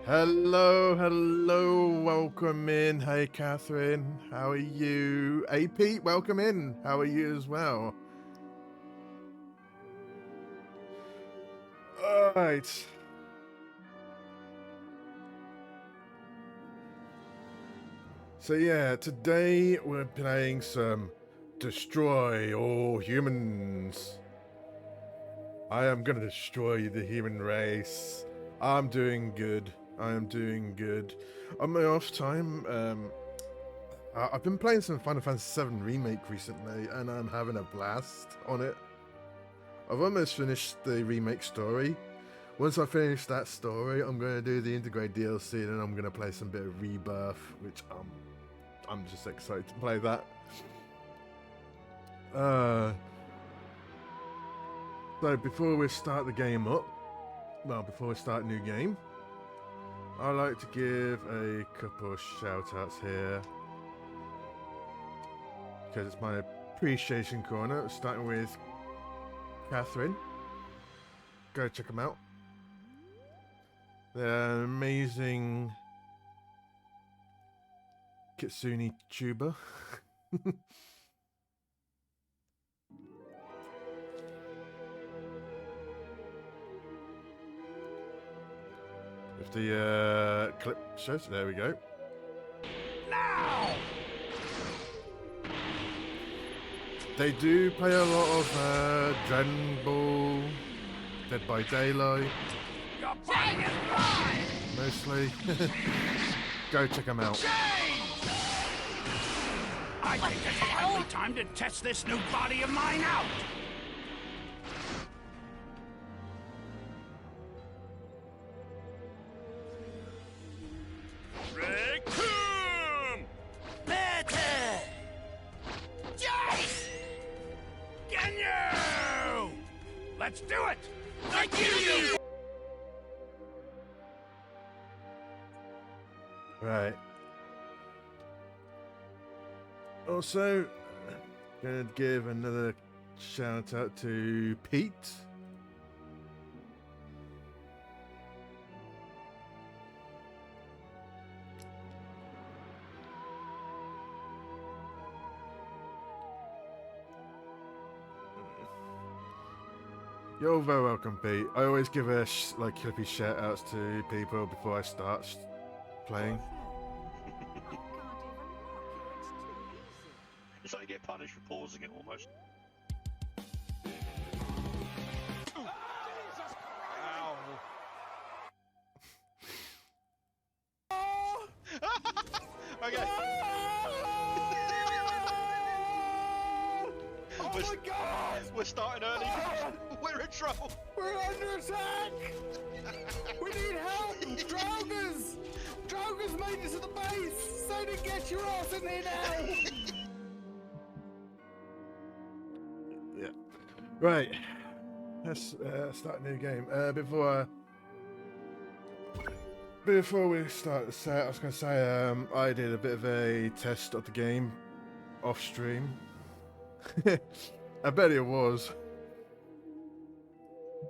Hello, welcome in. Hey, Catherine, how are you? Hey, Pete, welcome in. How are you as well? All right. So, yeah, today we're playing some Destroy All Humans. I am gonna destroy the human race. I'm doing good. I am doing good. On my off time, I've been playing some Final Fantasy VII Remake recently, and I'm having a blast on it. I've almost finished the remake story. Once I finish that story, I'm going to do the integrate DLC, and then I'm going to play some bit of Rebirth, which I'm just excited to play that. So before we start the game up, before we start a new game, I'd like to give a couple of shout outs here, because it's my appreciation corner, starting with Catherine. Go check them out. They're amazing Kitsune tuber. If the clip shows, there we go. Now! They do play a lot of Dragon Ball, Dead by Daylight, You're putting it right! mostly. Go check them out. I think it's finally time to test this new body of mine out! Raccoon! Better! Jace! Genyu! Let's do it! I kill you! Right. Also, gonna give another shout out to Pete. You're very welcome, Pete. I always give a like clippy shout outs to people before I start playing. It's like you get punished for pausing it almost. Okay. Oh my God! We're starting early. We're in trouble. We're under attack! We need help! Drogas! Drogas made it to the base! So to get your ass in here now! Yeah. Right. Let's start a new game. Before we start the set, I was going to say I did a bit of a test of the game off stream. I bet it was.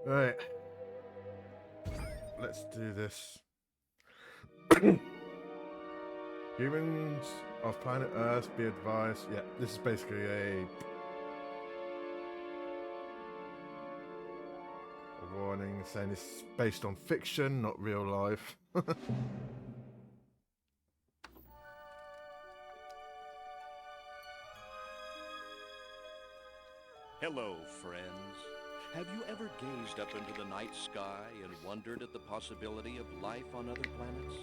Right. Let's do this. Humans of planet Earth, be advised. Yeah, this is basically a warning saying it's based on fiction, not real life. Hello, friends. Have you ever gazed up into the night sky and wondered at the possibility of life on other planets?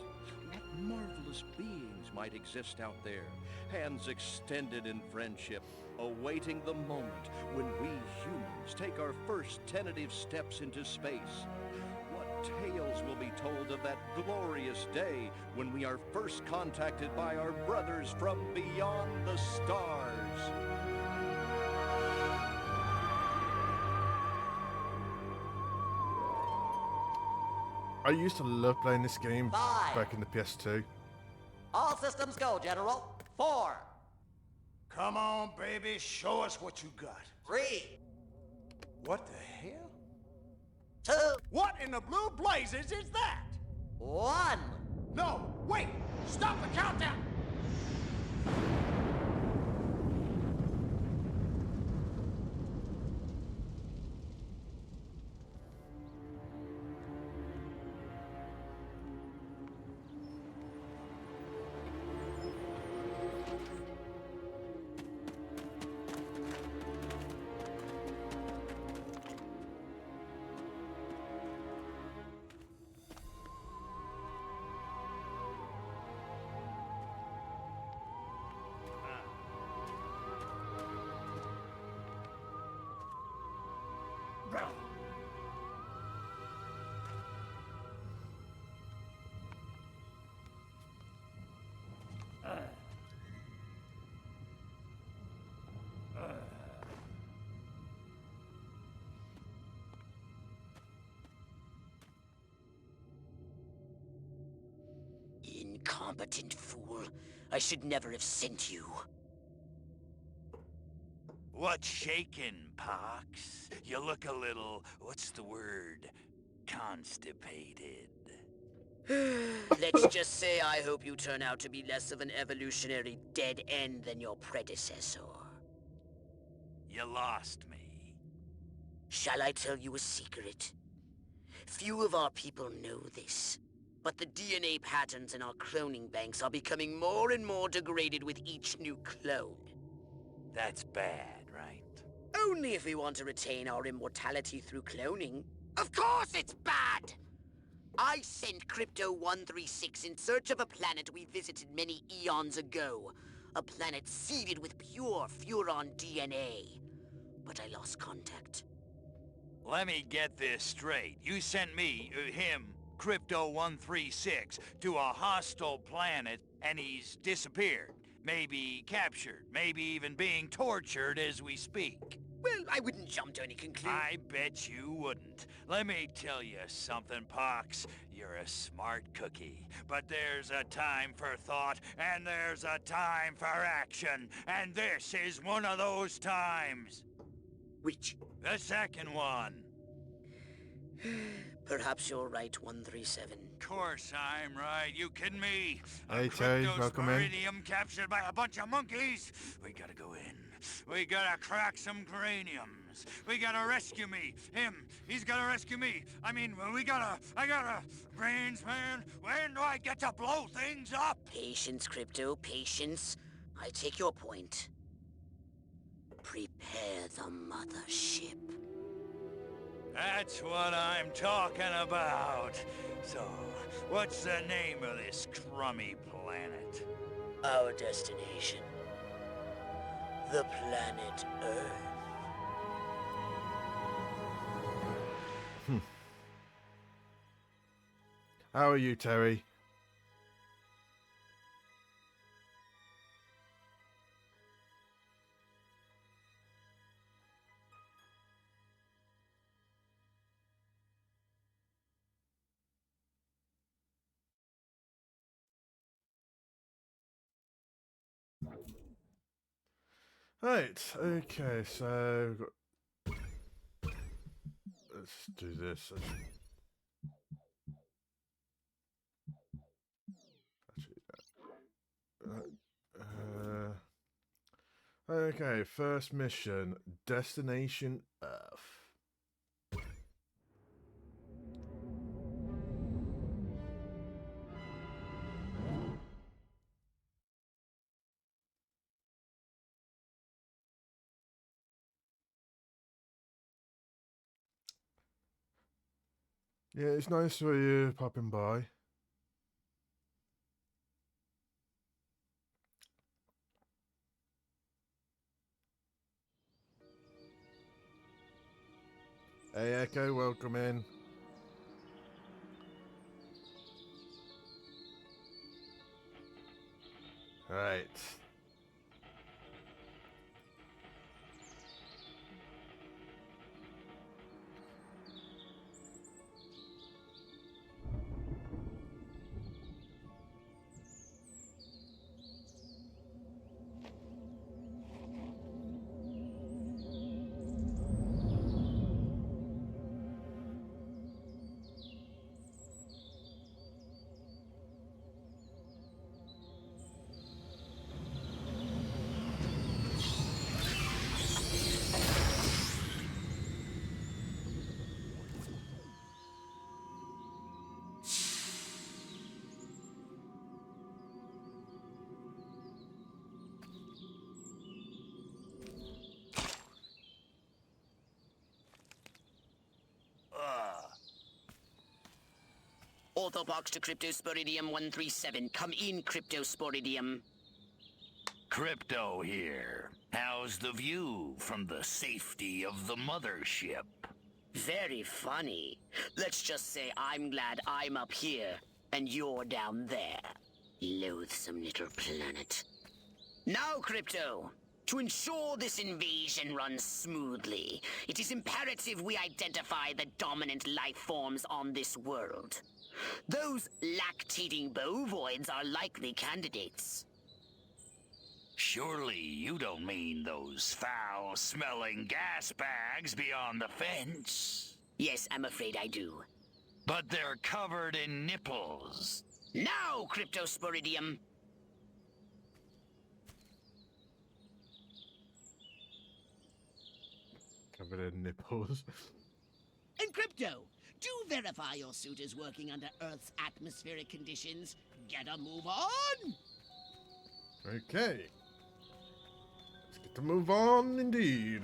What marvelous beings might exist out there, hands extended in friendship, awaiting the moment when we humans take our first tentative steps into space? What tales will be told of that glorious day when we are first contacted by our brothers from beyond the stars? I used to love playing this game 5. back in the PS2. All systems go, General. 4. Come on, baby, show us what you got. 3. What the hell? 2. What in the blue blazes is that? 1. No, wait! Stop the countdown! Incompetent fool. I should never have sent you. What's shaking, Pox? You look a little, what's the word? Constipated. Let's just say I hope you turn out to be less of an evolutionary dead end than your predecessor. You lost me. Shall I tell you a secret? Few of our people know this, but the DNA patterns in our cloning banks are becoming more and more degraded with each new clone. That's bad, right? Only if we want to retain our immortality through cloning. Of course it's bad! I sent Crypto-136 in search of a planet we visited many eons ago. A planet seeded with pure Furon DNA. But I lost contact. Let me get this straight. You sent me, him, Crypto-136, to a hostile planet, and he's disappeared. Maybe captured, maybe even being tortured as we speak. Well, I wouldn't jump to any conclusion. I bet you wouldn't. Let me tell you something, Pox. You're a smart cookie. But there's a time for thought, and there's a time for action. And this is one of those times. Which? The second one. Perhaps you're right, 137. Of course I'm right. You kidding me? Hey, Terry, welcome in. Cryptosporidium captured by a bunch of monkeys. We gotta go in. We gotta crack some craniums. We gotta rescue me. Him. He's gotta rescue me. I mean, I gotta... Brains, man. When do I get to blow things up? Patience, Crypto, patience. I take your point. Prepare the mothership. That's what I'm talking about. So, what's the name of this crummy planet? Our destination. The planet Earth. How are you, Terry? Right, okay, so let's do this. Okay, first mission, Destination Earth. Yeah, it's nice for you popping by. Hey Echo, welcome in. Right. Orthopox to Cryptosporidium 137. Come in, Cryptosporidium. Crypto here. How's the view from the safety of the mothership? Very funny. Let's just say I'm glad I'm up here and you're down there. Loathsome little planet. Now, Crypto, to ensure this invasion runs smoothly, it is imperative we identify the dominant life forms on this world. Those lactating bovoids are likely candidates. Surely you don't mean those foul-smelling gas bags beyond the fence? Yes, I'm afraid I do. But they're covered in nipples. No, Cryptosporidium! Covered in nipples. And Crypto, do verify your suit is working under Earth's atmospheric conditions. Get a move on! Okay. Let's get to move on, indeed.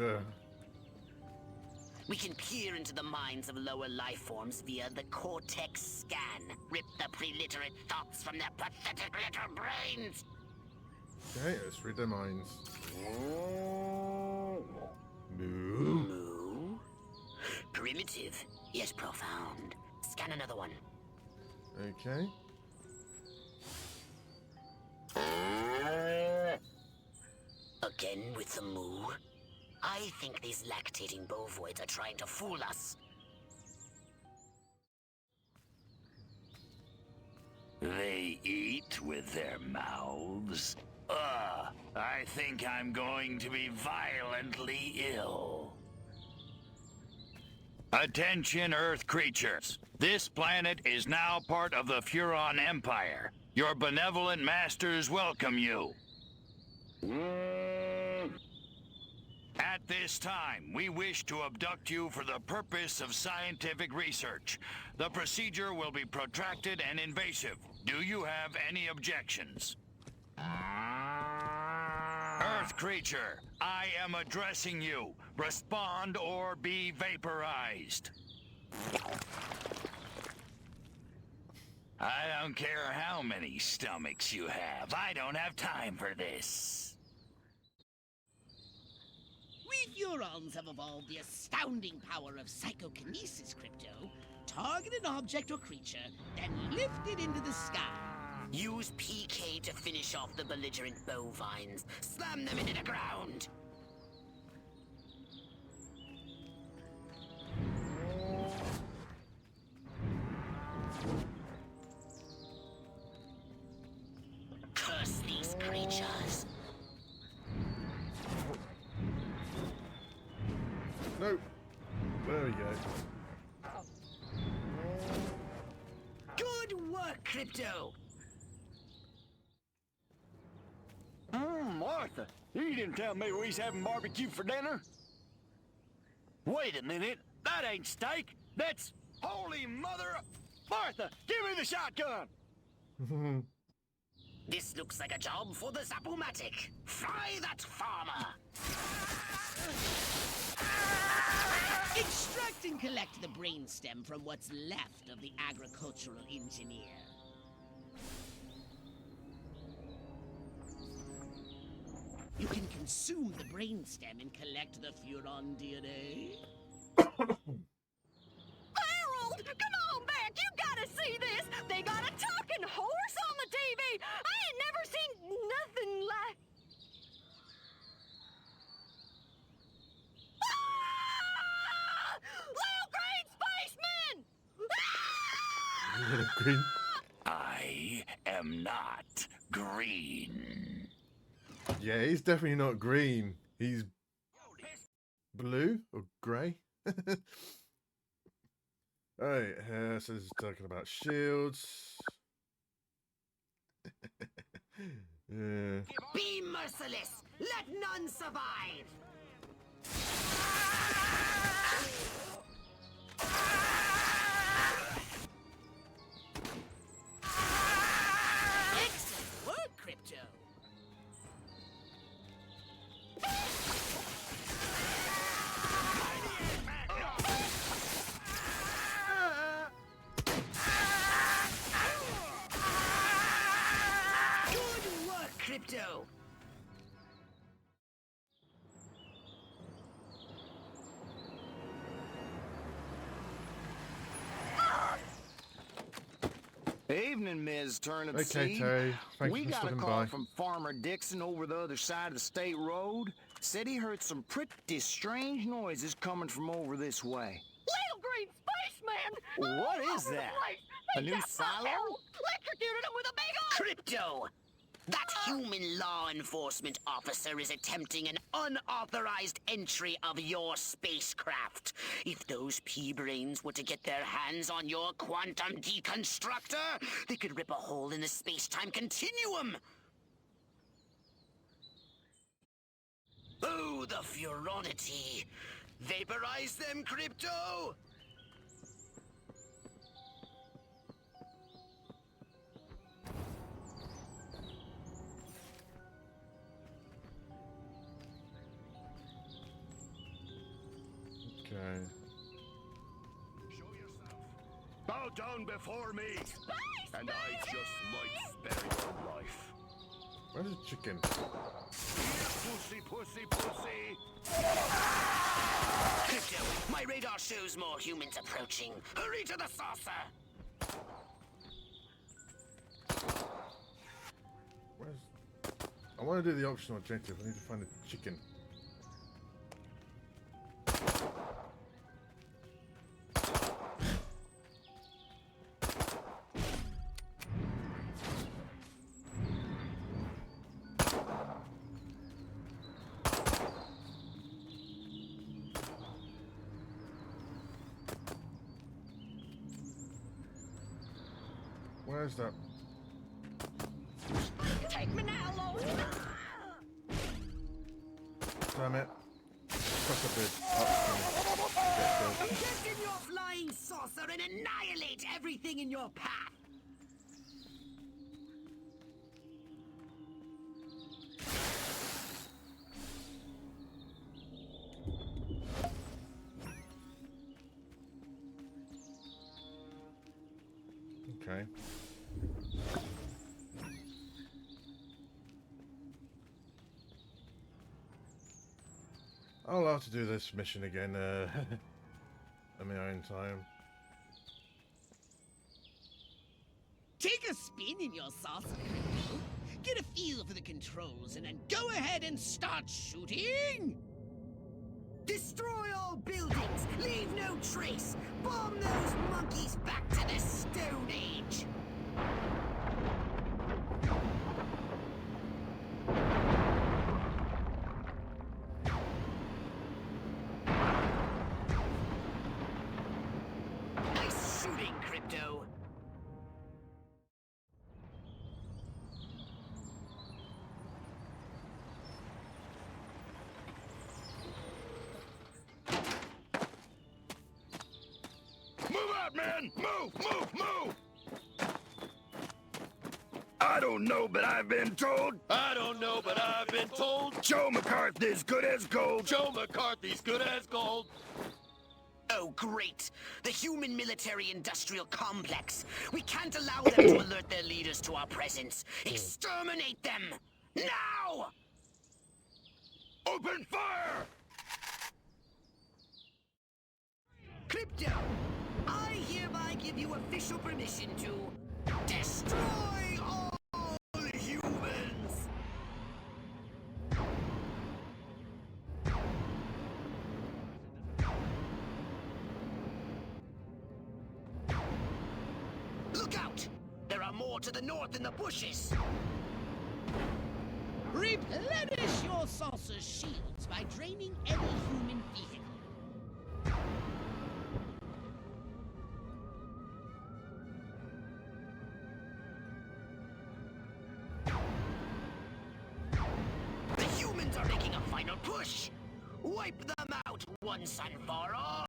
We can peer into the minds of lower life forms via the Cortex scan. Rip the preliterate thoughts from their pathetic little brains. Okay, let's read their minds. Moo. Moo? Primitive, yet profound. Scan another one. Okay. Again with the moo? I think these lactating bovoids are trying to fool us. They eat with their mouths? I think I'm going to be violently ill. Attention, Earth creatures. This planet is now part of the Furon Empire. Your benevolent masters welcome you. At this time, we wish to abduct you for the purpose of scientific research. The procedure will be protracted and invasive. Do you have any objections? Earth creature, I am addressing you. Respond or be vaporized. I don't care how many stomachs you have. I don't have time for this. We Furons have evolved the astounding power of psychokinesis, Crypto. Target an object or creature, then lift it into the sky. Use PK to finish off the belligerent bovines. Slam them into the ground. Curse these creatures. Nope. There we go. Good work, Crypto. Martha, you didn't tell me we was having barbecue for dinner. Wait a minute, that ain't steak. That's holy mother. Martha, give me the shotgun. This looks like a job for the Zapumatic. Fry that farmer. Extract and collect the brainstem from what's left of the agricultural engineer. You can consume the brainstem and collect the Furon DNA. Harold, come on back! You gotta see this! They got a talking horse on the TV! I ain't never seen nothing like... Ah! Little green spaceman! Green. I am not green. Yeah, he's definitely not green. He's blue or grey. Alright, so this is talking about shields. Yeah. Be merciless. Let none survive. Excellent work, Crypto. Good work, Crypto. Evening, Ms. Turnip Okay, Seed. Terry. Thank We you for got a stopping call by. from Farmer Dixon over the other side of the state road. Said he heard some pretty strange noises coming from over this way. Little green spaceman! What All is over the that? place. A They new got my silo? Harold electrocuted him with a big old... Crypto. That human law enforcement officer is attempting an unauthorized entry of your spacecraft. If those pea-brains were to get their hands on your quantum deconstructor, they could rip a hole in the space-time continuum. Oh, the furonity. Vaporize them, Crypto! Okay. Bow down before me, and I just might spare your life. Where's the chicken? Here, pussy! Crypto, my radar shows more humans approaching. Hurry to the saucer! Where's... I want to do the optional objective. I need to find a chicken. Where's that? Take me now, Lord. Damn it. Press a bit. Get in your flying saucer and annihilate everything in your path! Okay. I'll have to do this mission again in my own time. Take a spin in your saucer, Crypto. Get a feel for the controls and then go ahead and start shooting! Destroy all buildings! Leave no trace! Bomb those monkeys back to the Stone Age! Nice shooting, Crypto! Move out, man! Move! I don't know, but I've been told. I don't know, but I've been told Joe McCarthy's good as gold. Joe McCarthy's good as gold. Oh, great! The human military-industrial complex. We can't allow them to alert their leaders to our presence. Exterminate them! Now! Open fire! Crypto, I hereby give you official permission to destroy all humans! Look out! There are more to the north in the bushes! Replenish your saucer's shields by draining any human vehicle. The humans are making a final push! Wipe them out once and for all!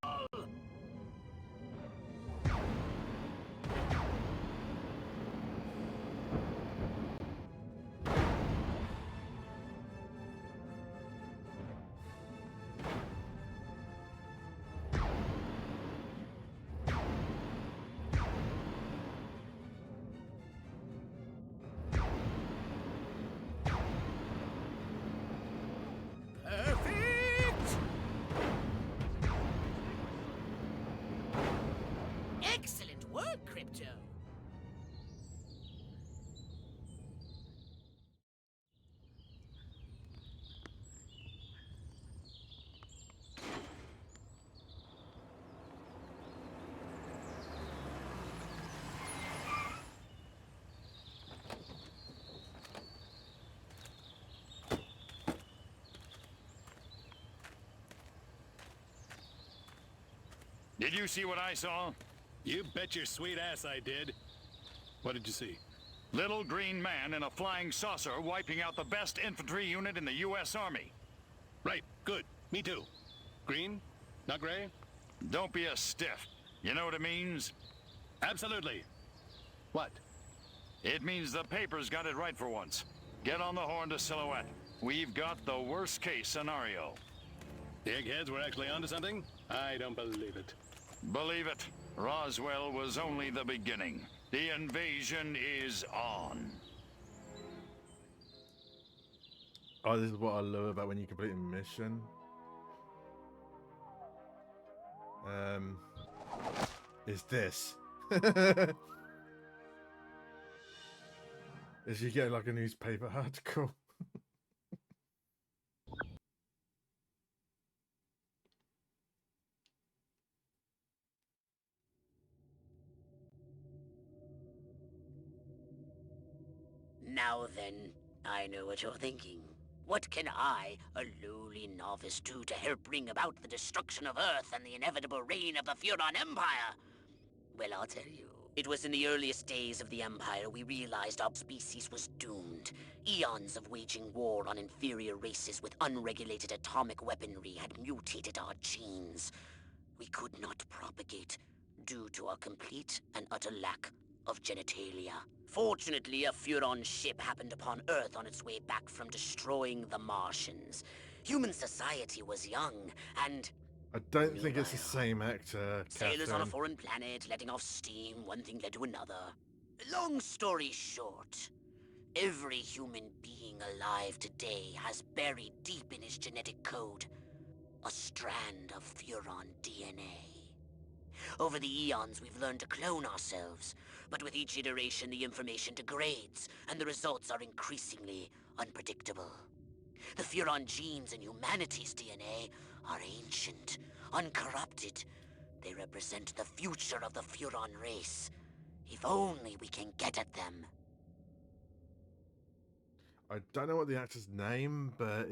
Perfect! Excellent work, Crypto. Did you see what I saw? You bet your sweet ass I did. What did you see? Little green man in a flying saucer wiping out the best infantry unit in the U.S. Army. Right, good. Me too. Green? Not gray? Don't be a stiff. You know what it means? Absolutely. What? It means the paper's got it right for once. Get on the horn to Silhouette. We've got the worst case scenario. The eggheads were actually onto something? I don't believe it. Believe it. Roswell was only the beginning. The invasion is on. Oh, this is what I love about when you complete a mission. Is this. Is you get like a newspaper article. Now then, I know what you're thinking. What can I, a lowly novice, do to help bring about the destruction of Earth and the inevitable reign of the Furon Empire? Well, I'll tell you. It was in the earliest days of the Empire we realized our species was doomed. Eons of waging war on inferior races with unregulated atomic weaponry had mutated our genes. We could not propagate due to our complete and utter lack of genitalia. Fortunately, a Furon ship happened upon Earth on its way back from destroying the Martians. Human society was young, and I don't think it's the same actor. sailors on a Catherine. foreign planet letting off steam, one thing led to another. Long story short, every human being alive today has buried deep in his genetic code a strand of Furon DNA. Over the eons, we've learned to clone ourselves, but with each iteration, the information degrades, and the results are increasingly unpredictable. The Furon genes in humanity's DNA are ancient, uncorrupted. They represent the future of the Furon race. If only we can get at them. I don't know what the actor's name, but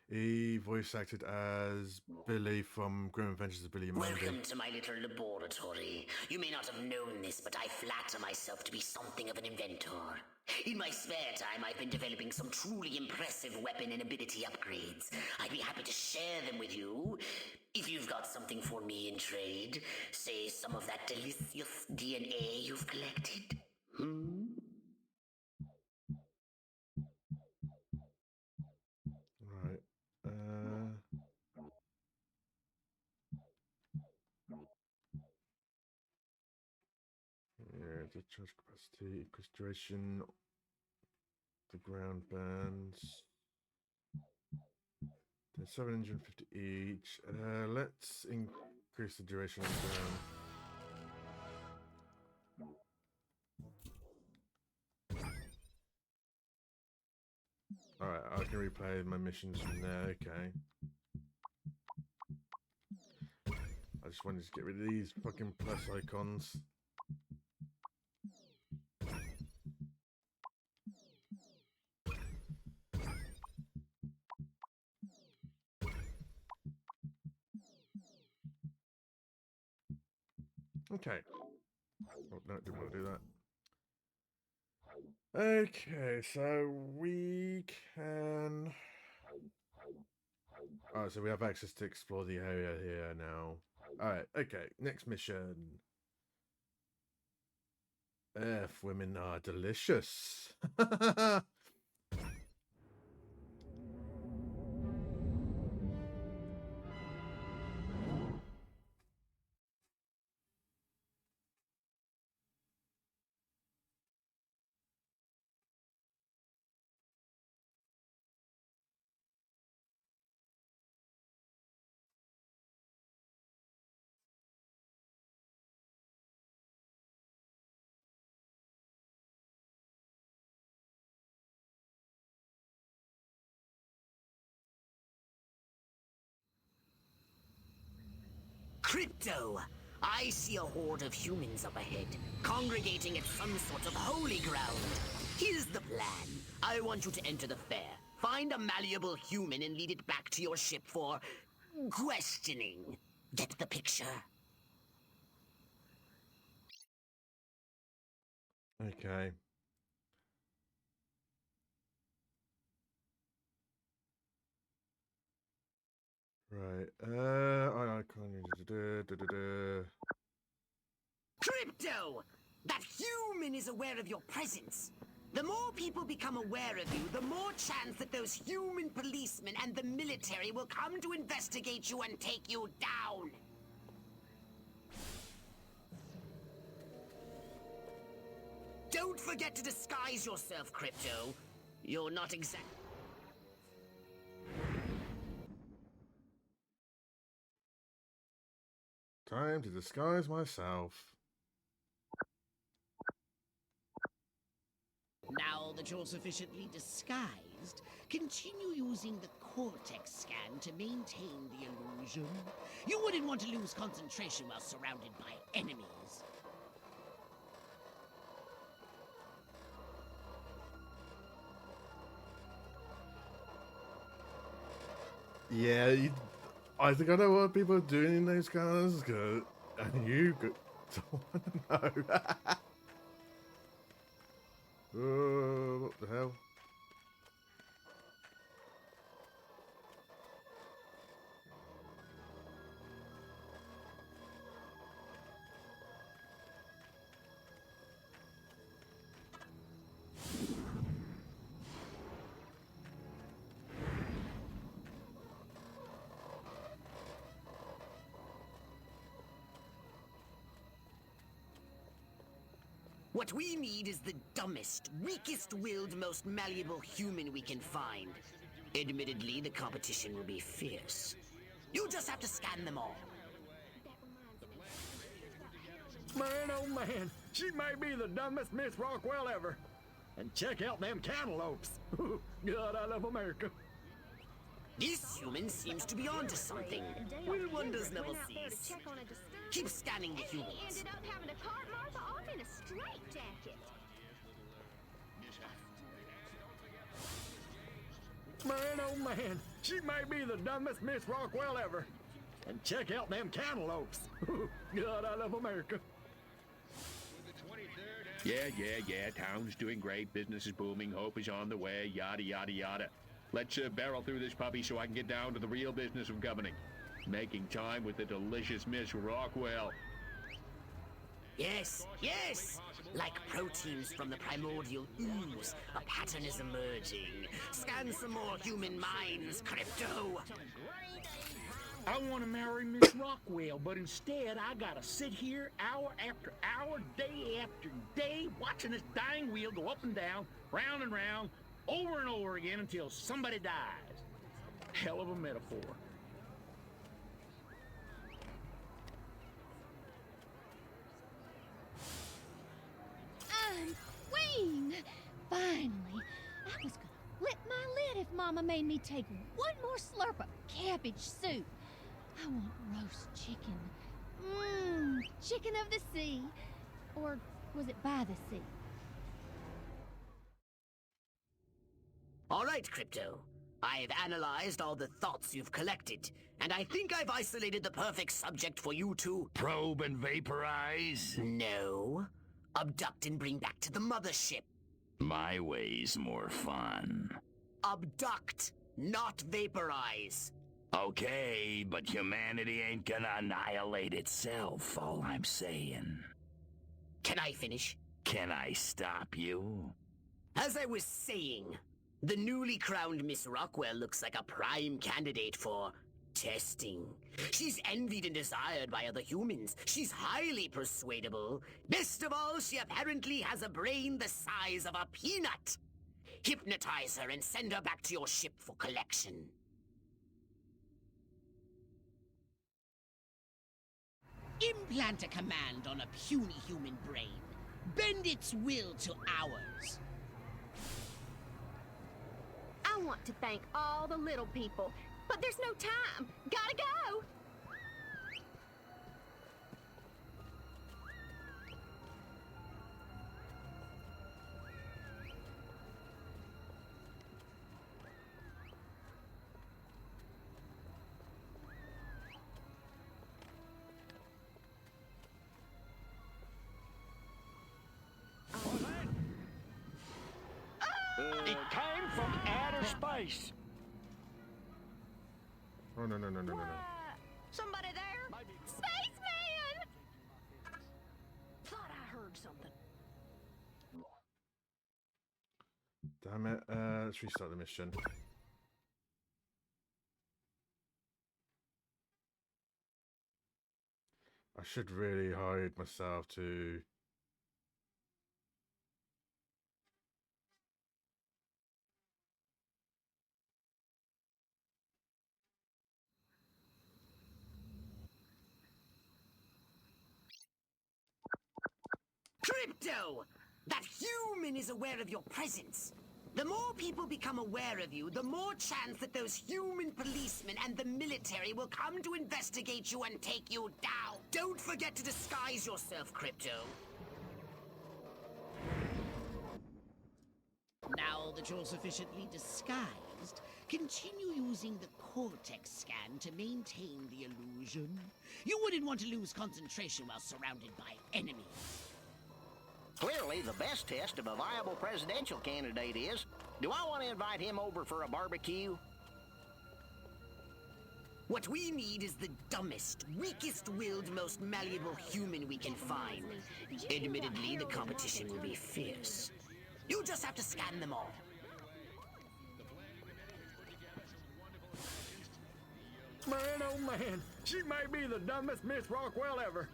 he voice acted as Billy from Grim Adventures of Billy and Mandy. Welcome to my little laboratory. You may not have known this, but I flatter myself to be something of an inventor. In my spare time, I've been developing some truly impressive weapon and ability upgrades. I'd be happy to share them with you. If you've got something for me in trade, say some of that delicious DNA you've collected. Right. Yeah, the charge capacity, increased duration, the ground bands. They're 750 each. Let's increase the duration of the ground. Alright, I can replay my missions from there, okay. I just wanted to get rid of these fucking plus icons. Okay. Oh, no, didn't want to do that. Okay, so we can... Oh, so we have access to explore the area here now. Alright, okay, next mission. Earth women are delicious. Crypto! I see a horde of humans up ahead, congregating at some sort of holy ground. Here's the plan. I want you to enter the fair, find a malleable human and lead it back to your ship for questioning. Get the picture? Okay. Right. I can't. Crypto! That human is aware of your presence. The more people become aware of you, the more chance that those human policemen and the military will come to investigate you and take you down. Don't forget to disguise yourself, Crypto. You're not exact. Time to disguise myself. Now that you're sufficiently disguised, continue using the Cortex scan to maintain the illusion. You wouldn't want to lose concentration while surrounded by enemies. Yeah, I think I know what people are doing in those cars, and you don't want to know. What the hell? What we need is the dumbest, weakest-willed, most malleable human we can find. Admittedly, the competition will be fierce. You just have to scan them all. Man, oh man, she may be the dumbest Miss Rockwell ever. And check out them cantaloupes. God, I love America. This human seems to be onto something. Will wonders never cease. Keep scanning the humans. Ended up having to cart Martha off in a straitjacket. Man, oh man, she may be the dumbest Miss Rockwell ever. And check out them cantaloupes. God, I love America. Yeah. Town's doing great. Business is booming. Hope is on the way. Yada, yada, yada. Let's barrel through this puppy so I can get down to the real business of governing. Making time with the delicious Miss Rockwell. Yes. Like proteins from the primordial ooze, a pattern is emerging. Scan some more human minds, Crypto. I want to marry Miss Rockwell, but instead I gotta sit here hour after hour, day after day, watching this dying wheel go up and down, round and round, over and over again until somebody dies. Hell of a metaphor. Queen! Finally, I was gonna flip my lid if Mama made me take one more slurp of cabbage soup. I want roast chicken. Chicken of the sea. Or was it by the sea? All right, Crypto. I've analyzed all the thoughts you've collected, and I think I've isolated the perfect subject for you to... Probe and vaporize? No. Abduct and bring back to the mothership. My way's more fun. Abduct, not vaporize. Okay, but humanity ain't gonna annihilate itself, all I'm saying. Can I finish? Can I stop you? As I was saying, the newly crowned Miss Rockwell looks like a prime candidate for testing. She's envied and desired by other humans. She's highly persuadable. Best of all, she apparently has a brain the size of a peanut. Hypnotize her and send her back to your ship for collection. Implant a command on a puny human brain. Bend its will to ours. I want to thank all the little people, but there's no time. Gotta go! It came from outer space. Oh, no, no, no, no, no, no. Somebody there? Spaceman! Thought I heard something. Damn it. Let's restart the mission. I should really hide myself to... Crypto! That human is aware of your presence. The more people become aware of you, the more chance that those human policemen and the military will come to investigate you and take you down. Don't forget to disguise yourself, Crypto. Now that you're sufficiently disguised, continue using the Cortex scan to maintain the illusion. You wouldn't want to lose concentration while surrounded by enemies. Clearly, the best test of a viable presidential candidate is, do I want to invite him over for a barbecue? What we need is the dumbest, weakest-willed, most malleable human we can find. Admittedly, the competition will be fierce. You just have to scan them all. Man, oh man, she may be the dumbest Miss Rockwell ever.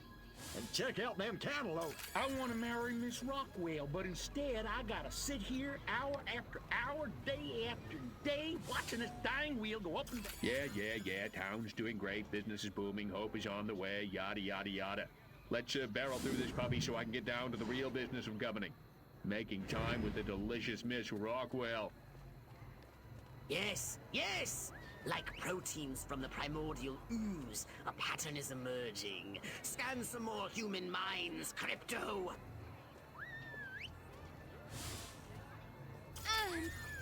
And check out them cantaloupes. I want to marry Miss Rockwell, but instead I gotta sit here hour after hour, day after day, watching this dying wheel go up and down. Yeah. Town's doing great. Business is booming. Hope is on the way. Yada, yada, yada. Let's barrel through this puppy so I can get down to the real business of governing. Making time with the delicious Miss Rockwell. Yes, yes! Like proteins from the primordial ooze, a pattern is emerging. Scan some more human minds, Crypto!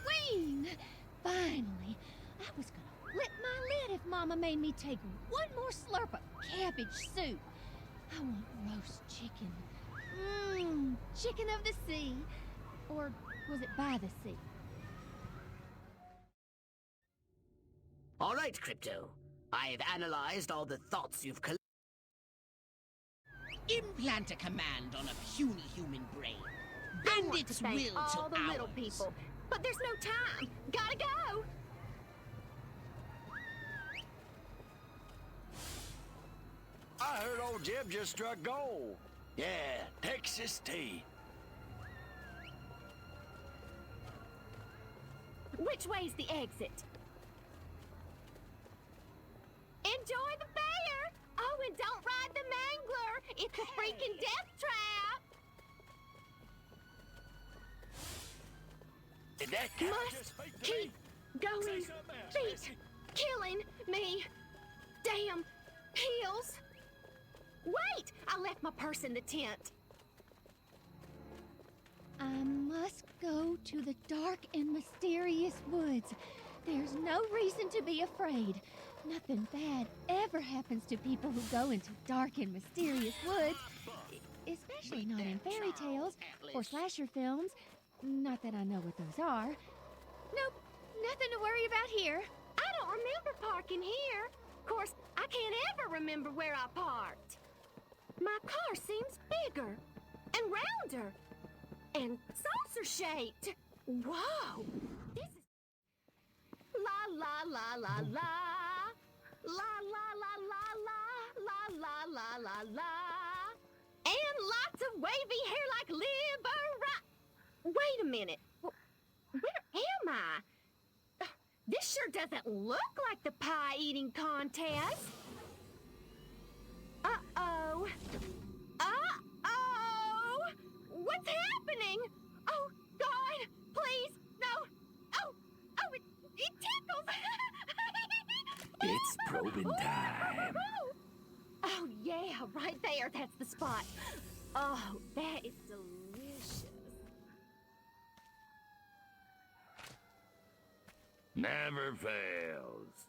Queen! Finally! I was gonna flip my lid if Mama made me take one more slurp of cabbage soup. I want roast chicken. Chicken of the sea. Or was it by the sea? All right, Crypto. I've analyzed all the thoughts you've collected. Implant a command on a puny human brain. I Bend want its to thank will all to the ours. little people, but there's no time. Gotta go. I heard old Jeb just struck gold. Yeah, Texas tea. Which way's the exit? Enjoy the fair! Oh, and don't ride the mangler! It's a freaking death trap! Did that cow Must just speak to keep me? going. Say something else, Feet killing me. Damn heels. Wait! I left my purse in the tent. I must go to the dark and mysterious woods. There's no reason to be afraid. Nothing bad ever happens to people who go into dark and mysterious woods. Especially not in fairy tales or slasher films. Not that I know what those are. Nope, nothing to worry about here. I don't remember parking here. Of course, I can't ever remember where I parked. My car seems bigger and rounder and saucer-shaped. Whoa! This is... La la la la la. La la la la la. La la la la la. And lots of wavy hair like liver. Wait a minute. Where am I? This sure doesn't look like the pie-eating contest. Uh-oh. Uh-oh! What's happening? Oh, God, please, no. Oh, it tickles. It's probing time. Oh, yeah, right there. That's the spot. Oh, that is delicious. Never fails.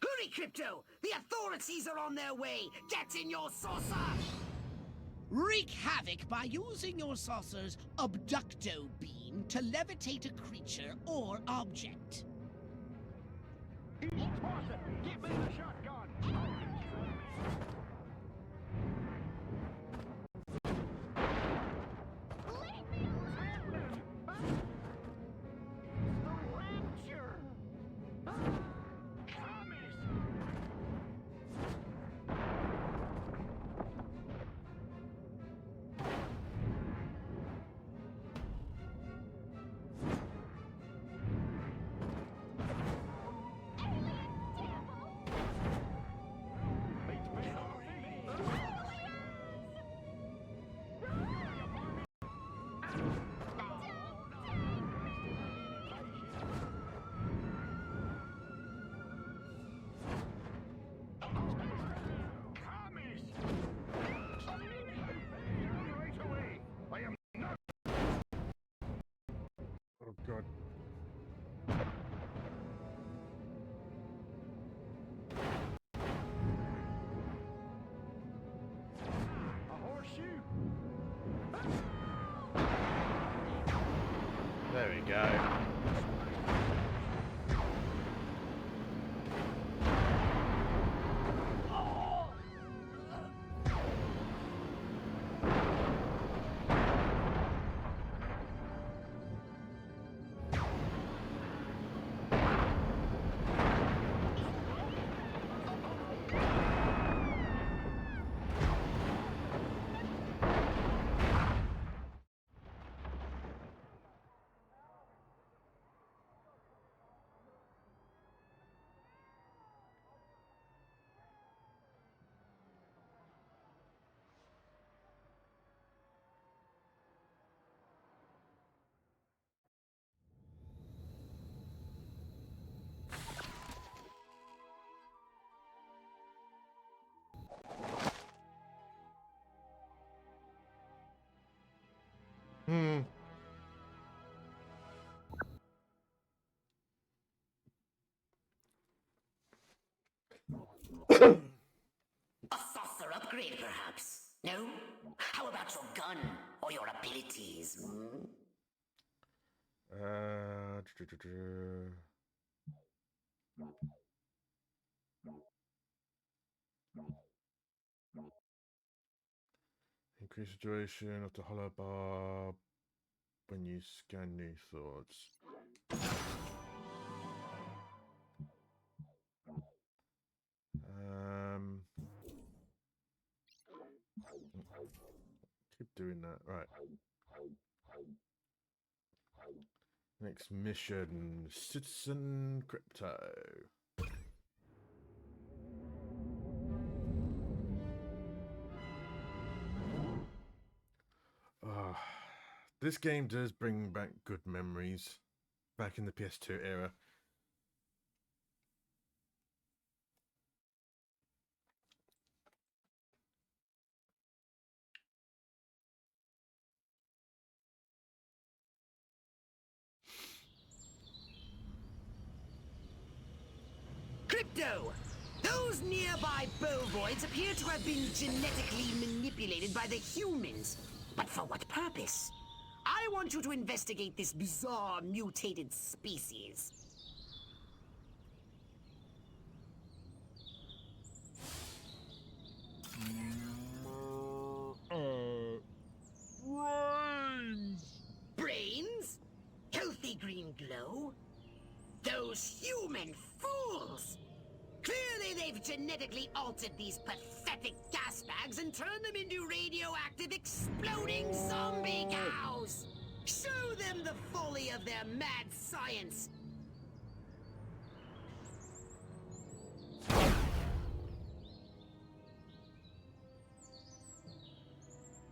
Who Hurry, Crypto! The authorities are on their way! Get in your saucer! Wreak havoc by using your saucer's abducto beam to levitate a creature or object. Get me the shotgun! Oh god. A horseshoe! There we go. Hmm. A saucer upgrade, perhaps? No? How about your gun or your abilities? Hmm? Increase the duration of the hollow bar when you scan new thoughts. Keep doing that. Right. Next mission, Citizen Crypto. This game does bring back good memories back in the PS2 era. Crypto! Those nearby bovoids appear to have been genetically manipulated by the humans. But for what purpose? I want you to investigate this bizarre mutated species. Brains? Healthy green glow? Those human fools! Clearly they've genetically altered these pathetic gas bags and turned them into radioactive exploding zombie cows! Show them the folly of their mad science!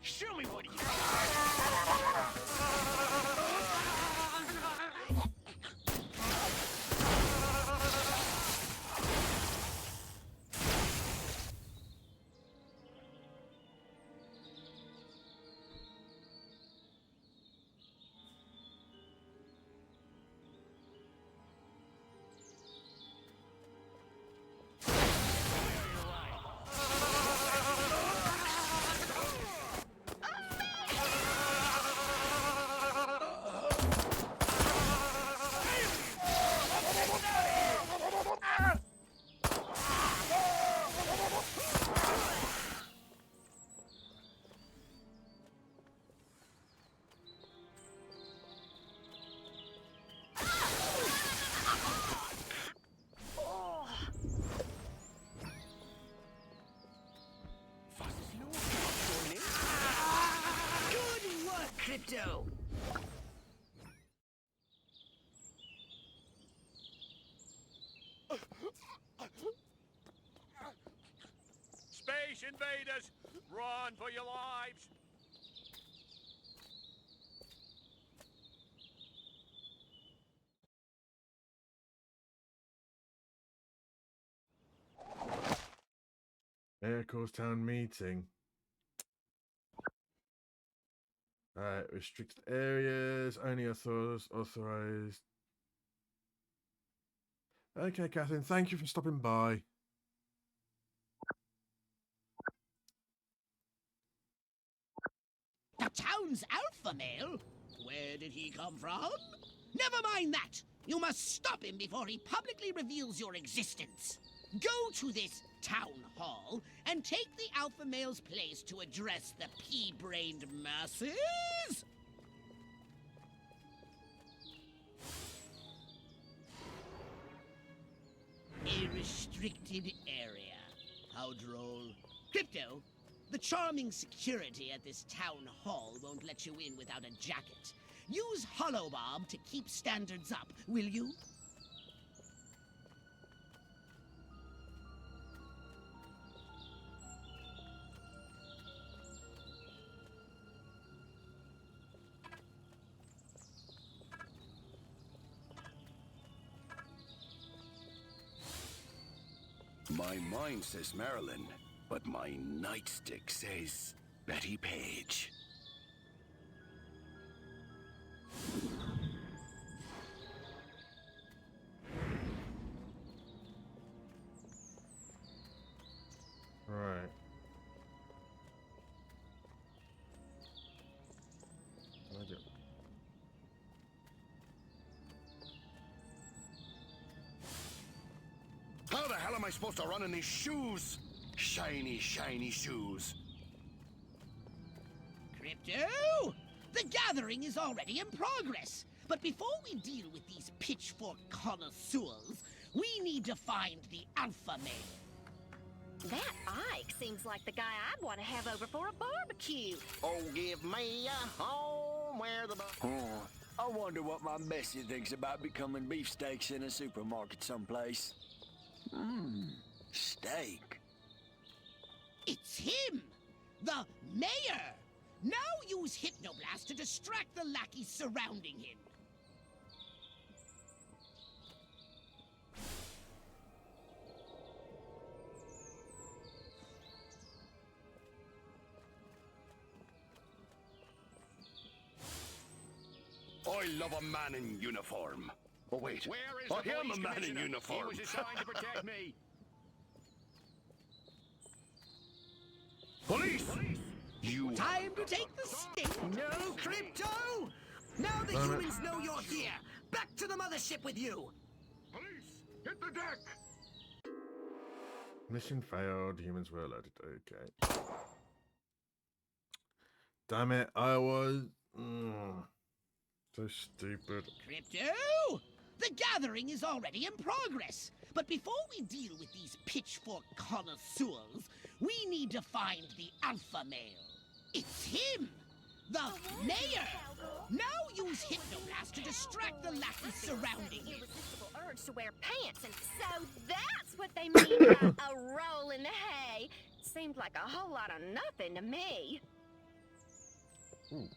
Show me what you Crypto! Space invaders! Run for your lives! Mayor calls town meeting. Alright, restricted areas, only authorized. Okay, Catherine, thank you for stopping by. The town's alpha male? Where did he come from? Never mind that! You must stop him before he publicly reveals your existence. Go to this town hall and take the alpha male's place to address the pea-brained masses. A restricted area. How droll. Crypto, the charming security at this town hall won't let you in without a jacket. Use Holobob to keep standards up, will you? My mind says Marilyn, but my nightstick says Betty Page. Right. How the hell am I supposed to run in these shoes? Shiny, shiny shoes. Crypto! The gathering is already in progress. But before we deal with these pitchfork connoisseurs, we need to find the alpha male. That Ike seems like the guy I'd want to have over for a barbecue. Oh, give me a home where the... Oh, I wonder what my Bessie thinks about becoming beefsteaks in a supermarket someplace. Steak. It's him! The mayor! Now use Hypnoblast to distract the lackeys surrounding him. I love a man in uniform. Oh, wait. Where is the I am police a man in commissioner? uniform. He was assigned to protect me. Police! You Time to take the stick! No, Crypto! Now the humans know you're here! Back to the mothership with you! Police! Hit the deck! Mission failed. Humans were alerted. Okay. Damn it. I was... so stupid. Crypto! The gathering is already in progress. But before we deal with these pitchfork connoisseurs, we need to find the alpha male. It's him! The mayor! Now use Hypnoblast to distract the lackeys surrounding him. Irresistible urge to wear pants, and so that's what they mean by a roll in the hay. Seemed like a whole lot of nothing to me. Ooh.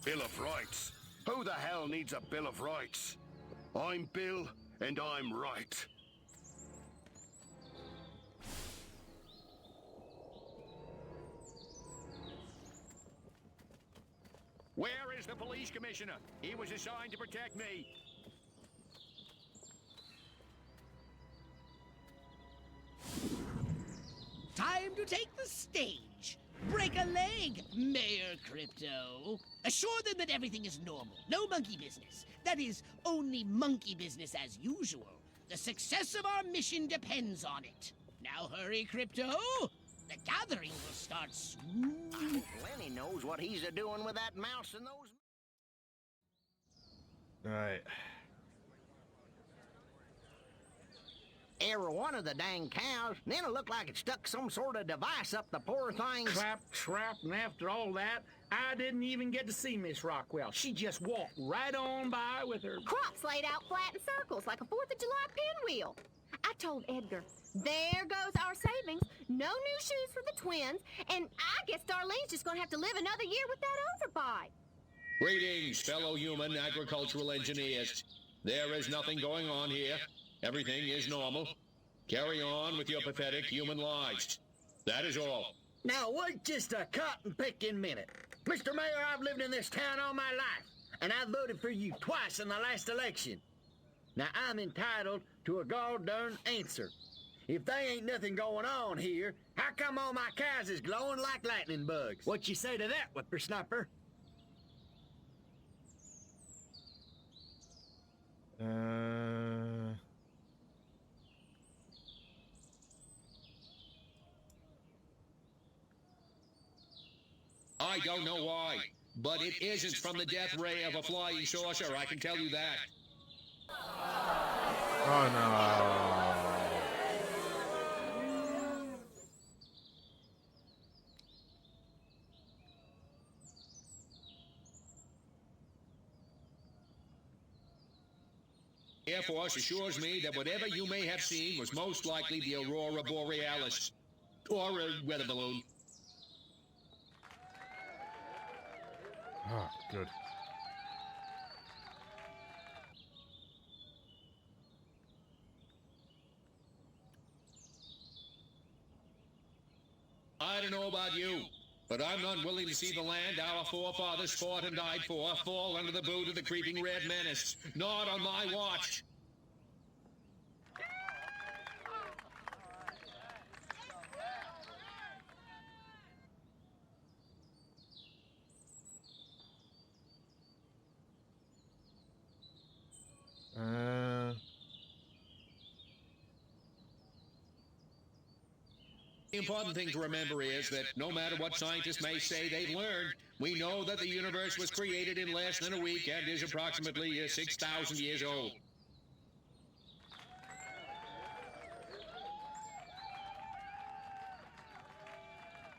Bill of Rights. Who the hell needs a Bill of Rights? I'm Bill, and I'm right. Where is the police commissioner? He was assigned to protect me. Time to take the stage. Break a leg, Mayor Crypto. Assure them that everything is normal. No monkey business. That is, only monkey business as usual. The success of our mission depends on it. Now hurry, Crypto. The gathering will start soon. Lenny knows what he's a-doing with that mouse and those... Alright. Every one of the dang cows, then it looked like it stuck some sort of device up the poor thing's... Clap, trap, and after all that, I didn't even get to see Miss Rockwell. She just walked right on by with her... Crops laid out flat in circles like a 4th of July pinwheel. I told Edgar, there goes our savings. No new shoes for the twins, and I guess Darlene's just gonna have to live another year with that overbite. Greetings, fellow human agricultural engineers. There is nothing going on here. Everything is normal. Carry on with your pathetic human lives. That is all. Now, wait just a cotton-picking minute. Mr. Mayor, I've lived in this town all my life, and I voted for you twice in the last election. Now, I'm entitled to a gall-darn answer. If they ain't nothing going on here, how come all my cows is glowing like lightning bugs? What you say to that, whippersnapper? I don't know why, but it isn't from the death ray of a flying saucer, I can tell you that. Oh no. Air Force assures me that whatever you may have seen was most likely the Aurora Borealis, or a weather balloon. Oh, good. I don't know about you, but I'm not willing to see the land our forefathers fought and died for fall under the boot of the creeping red menace. Not on my watch. The important thing to remember is that no matter what scientists may say they've learned, we know that the universe was created in less than a week and is approximately 6,000 years old.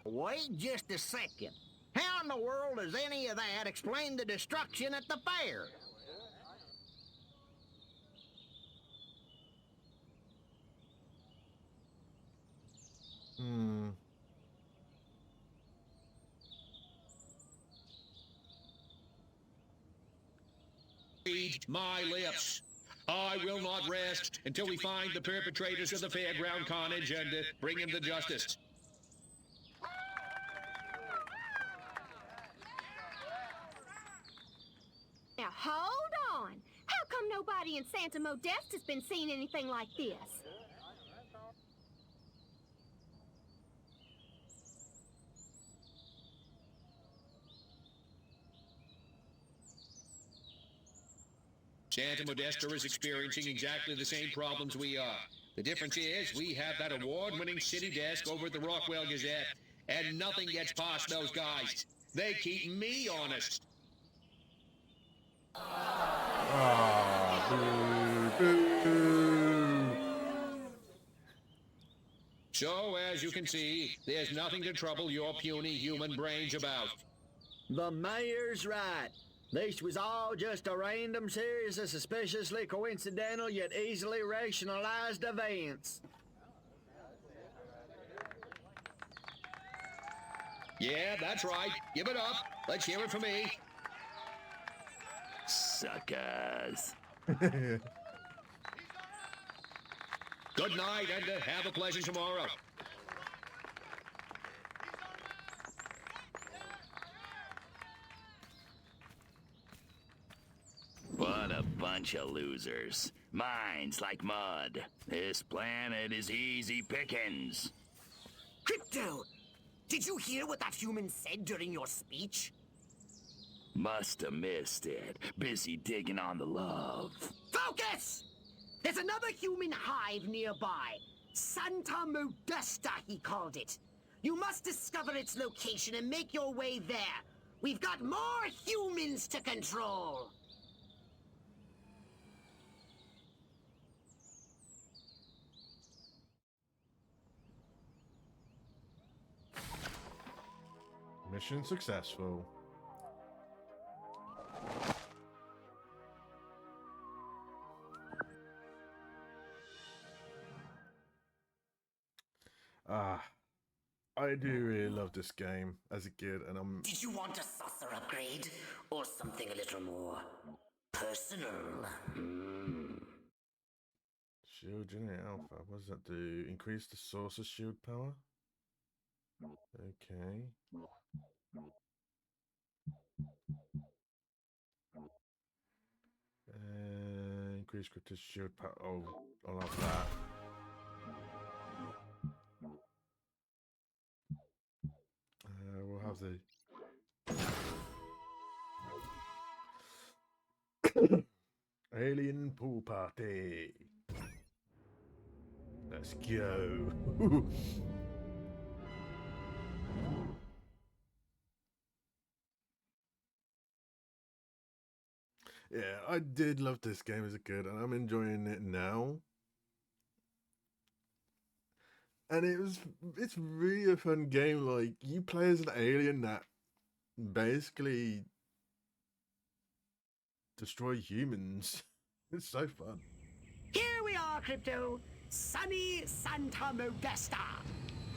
Wait just a second. How in the world does any of that explain the destruction at the fair? Read my lips. I will not rest until we find the perpetrators of the fairground carnage and bring them to justice. Now hold on. How come nobody in Santa Modeste has been seeing anything like this? Santa Modesta is experiencing exactly the same problems we are. The difference is we have that award-winning city desk over at the Rockwell Gazette, and nothing gets past those guys. They keep me honest. So, as you can see, there's nothing to trouble your puny human brains about. The mayor's right. This was all just a random series of suspiciously coincidental yet easily rationalized events. Yeah, that's right. Give it up. Let's hear it from me. Suckers. Good night, and have a pleasant tomorrow. What a bunch of losers. Minds like mud. This planet is easy pickings. Crypto, did you hear what that human said during your speech? Must have missed it. Busy digging on the love. Focus! There's another human hive nearby. Santa Modesta, he called it. You must discover its location and make your way there. We've got more humans to control. Mission successful. I do really love this game as a kid, and I'm... Did you want a saucer upgrade? Or something a little more personal? Shield Generate Alpha. What does that do? Increase the source's shield power? Okay. Increase Crypto's shield power. Oh, I love that. We'll have the Alien Pool Party. Let's go. Yeah, I did love this game as a kid, and I'm enjoying it now. And it's really a fun game. Like, you play as an alien that basically destroy humans. It's so fun. Here we are, Crypto. Sunny Santa Modesta.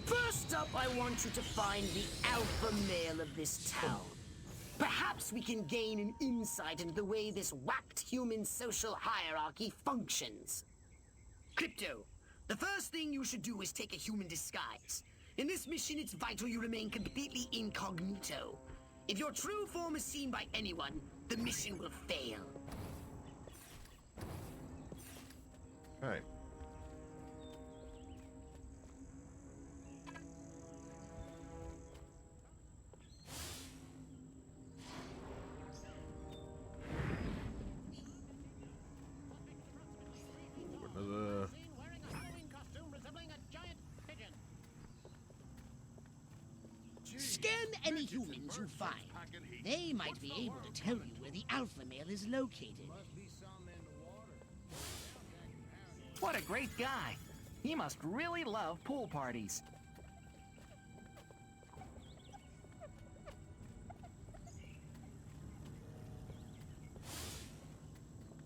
First up, I want you to find the alpha male of this town. Perhaps we can gain an insight into the way this whacked human social hierarchy functions. Crypto, the first thing you should do is take a human disguise. In this mission, it's vital you remain completely incognito. If your true form is seen by anyone, the mission will fail. Hey. Another... Scan any humans you find. They might be able to tell you where the alpha male is located. What a great guy. He must really love pool parties.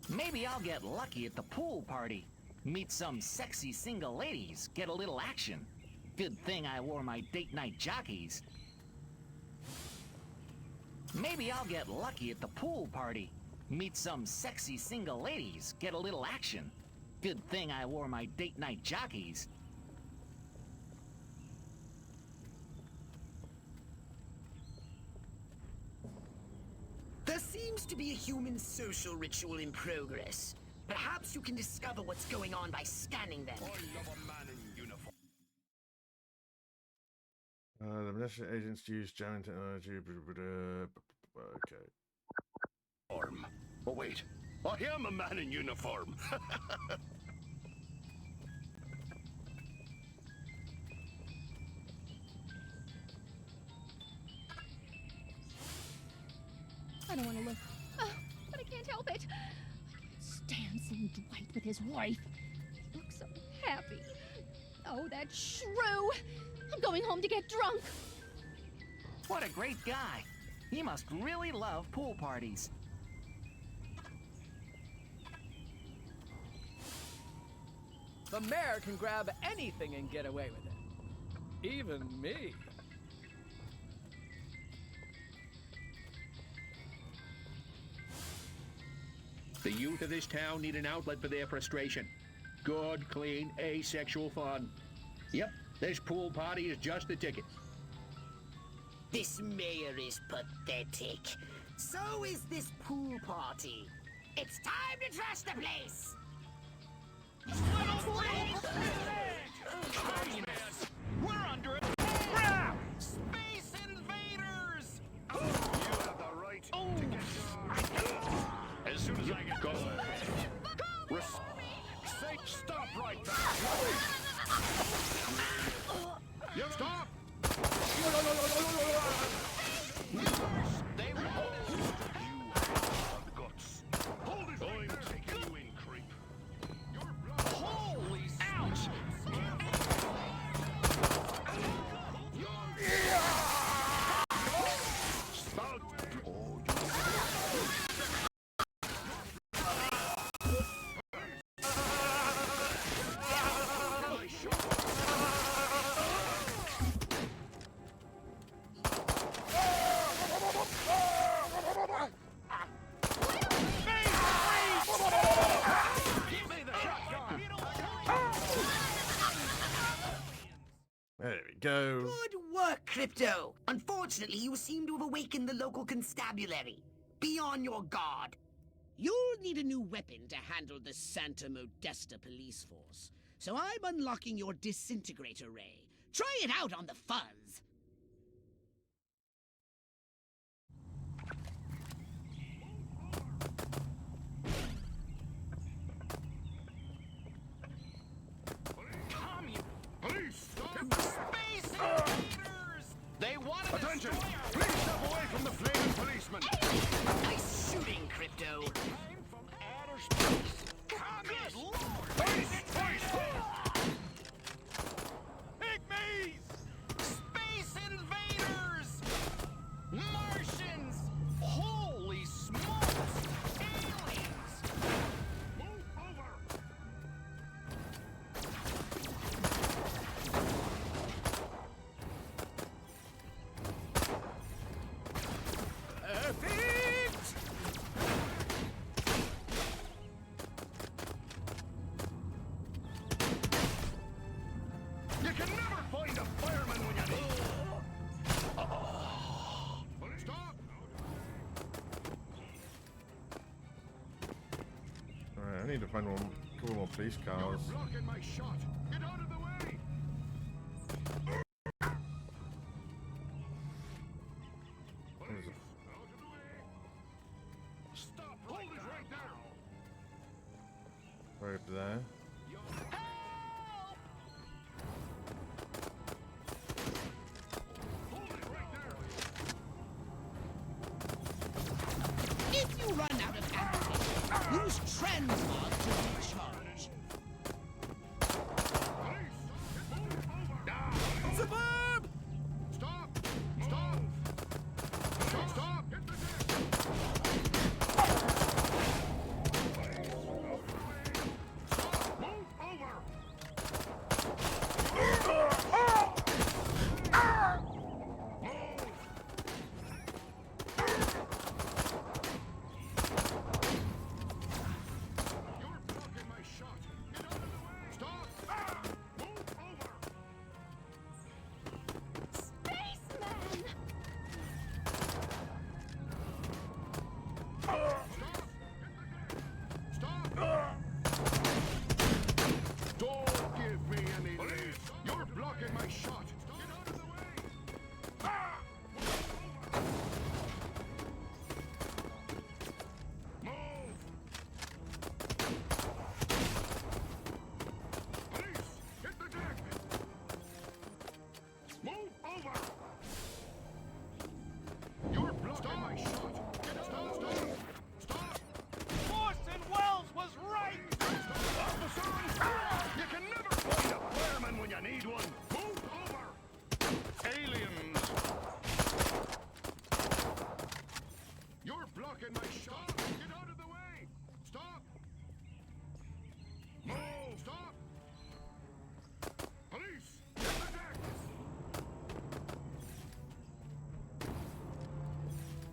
Maybe I'll get lucky at the pool party. Meet some sexy single ladies, get a little action. Good thing I wore my date night jockeys. Maybe I'll get lucky at the pool party. Meet some sexy single ladies, get a little action. Good thing I wore my date night jockeys. There seems to be a human social ritual in progress. Perhaps you can discover what's going on by scanning them. I love a man in uniform. The militia agents use jamming technology. Okay. Oh wait, I am a man in uniform. I don't want to look. Oh, but I can't help it. I can't stand seeing Dwight with his wife. He looks so happy. Oh, that shrew. I'm going home to get drunk. What a great guy. He must really love pool parties. The mayor can grab anything and get away with it. Even me. The youth of this town need an outlet for their frustration. Good, clean, asexual fun. Yep, this pool party is just the ticket. This mayor is pathetic. So is this pool party. It's time to trash the place. We're under attack! Space invaders! You have the right to get As soon as I get go. going. Say stop right there. You stop. They will You have the guts. Hold it. I'm taking you in, creep. Holy ouch! we go. Good work, Crypto. Unfortunately, you seem to have awakened the local constabulary. Be on your guard. You'll need a new weapon to handle the Santa Modesta police force. So I'm unlocking your disintegrator ray. Try it out on the fuzz. Police, stop! Space Invaders! They want to Attention! destroy our... Please step away from the flaming policeman! Nice shooting, Crypto. Came from outer space. Good lord! Pygmies! Space Invaders! Martians! Holy smokes! Aliens! Move over! Perfect! You can never find a fireman when you need one. Stop! Alright, I need to find one, couple more police You're cars. blocking my shot. Get out of the way! There's a- Out of the way! Stop! Hold it right there! right there. Hold it right there! If you run out of ammunition, use transmog to recharge. Police! Move over! Suburb! Stop! Stop! Stop! Stop! Hit the deck! Stop! Move over! Move! You're blocking my shot! Get out of the way! Stop! Move over! Spaceman! Stop! Don't give me any lead! You're blocking my shot! Get out of the way! Move! Police! Hit the deck! Move over! You're blocking my shot! Stop! Stop! Stop! Orson Welles was right! Officers! You can never find a fireman when you need one! Move over! Aliens! You're blocking my shot! Get out of the way! Stop! Move! Stop! Police! Hit the deck!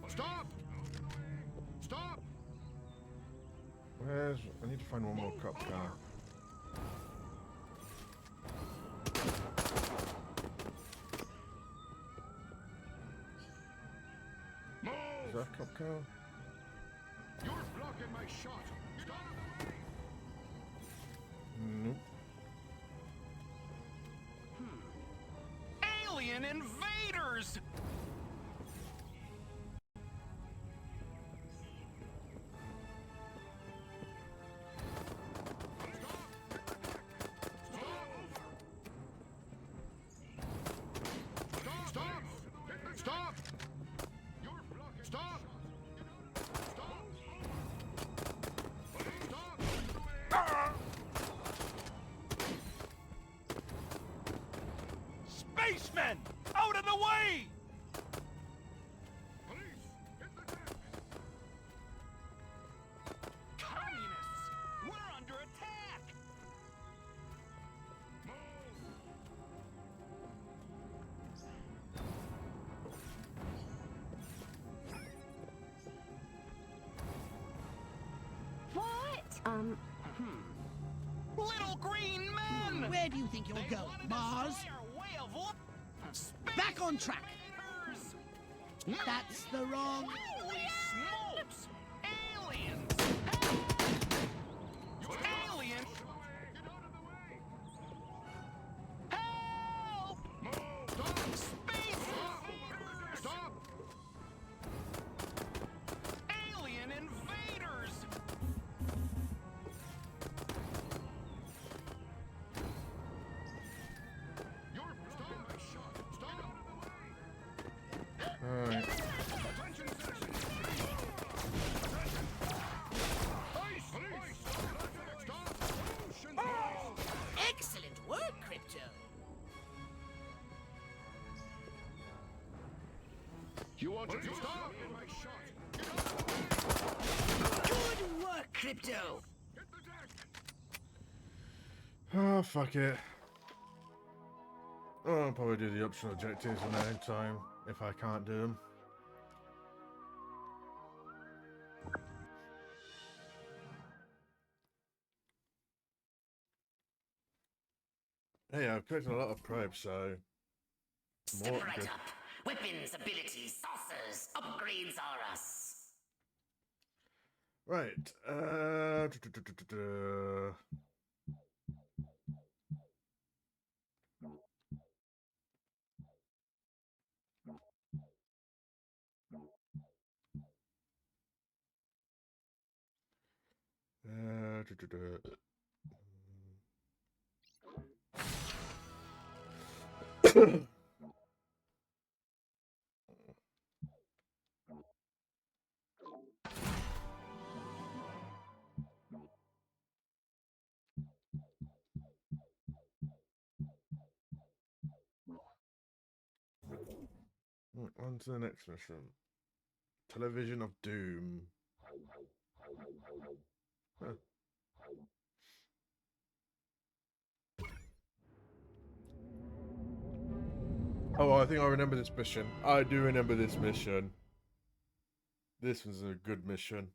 Stop! Stop! Where's... I need to find one more cop car. Is that a cop car? You're blocking my shot! Get out of the way! Nope. Alien invaders! Stop! Stop! You're blocking. Stop! Stop! Stop! Spacemen! Out of the way! Police! Hit the deck! Communists! We're under attack! What? Little green men! Where do you think you're going, Mars? Way of on track. That's the wrong... Holy smokes! Aliens! Alien! Help! Space! Stop! Alien invaders! Alright. Excellent work, Crypto. You want to stop? Good work, Crypto. Oh, fuck it. Oh, I'll probably do the optional objectives in my own time, if I can't do them. Hey, I've collected a lot of probes, so... Step More right good. up. Weapons, abilities, saucers, upgrades are us. Right, on to the next mission. Television of Doom. Huh. Oh, I think I remember this mission. I do remember this mission. This was a good mission.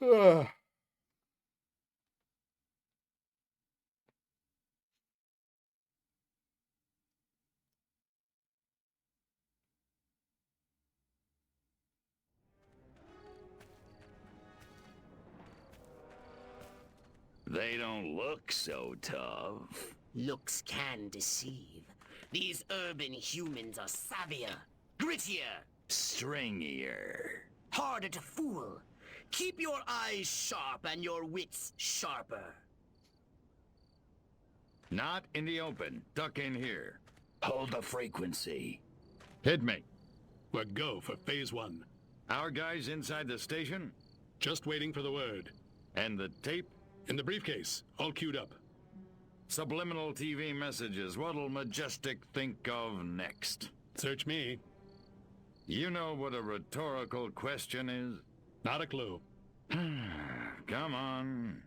Ah. They don't look so tough. Looks can deceive. These urban humans are savvier, grittier, Stringier. harder to fool. Keep your eyes sharp and your wits sharper. Not in the open. Duck in here. Hold the frequency. Hit me. We're go for phase 1. Our guys inside the station? Just waiting for the word. And the tape? In the briefcase, all queued up. Subliminal TV messages. What'll Majestic think of next? Search me. You know what a rhetorical question is? Not a clue. Come on.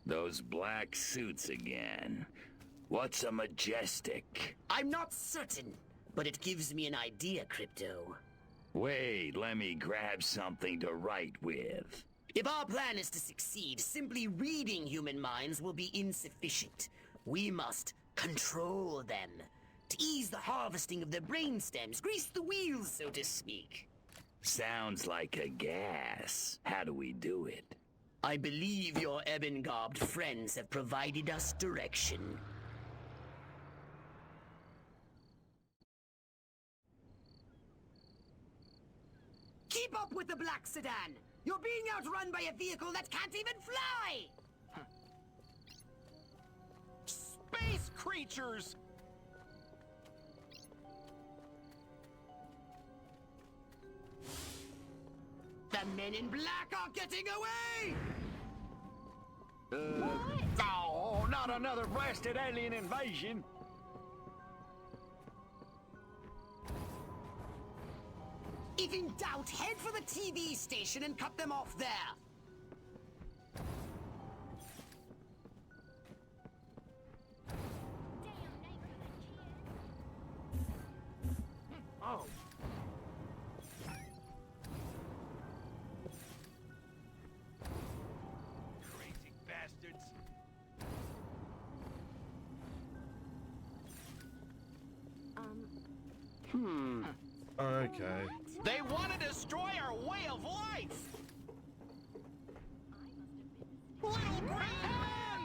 Those black suits again. What's a Majestic? I'm not certain, but it gives me an idea, Crypto. Wait, let me grab something to write with. If our plan is to succeed, simply reading human minds will be insufficient. We must control them. To ease the harvesting of their brainstems, grease the wheels, so to speak. Sounds like a gas. How do we do it? I believe your ebon-garbed friends have provided us direction. Keep up with the black sedan! You're being outrun by a vehicle that can't even fly! Space creatures! The men in black are getting away! Oh, not another blasted alien invasion! If in doubt, head for the TV station and cut them off there! Oh. Okay. They want to destroy our way of life! Little green hen!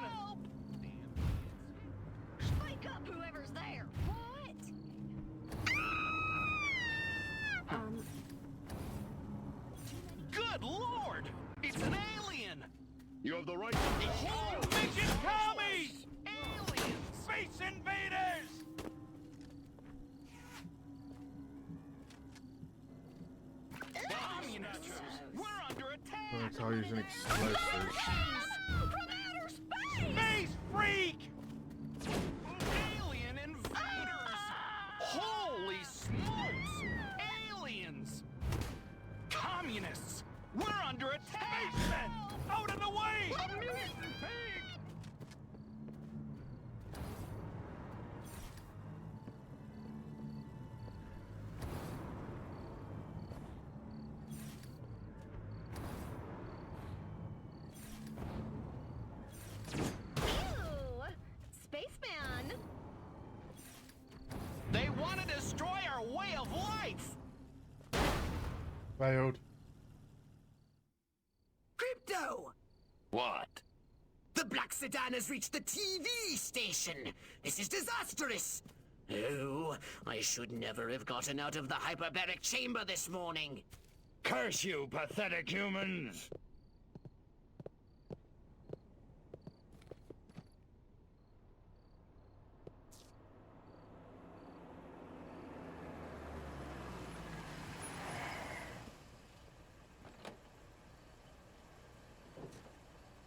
Wake up, whoever's there. What? Good lord! It's an alien! You have the right Oh, midget commies! Aliens! Space invaders! Communists! We're under attack! Let's all use an explosive. Space freak! Alien invaders! Holy smokes! Aliens! Communists! We're under attack! Spacemen! Out of the way! A mutant pig! Ew! Spaceman! They want to destroy our way of life! Failed. Crypto! What? The Black Sedan has reached the TV station! This is disastrous! Oh, I should never have gotten out of the hyperbaric chamber this morning! Curse you, pathetic humans!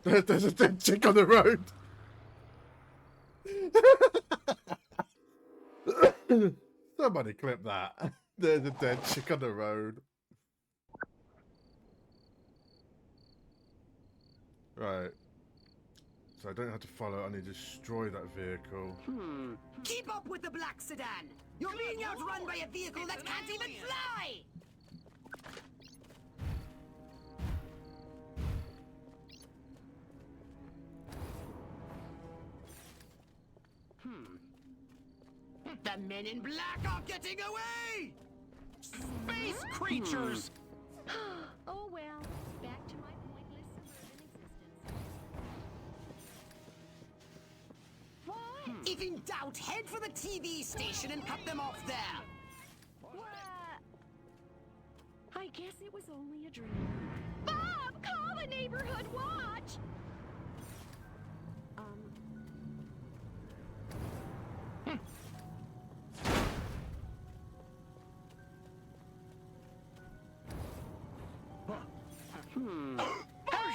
There's a dead chick on the road. Somebody clip that. There's a dead chick on the road. Right. So I don't have to follow, I need to destroy that vehicle. Keep up with the Black Sedan! You're being outrun by a vehicle that can't even fly! The men in black are getting away! Space creatures! Oh well, back to my pointless suburban existence. What? If in doubt, head for the TV station and cut them off there! What? I guess it was only a dream. Bob, call the neighborhood watch!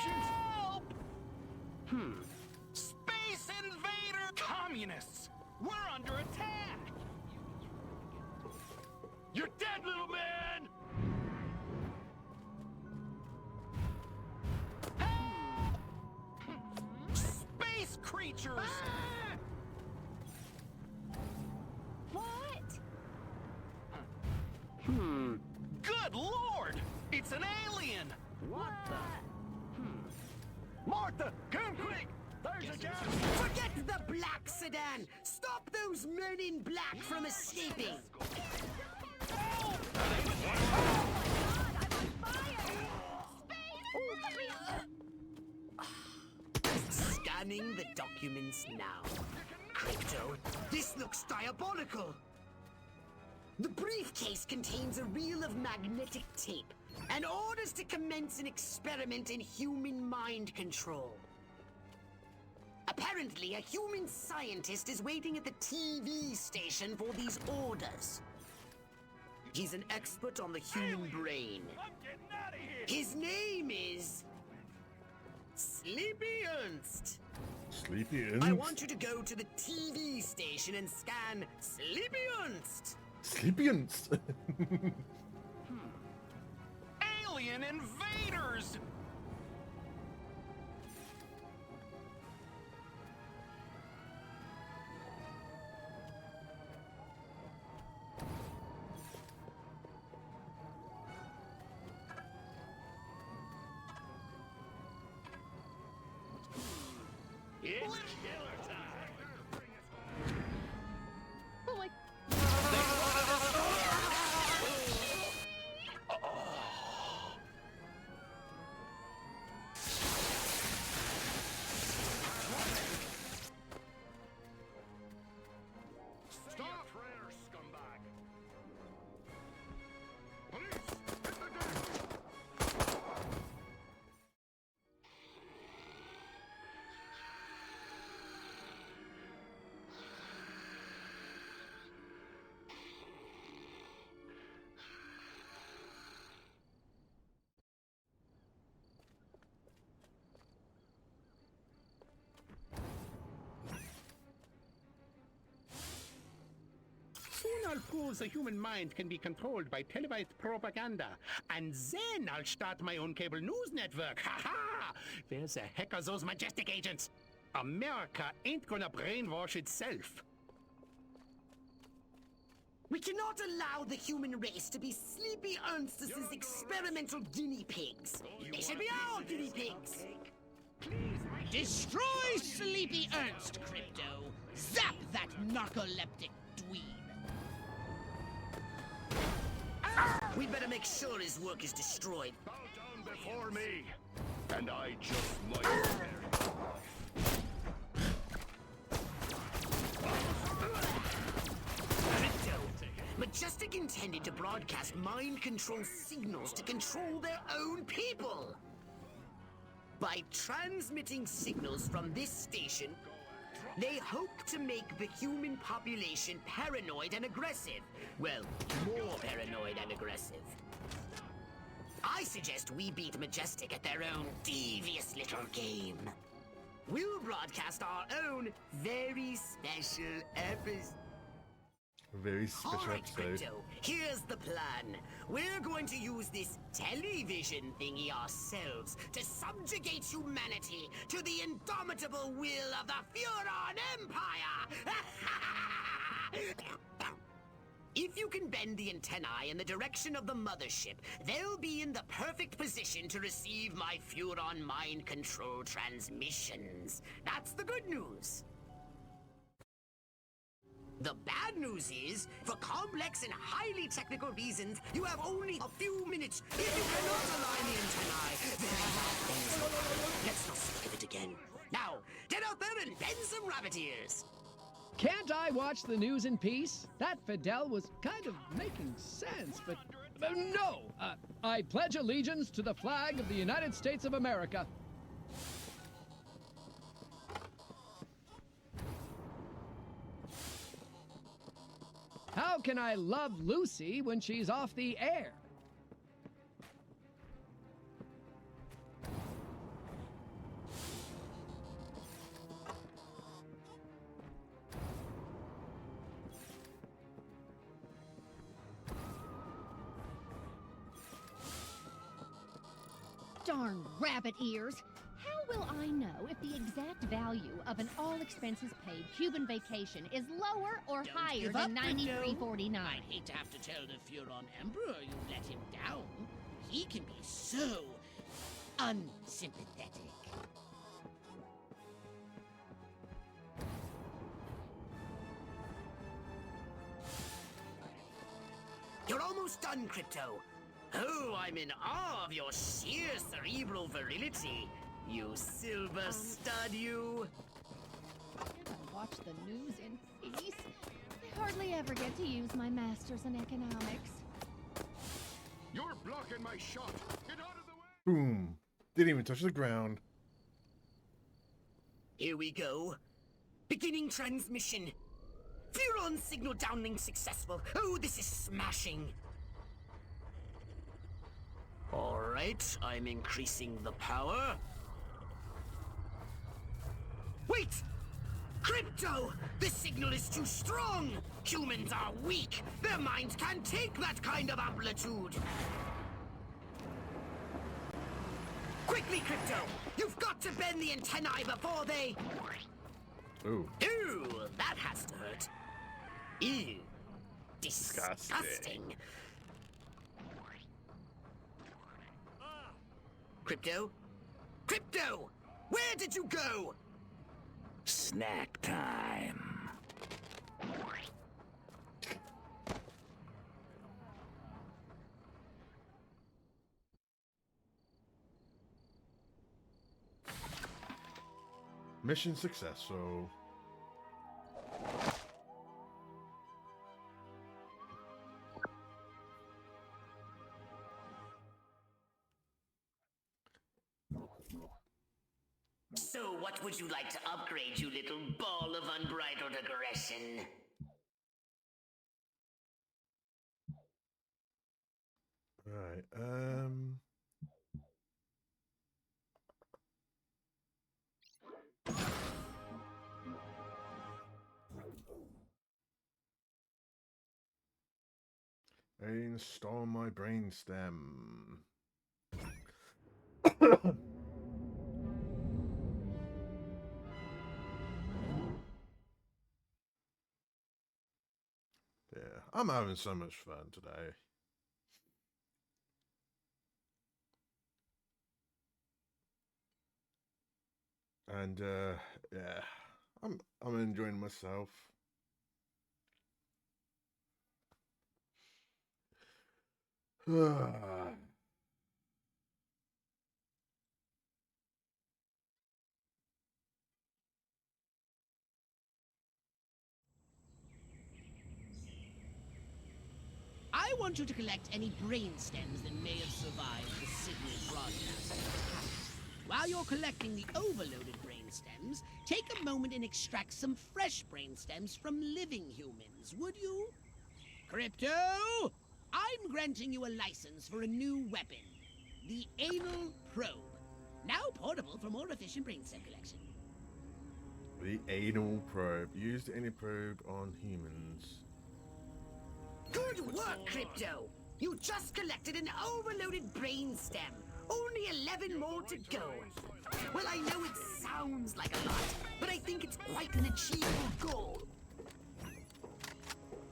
Help! Space invader communists! We're under attack! You're dead, little man! Space creatures! What? Good lord! It's an alien! What the? Martha, come quick! There's a gas! Forget the Black Sedan! Stop those men in black from escaping! Scanning the documents now. Crypto, this looks diabolical! The briefcase contains a reel of magnetic tape and orders to commence an experiment in human mind control. Apparently, a human scientist is waiting at the TV station for these orders. He's an expert on the human brain. His name is... Sleepy Ernst. Sleepy Ernst? I want you to go to the TV station and scan Sleepy Ernst. Sleepy Ernst? Alien invaders! It's killer time! Oh my... They want to destroy I'll prove the human mind can be controlled by televised propaganda. And then I'll start my own cable news network. Ha ha! Where the heck are those Majestic agents? America ain't gonna brainwash itself. We cannot allow the human race to be Sleepy Ernst's experimental guinea pigs. They should be our guinea pigs. Destroy Sleepy Ernst, Crypto! Zap that narcoleptic dweeb! We'd better make sure his work is destroyed. Bow down before me, and I just might there. Crypto! Majestic intended to broadcast mind control signals to control their own people. By transmitting signals from this station, they hope to make the human population paranoid and aggressive. Well, more paranoid and aggressive. I suggest we beat Majestic at their own devious little game. We'll broadcast our own very special episode. Very special All right, episode. Crypto, here's the plan. We're going to use this television thingy ourselves to subjugate humanity to the indomitable will of the Furon Empire! If you can bend the antennae in the direction of the mothership, they'll be in the perfect position to receive my Furon mind control transmissions. That's the good news. The bad news is, for complex and highly technical reasons, you have only a few minutes. If you cannot align the antennae, very bad things will happen. Let's not think of it again. Now, get out there and bend some rabbit ears. Can't I watch the news in peace? That Fidel was kind of making sense, but no! I pledge allegiance to the flag of the United States of America. How can I love Lucy when she's off the air? Darn rabbit ears! How will I know if the exact value of an all-expenses-paid Cuban vacation is lower or higher Give up, than Crypto. $93.49? I'd hate to have to tell the Furon Emperor you let him down. He can be so unsympathetic. You're almost done, Crypto. Oh, I'm in awe of your sheer cerebral virility. You silver stud, you. Can't I watch the news in peace? I hardly ever get to use my masters in economics. You're blocking my shot. Get out of the way. Boom. Didn't even touch the ground. Here we go. Beginning transmission. Furon signal downlink successful. Oh, this is smashing. All right, I'm increasing the power. Wait! Crypto! The signal is too strong! Humans are weak! Their minds can't take that kind of amplitude! Quickly, Crypto! You've got to bend the antennae before they... Ooh. Ooh, that has to hurt. Ew. Disgusting. Crypto? Crypto! Where did you go? Snack time. Mission success, so... So what would you like to upgrade, you little ball of unbridled aggression? Right, Alien stole my brainstem. Yeah, I'm having so much fun today. And yeah, I'm enjoying myself. I want you to collect any brain stems that may have survived the Sydney broadcast attack. While you're collecting the overloaded brain stems, take a moment and extract some fresh brain stems from living humans, would you? Crypto, I'm granting you a license for a new weapon, the Anal Probe. Now portable for more efficient brain stem collection. The Anal Probe. Use the Anal Probe on humans. Good work, Crypto! You just collected an overloaded brain stem. Only 11 more to go. Well, I know it sounds like a lot, but I think it's quite an achievable goal.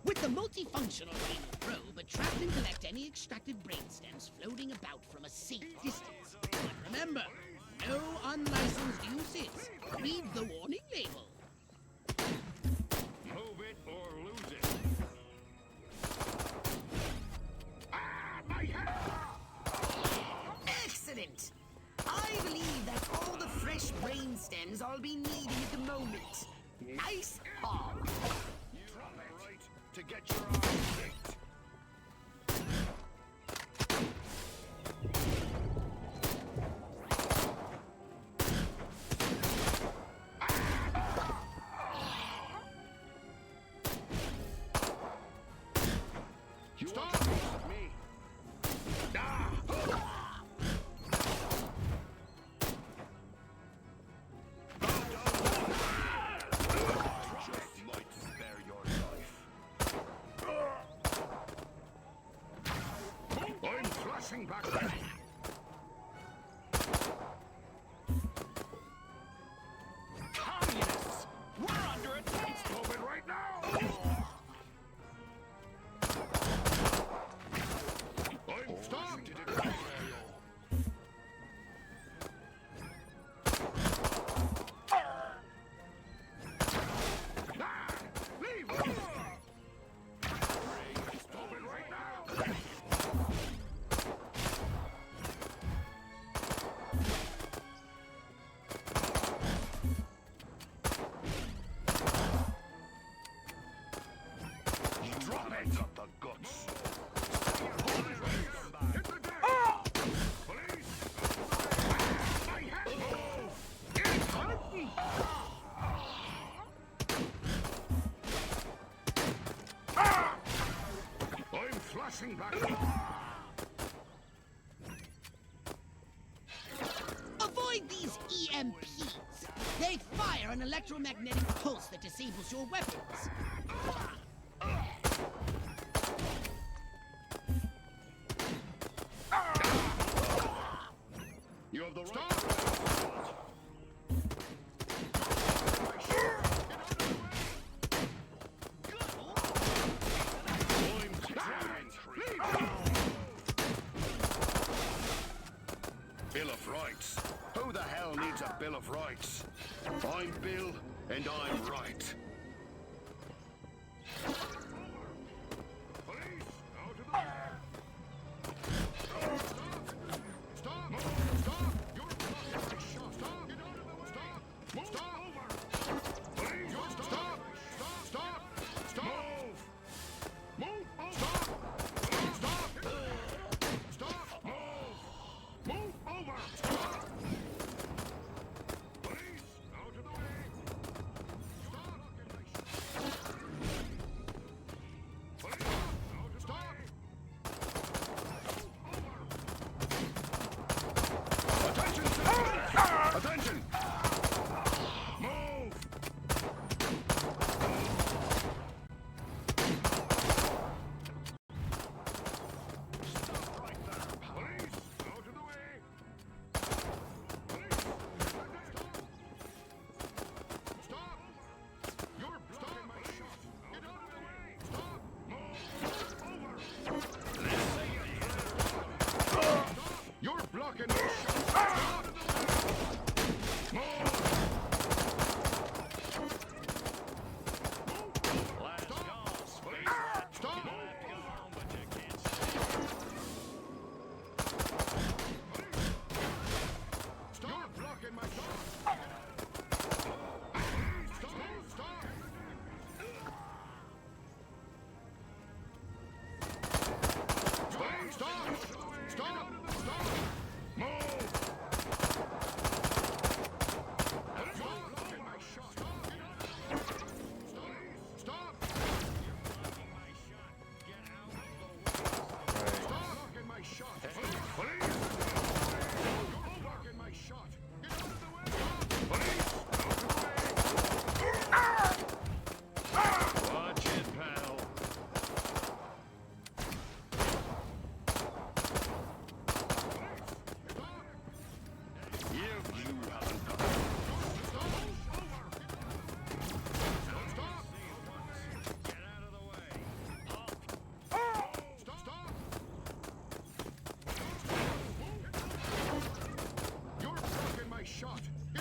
With the multifunctional Anal Probe, attract and collect any extracted brain stems floating about from a safe distance. But remember, no unlicensed uses. Read the warning label. Move it or lose it. Excellent! I believe that's all the fresh brain stems I'll be needing at the moment. Nice haul! Drop it right to get your eyes kicked. Stop me! I'm flashing back there. Communists! We're under attack! Stop it right now! I'm stopped! Leave! Stop it right now! Drop it! Got the guts. Hit the deck! Police! My head! Move! It's hurting! I'm flashing back. Avoid these EMPs. They fire an electromagnetic pulse that disables your weapons. You have the right. Bill of Rights. Who the hell needs a Bill of Rights? I'm Bill, and I'm right. Police, out of the way. Stop! Stop! You're stop! Stop! Get out of the way! Stop! Move! Stop! Over! Please! Stop! Stop! Stop! Stop! Move! Move! Stop! Stop! Stop! Move! Move over! Stop! Police! Out of the way! Stop!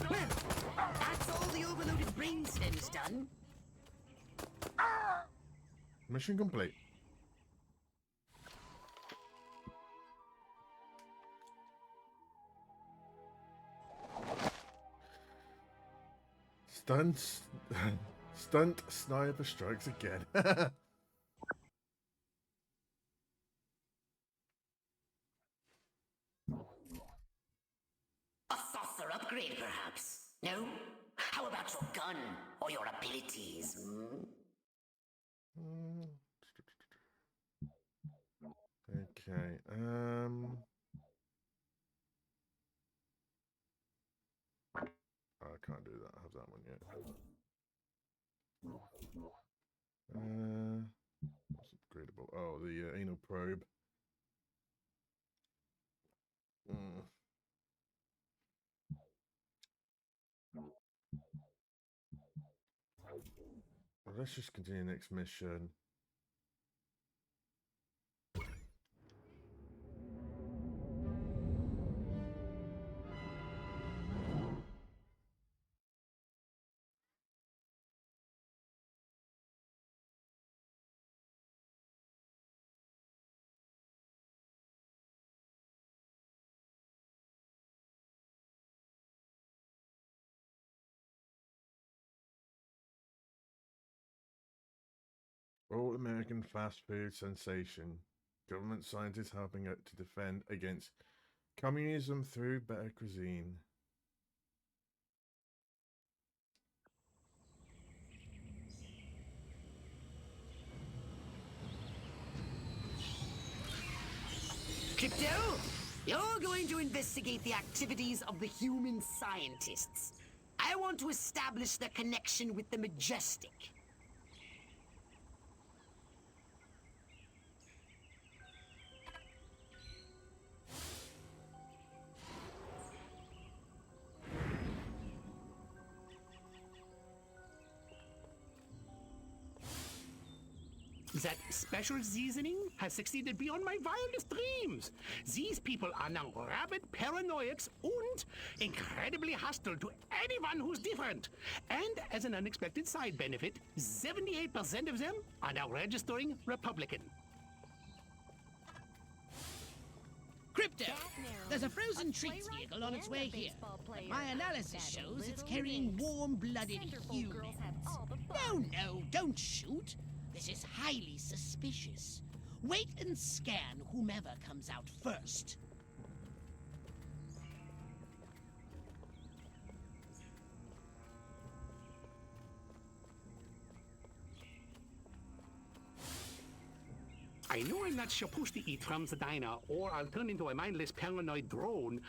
That's all the overloaded brainstem's done. Mission complete. Stunt sniper strikes again. A saucer upgrade, perhaps? No? How about your gun or your abilities? Okay. I can't do that. I have that one yet. What's upgradable? Oh, the anal probe. Well, let's just continue the next mission. All American fast food sensation. Government scientists helping out to defend against communism through better cuisine. Crypto, you're going to investigate the activities of the human scientists. I want to establish their connection with the Majestic. That special seasoning has succeeded beyond my wildest dreams. These people are now rabid paranoiacs and incredibly hostile to anyone who's different. And as an unexpected side benefit, 78% of them are now registering Republican. Crypto! There's a frozen treats vehicle on its way here. But my analysis shows it's carrying warm-blooded humans. No, don't shoot. This is highly suspicious. Wait and scan whomever comes out first. I know I'm not supposed to eat from the diner, or I'll turn into a mindless paranoid drone,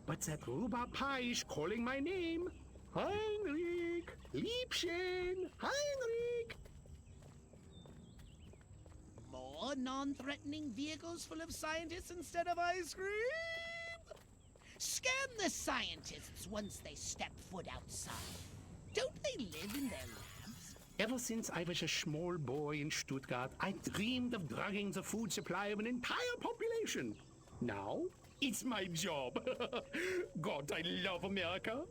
but that rhubarb pie is calling my name. Heinrich! Liebchen! Heinrich! More non-threatening vehicles full of scientists instead of ice cream? Scan the scientists once they step foot outside. Don't they live in their labs? Ever since I was a small boy in Stuttgart, I dreamed of drugging the food supply of an entire population. Now, it's my job. God, I love America.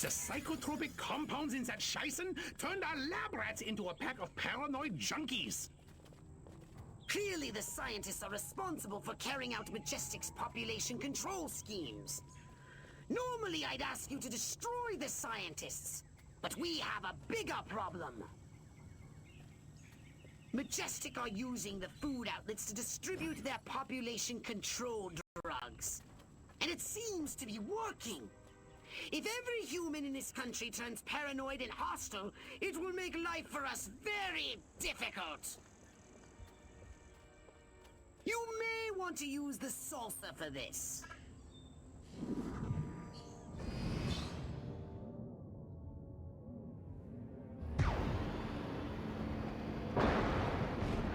The psychotropic compounds in that Scheißen turned our lab rats into a pack of paranoid junkies. Clearly the scientists are responsible for carrying out Majestic's population control schemes. Normally I'd ask you to destroy the scientists, but we have a bigger problem. Majestic are using the food outlets to distribute their population control drugs. And it seems to be working. If every human in this country turns paranoid and hostile, it will make life for us very difficult. You may want to use the salsa for this.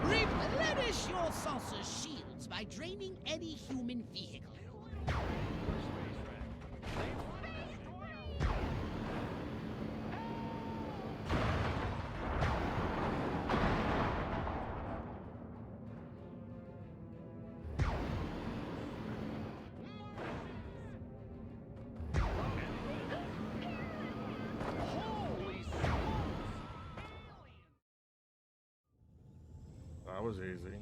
Replenish your saucer's shields by draining any human vehicle. That was easy.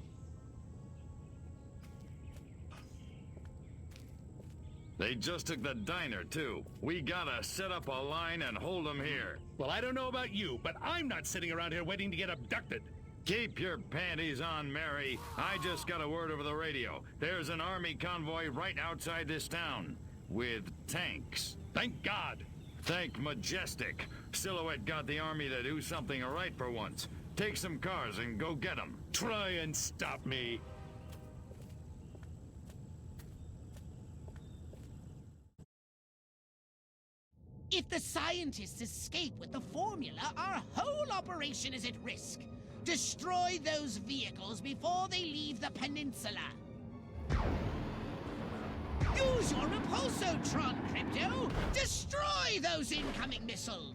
They just took the diner, too. We gotta set up a line and hold them here. Well, I don't know about you, but I'm not sitting around here waiting to get abducted. Keep your panties on, Mary. I just got a word over the radio. There's an army convoy right outside this town. With tanks. Thank God. Thank Majestic. Silhouette got the army to do something right for once. Take some cars and go get them. Try and stop me. If the scientists escape with the formula, our whole operation is at risk. Destroy those vehicles before they leave the peninsula. Use your Repulsotron, Crypto! Destroy those incoming missiles!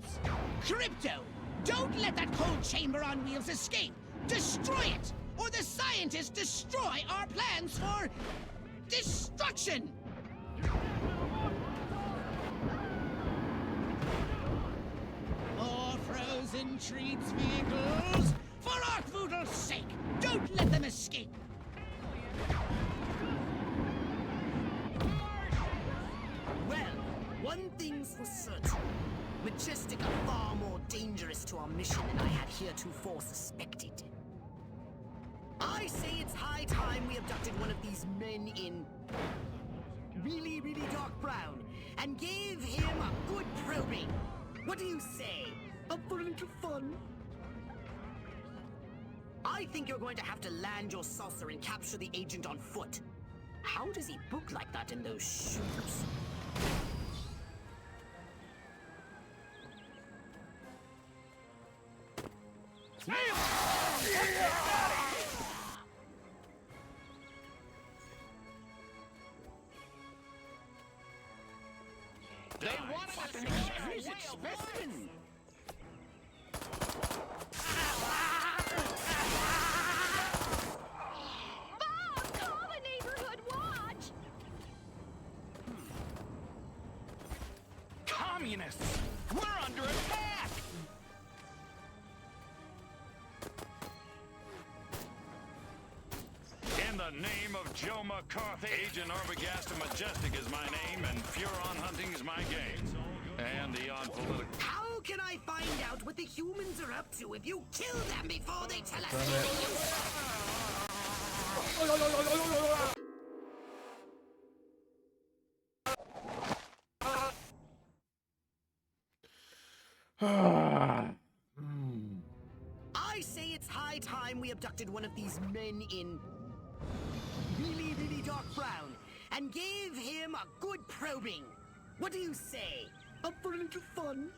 Crypto, don't let that cold chamber on wheels escape! Destroy it! Or the scientists destroy our plans for destruction! More frozen treats vehicles! For Arkvoodle's sake, don't let them escape! Well, one thing's for certain. Majestic are far more dangerous to our mission than I had heretofore suspected. I say it's high time we abducted one of these men in really, really dark brown and gave him a good probing. What do you say? Up for a little fun? I think you're going to have to land your saucer and capture the agent on foot. How does he book like that in those shoes? They wanted us to exquisite specimen. Bob, call the neighborhood watch! Communists! We're under attack! In the name of Joe McCarthy, Agent Arbogast Majestic is my name, and Furon hunting is my game. And the unpolitical... How can I find out what the humans are up to if you kill them before they tell us? I say it's high time we abducted one of these men in really, really dark brown and gave him a good probing. What do you say? Up for a little fun?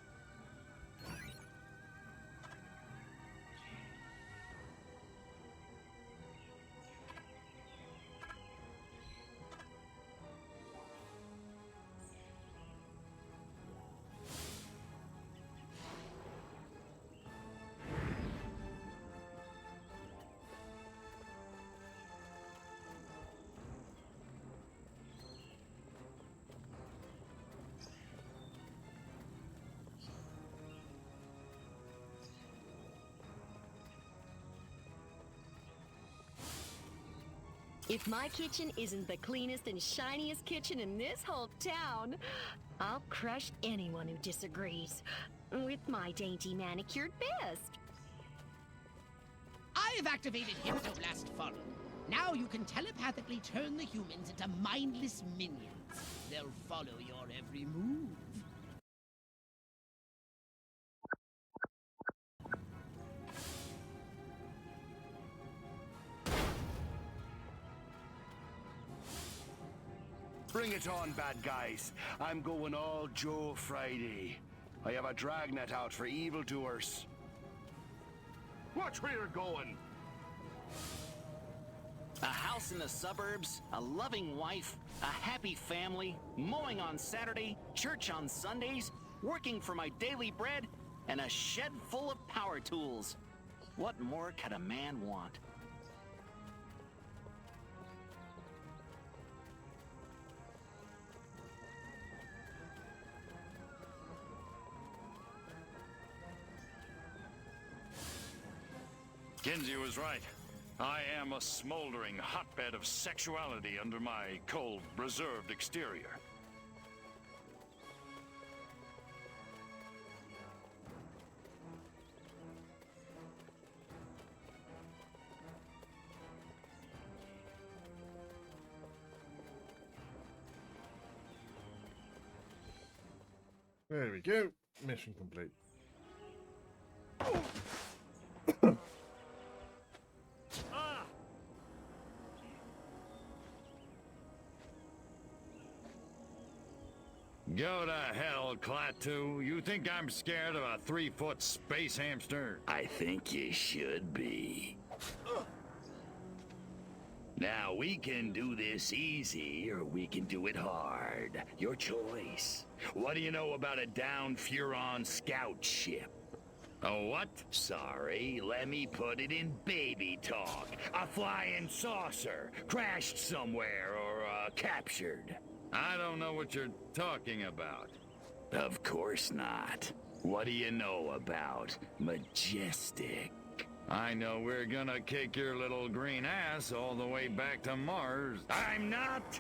If my kitchen isn't the cleanest and shiniest kitchen in this whole town, I'll crush anyone who disagrees with my dainty manicured best. I have activated Hypnoblast Forum. Now you can telepathically turn the humans into mindless minions. They'll follow your every move. Bring it on, bad guys. I'm going all Joe Friday. I have a dragnet out for evildoers. Watch where you're going. A house in the suburbs, a loving wife, a happy family, mowing on Saturday, church on Sundays, working for my daily bread, and a shed full of power tools. What more could a man want? Kinsey was right. I am a smoldering hotbed of sexuality under my cold, reserved exterior. There we go. Mission complete. Go to hell, Klaatu. You think I'm scared of a 3-foot space hamster? I think you should be. Now, we can do this easy, or we can do it hard. Your choice. What do you know about a downed Furon scout ship? A what? Sorry, let me put it in baby talk. A flying saucer, crashed somewhere, or captured. I don't know what you're talking about. Of course not. What do you know about Majestic? I know we're gonna kick your little green ass all the way back to Mars. I'm not!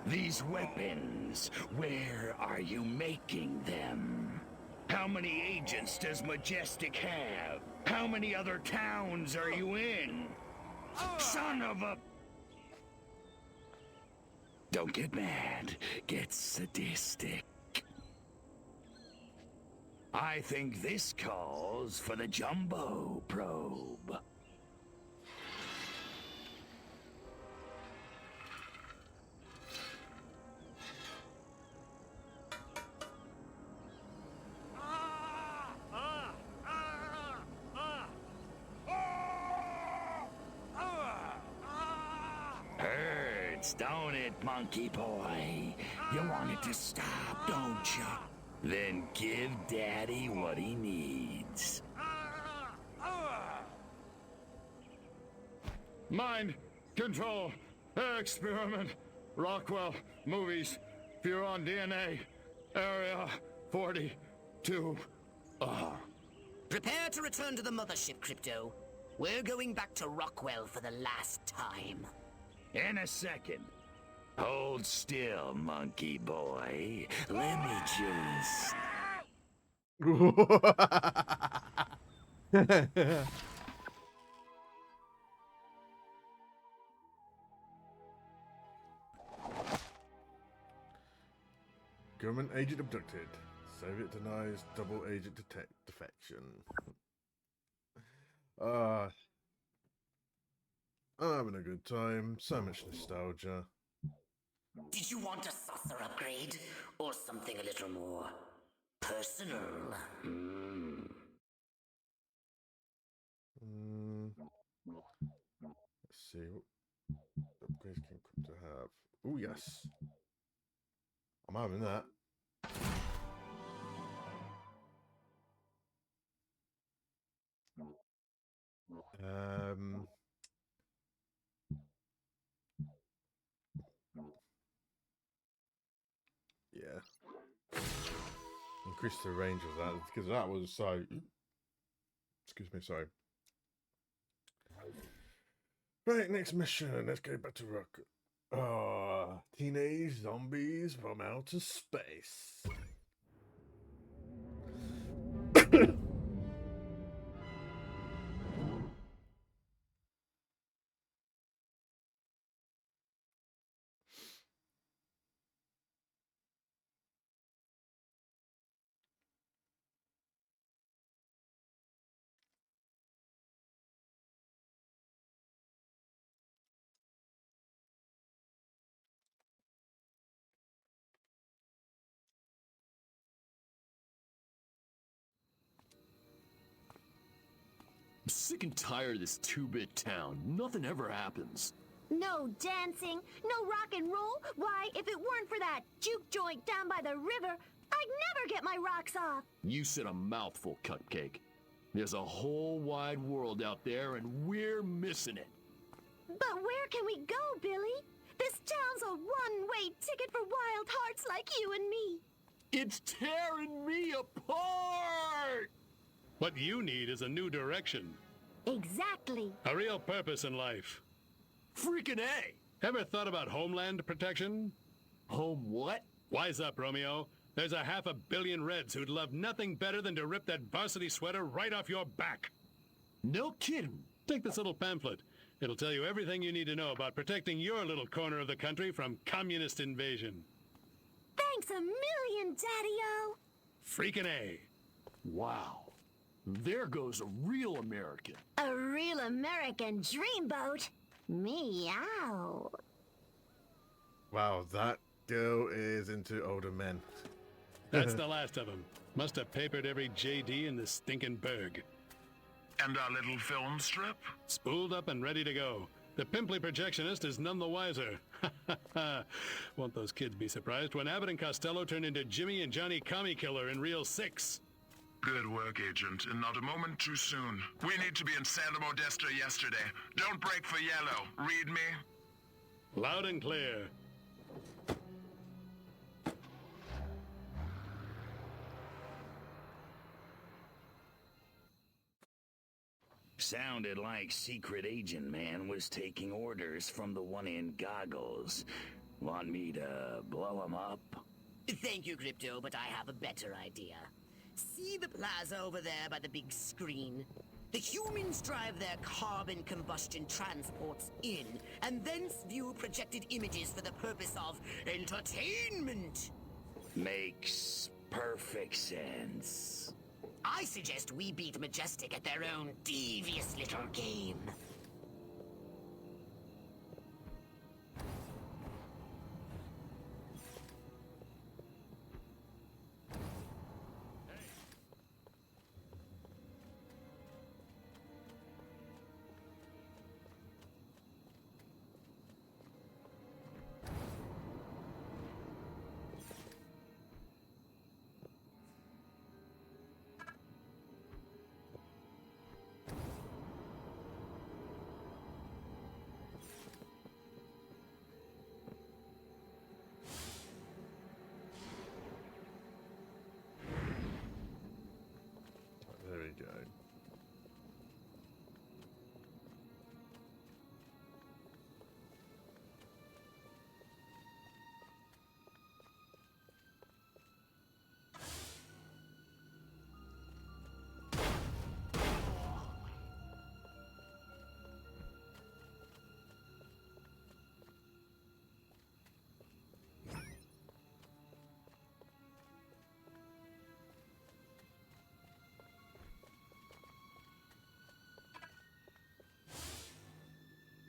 These weapons, where are you making them? How many agents does Majestic have? How many other towns are you in? Son of a... Don't get mad. Get sadistic. I think this calls for the Jumbo probe. Hurts, don't it, monkey boy? You want it to stop, don't you? Then give Daddy what he needs. Mind control experiment. Rockwell movies. Furon DNA. Area 42. Prepare to return to the mothership, Crypto. We're going back to Rockwell for the last time. In a second. Hold still, monkey boy. Let me just... Government agent abducted. Soviet denies double agent defection. I'm having a good time. So much nostalgia. Did you want a saucer upgrade? Or something a little more personal? Let's see. What upgrades can Crypto have? Oh, yes. I'm having that. Yeah. Increase the range of that because that was so. Excuse me, sorry. Right, next mission. Let's go back to Rock. Teenage zombies from outer space. I'm sick and tired of this 2-bit town. Nothing ever happens. No dancing, no rock and roll. Why, if it weren't for that juke joint down by the river, I'd never get my rocks off. You said a mouthful, Cupcake. There's a whole wide world out there, and we're missing it. But where can we go, Billy? This town's a one-way ticket for wild hearts like you and me. It's tearing me apart! What you need is a new direction. Exactly. A real purpose in life. Freaking A! Ever thought about homeland protection? Home what? Wise up, Romeo. There's a 500 million Reds who'd love nothing better than to rip that varsity sweater right off your back. No kidding. Take this little pamphlet. It'll tell you everything you need to know about protecting your little corner of the country from communist invasion. Thanks a million, Daddy-O. Freaking A. Wow. There goes a real American. A real American dreamboat. Meow. Wow, that girl is into older men. That's the last of them. Must have papered every JD in this stinking burg. And our little film strip? Spooled up and ready to go. The pimply projectionist is none the wiser. Won't those kids be surprised when Abbott and Costello turn into Jimmy and Johnny Commie Killer in Reel 6? Good work, Agent, and not a moment too soon. We need to be in Santa Modesta yesterday. Don't break for yellow. Read me? Loud and clear. Sounded like Secret Agent Man was taking orders from the one in goggles. Want me to blow him up? Thank you, Crypto, but I have a better idea. See the plaza over there by the big screen? The humans drive their carbon combustion transports in, and thence view projected images for the purpose of entertainment. Makes perfect sense. I suggest we beat Majestic at their own devious little game. There we go.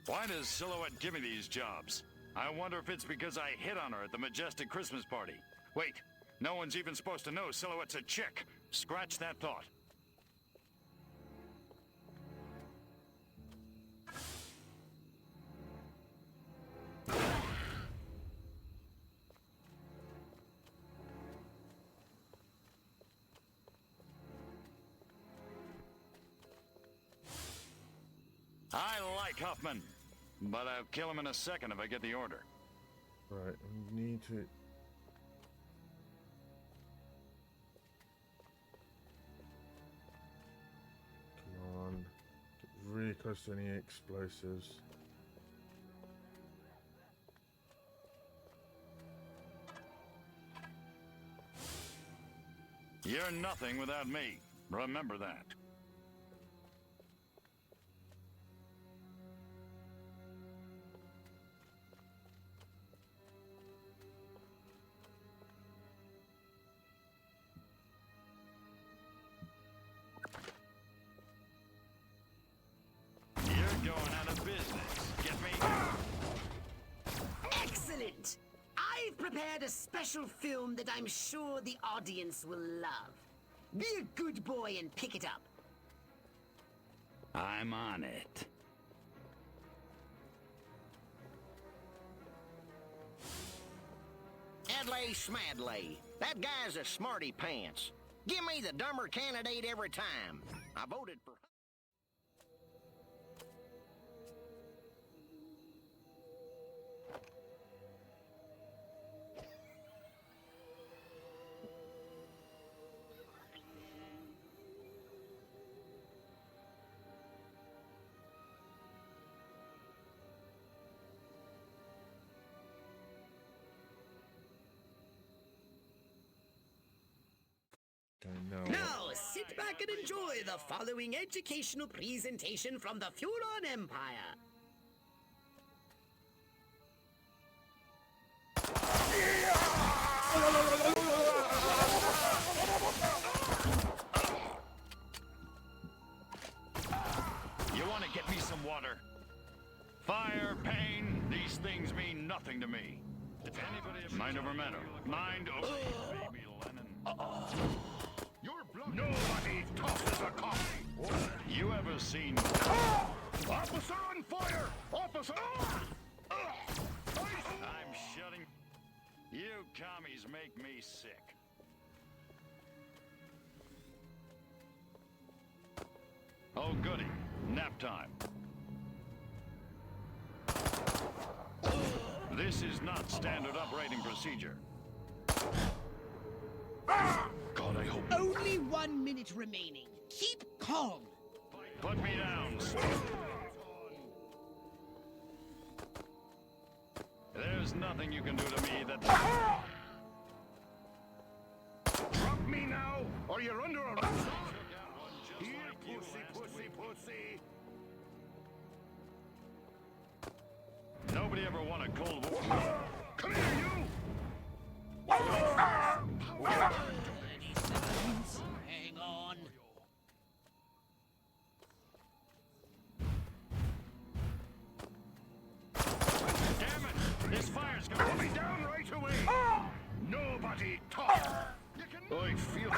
Why does Silhouette give me these jobs? I wonder if it's because I hit on her at the Majestic Christmas party. Wait, no one's even supposed to know Silhouette's a chick. Scratch that thought. I like Huffman, but I'll kill him in a second if I get the order. Right, we need to... Come on. Get really close to any explosives. You're nothing without me. Remember that. You're going out of business. Get me? Excellent! I've prepared a special film that I'm sure the audience will love. Be a good boy and pick it up. I'm on it. Adlai Schmadlai. That guy's a smarty pants. Give me the dumber candidate every time. I voted for... Sit back and enjoy the following educational presentation from the Furon Empire. You want to get me some water? Fire, pain, these things mean nothing to me. If anybody... Mind over matter. Mind over... Baby Lennon. Nobody tosses a coffee. You ever seen... Officer on fire! Officer! I'm shutting... You commies make me sick. Oh, goody. Nap time. This is not standard operating procedure. God, I hope... Only 1 minute remaining. Keep calm. Put me down. There's nothing you can do to me that... Drop me now, or you're under arrest. Here, pussy. Nobody ever won a Cold War. Come here, you! Hang on. Damn it! This fire's gonna put me down right away! Nobody talk! I feel...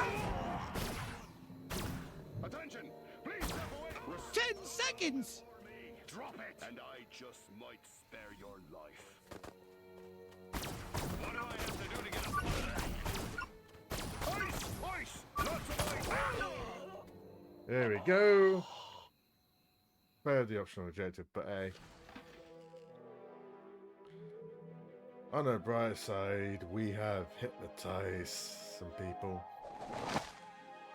Attention! Please step away! 10 seconds! Drop it! And I just might spare your life. What do I have to do to get a... Ice! Lots of ice! There we go. Failed the optional objective, but A. On the bright side, we have hypnotized some people.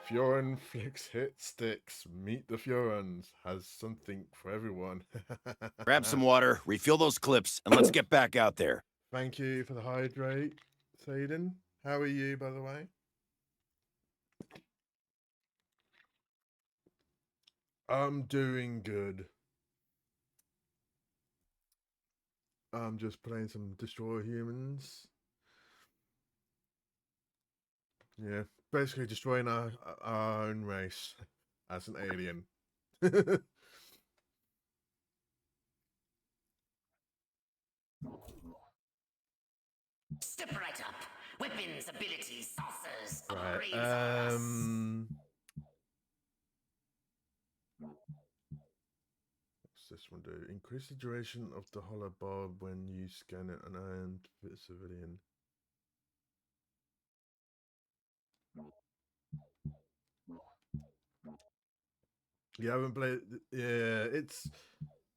Furon flicks hit sticks. Meet the Furons. Has something for everyone. Grab some water, refill those clips, and let's get back out there. Thank you for the hydrate, Saden. How are you, by the way? I'm doing good. I'm just playing some Destroy Humans. Yeah, basically destroying our own race as an alien. Step right up. Weapons, abilities, saucers, Right. What's this one do? Increase the duration of the hollow bulb when you scan it and fit civilian. You haven't played? Yeah, it's.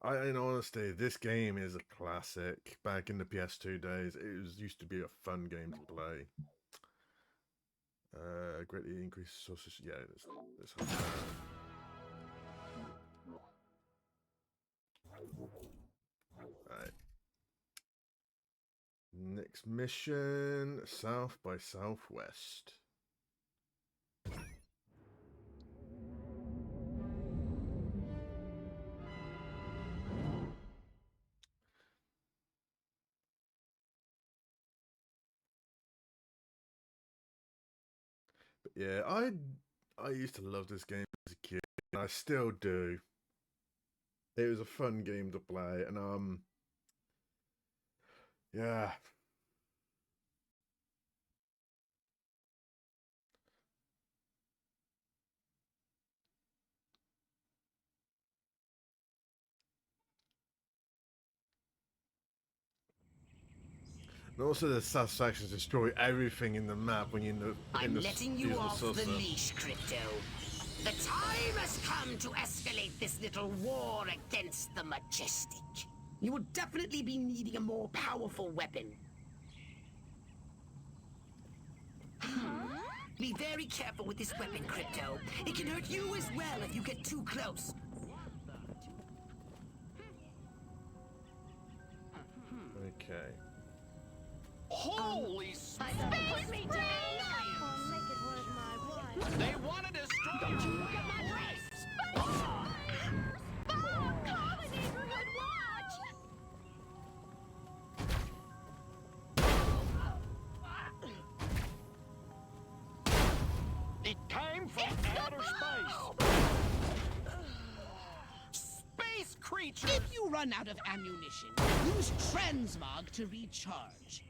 In honesty, this game is a classic. Back in the PS2 days, used to be a fun game to play. Greatly increased sources. Yeah, this Right. Next mission: South by Southwest. But yeah, I used to love this game as a kid, and I still do. It was a fun game to play, and yeah. And also the satisfaction to destroy everything in the map when you I'm letting you off the leash, Crypto. The time has come to escalate this little war against the Majestic. You will definitely be needing a more powerful weapon. Be very careful with this weapon, Crypto. It can hurt you as well if you get too close. Okay. Holy Space me down! Make it worth my while. They want to destroy It came from outer space. Space creatures! If you run out of ammunition, use transmog to recharge.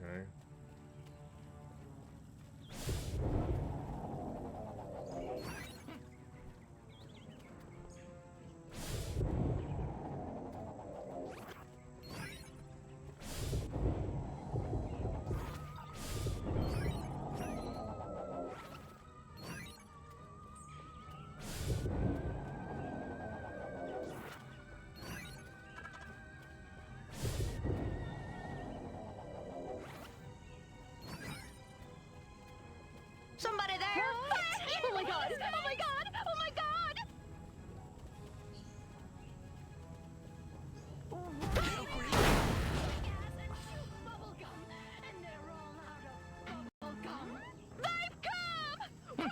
Okay. Somebody there? Oh my god! Oh my god! Oh my god! They've come!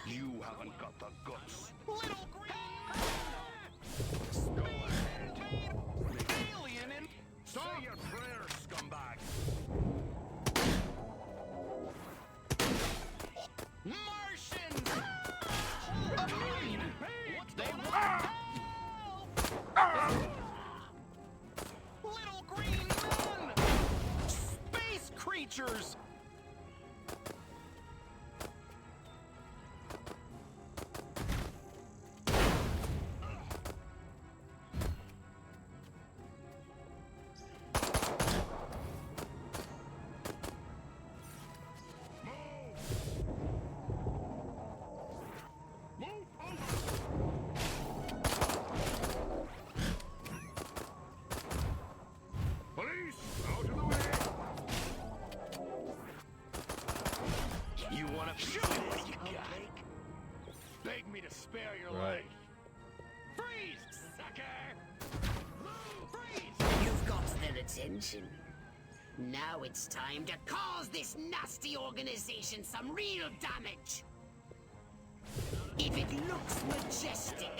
You haven't got the guts. Little green alien in... Say your prayers, scumbag. Martians! They Little green men! Space creatures! Police, out of the way! You wanna shoot what you got? Beg me to spare your Right. life. Freeze, sucker! You've got their attention. Now it's time to cause this nasty organization some real damage. If it looks majestic,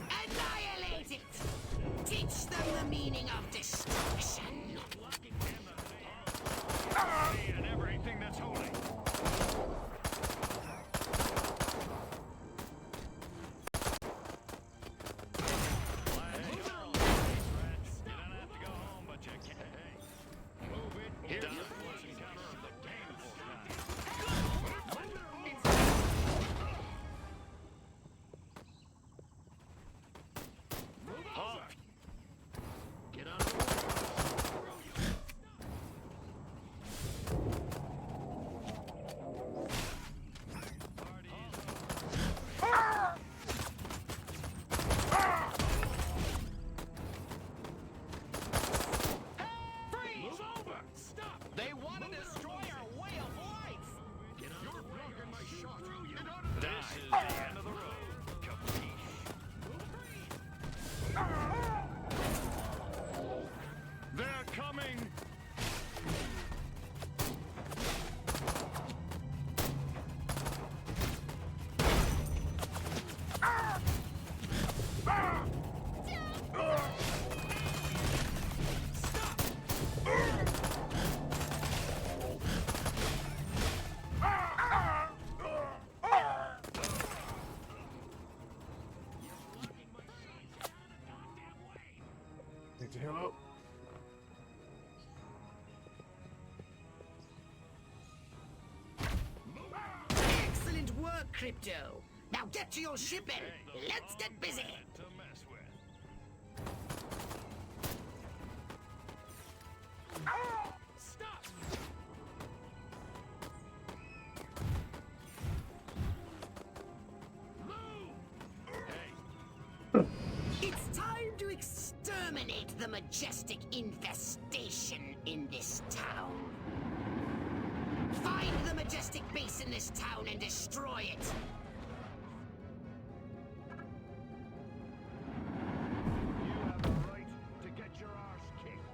annihilate it! Teach them the meaning of destruction. And everything that's holy. They want to destroy our way of life! You're blocking my shot! Get out of This there! is the end of the road. They're coming! Need to heal up. Excellent work, Crypto. Now get to your ship and let's get busy. To mess with. Stop! It's time to exterminate the majestic infestation in this town. Find the majestic base in this town and destroy it. You have the right to get your arse kicked.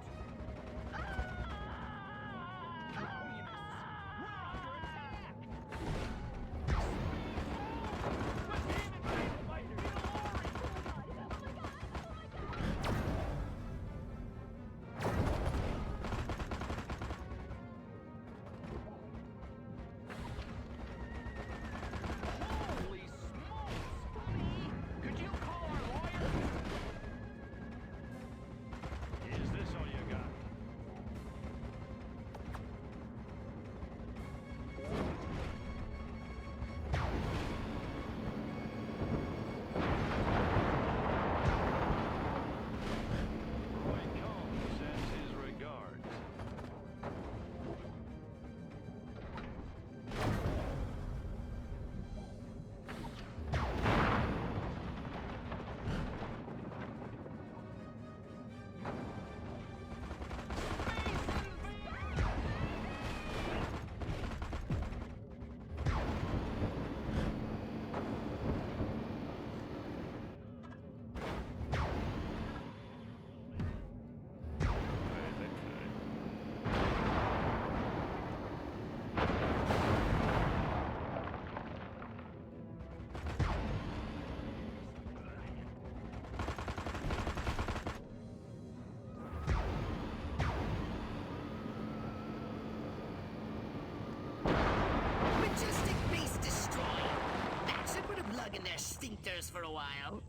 in their stinkers for a while.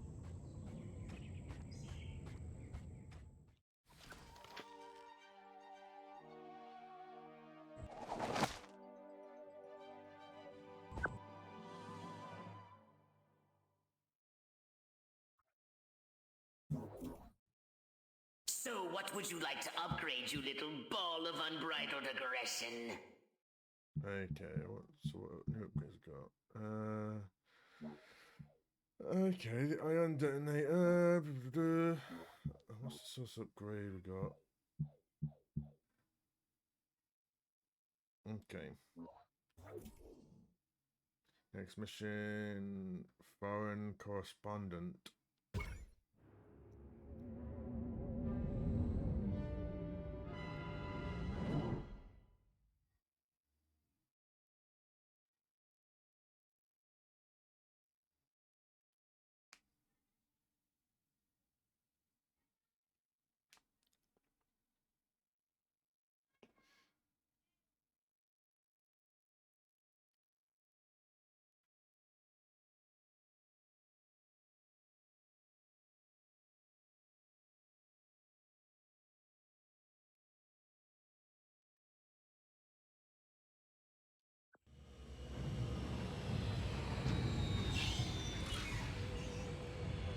So what would you like to upgrade, you little ball of unbridled aggression? Okay, what new upgrades got? Okay, the ion detonator. What's the source upgrade we got? Okay. Next mission, foreign correspondent.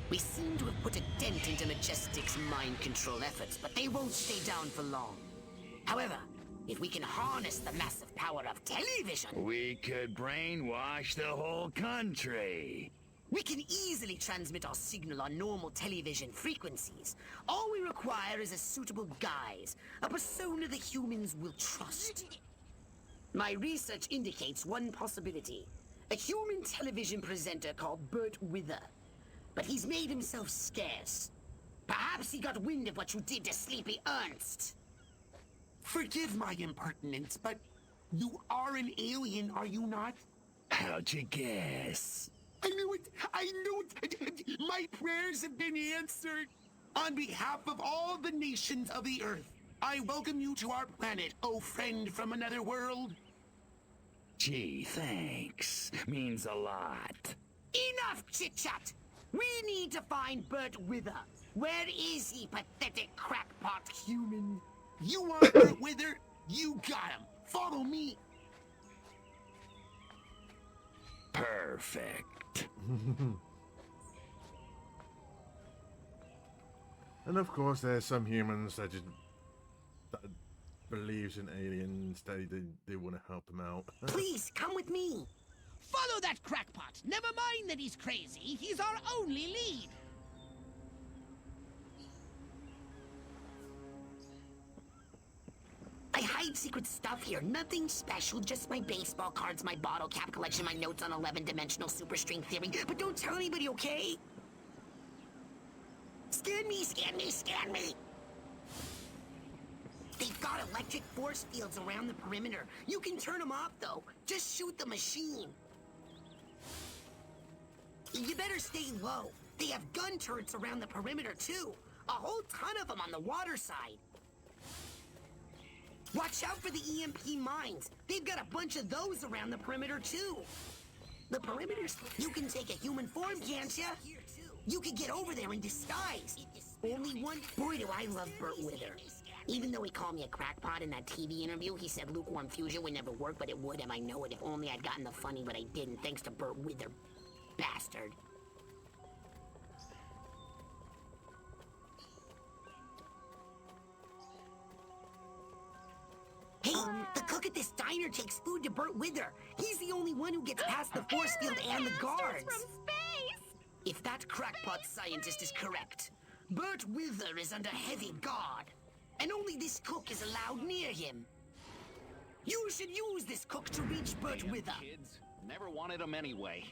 We seem to have put a dent into Majestic's mind control efforts, but they won't stay down for long. However, if we can harness the massive power of television... We could brainwash the whole country. We can easily transmit our signal on normal television frequencies. All we require is a suitable guise, a persona the humans will trust. My research indicates one possibility. A human television presenter called Bert Wither. But he's made himself scarce. Perhaps he got wind of what you did to Sleepy Ernst. Forgive my impertinence, but you are an alien, are you not? How'd you guess? I knew it! I knew it! My prayers have been answered! On behalf of all the nations of the Earth, I welcome you to our planet, oh friend from another world. Gee, thanks. Means a lot. Enough chit-chat! We need to find Bert Wither. Where is he, pathetic crackpot human? You want Bert Wither? You got him. Follow me. Perfect. And of course, there's some humans that just believes in aliens. They want to help him out. Please come with me. Follow that crackpot. Never mind that he's crazy. He's our only lead. I hide secret stuff here. Nothing special. Just my baseball cards, my bottle cap collection, my notes on 11-dimensional superstring theory. But don't tell anybody, okay? Scan me, scan me, scan me. They've got electric force fields around the perimeter. You can turn them off, though. Just shoot the machine. You better stay low. They have gun turrets around the perimeter, too. A whole ton of them on the water side. Watch out for the EMP mines. They've got a bunch of those around the perimeter, too. The perimeters... You can take a human form, can't ya? You could get over there in disguise. Only one... Boy, do I love Bert Wither. Even though he called me a crackpot in that TV interview, he said lukewarm fusion would never work, but it would, and I know it. If only I'd gotten the funny, but I didn't, thanks to Bert Wither. Bastard. Hey, the cook at this diner takes food to Bert Wither. He's the only one who gets past the force field and the guards. From space! If that crackpot scientist is correct, Bert Wither is under heavy guard, and only this cook is allowed near him. You should use this cook to reach Bert Wither. Kids, never wanted them anyway.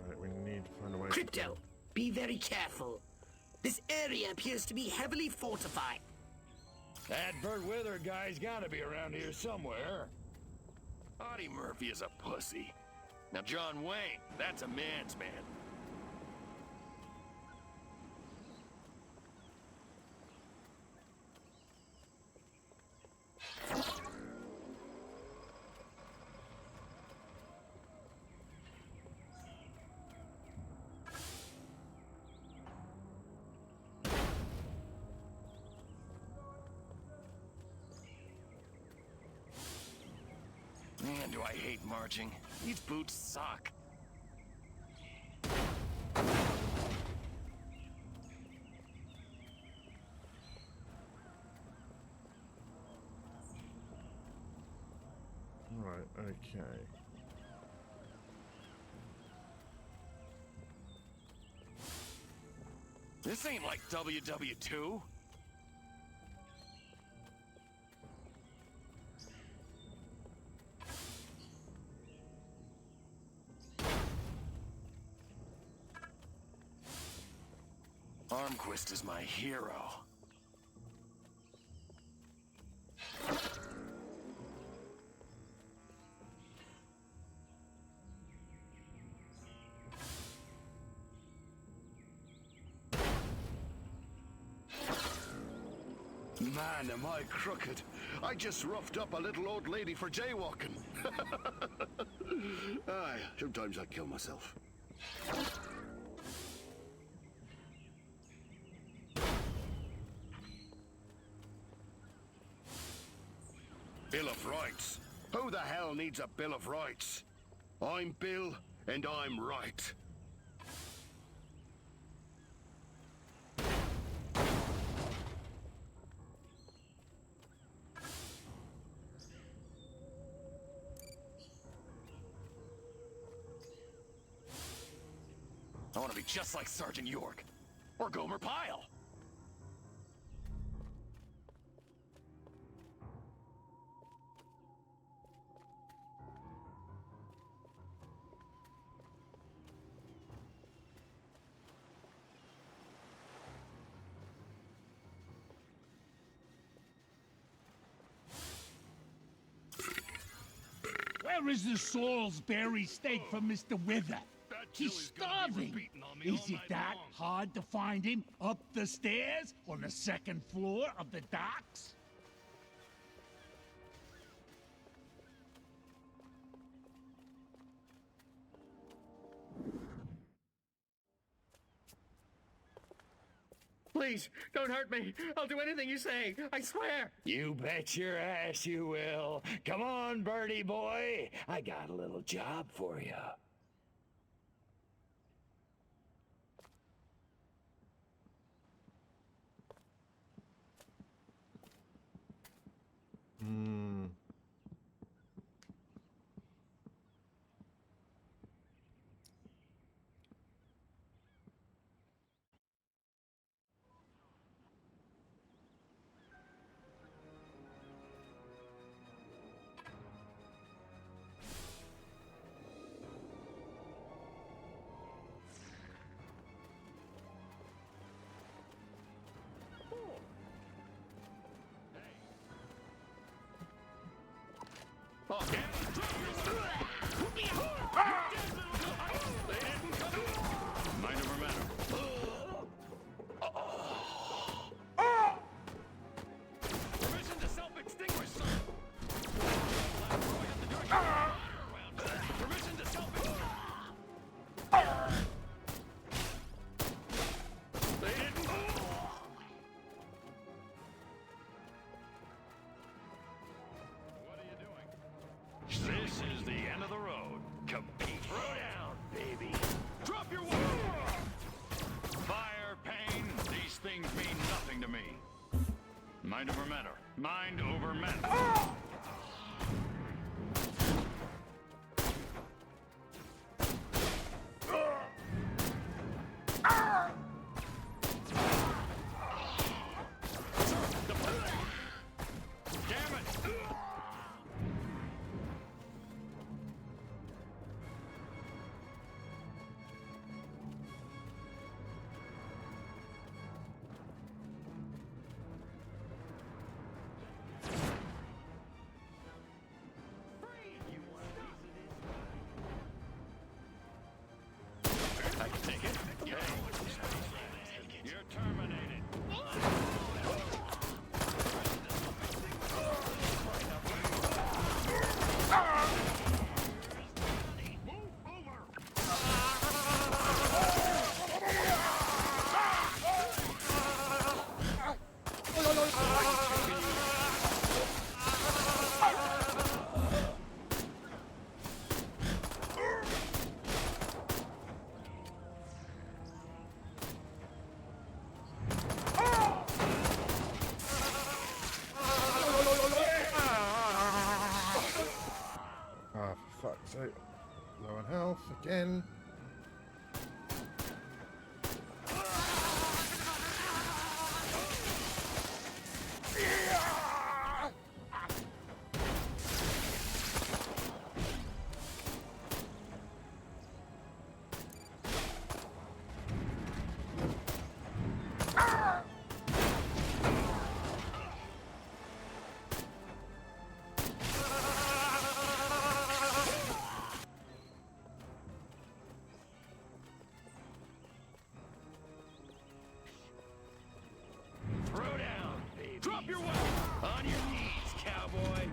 Right, we need to find a way. Crypto, be very careful. This area appears to be heavily fortified. That Burt Wither guy's gotta be around here somewhere. Audie Murphy is a pussy. Now John Wayne, that's a man's man. Man, do I hate marching. These boots suck. Right, okay. This ain't like WW2. Armquist is my hero. Man, am I crooked. I just roughed up a little old lady for jaywalking. Aye, sometimes I kill myself. Bill of Rights. Who the hell needs a Bill of Rights? I'm Bill, and I'm right. I want to be just like Sergeant York. Or Gomer Pyle. Where is the Salisbury steak from Mr. Wither? He's starving. Is it that hard to find him up the stairs on the second floor of the docks? Please, don't hurt me. I'll do anything you say. I swear. You bet your ass you will. Come on, Birdie boy. I got a little job for you. Hmm. Mind over matter. Permission to self-extinguish, sir. Permission to self-extinguish. They didn't. What are you doing? This is the end of the road. Compete. Throw down, baby. Drop your weapon! Fire, pain, these things mean nothing to me. Mind over matter. Mind over matter. Damn it! Okay, low on health again. Throw down, baby. Drop your weapon. On your knees, cowboy.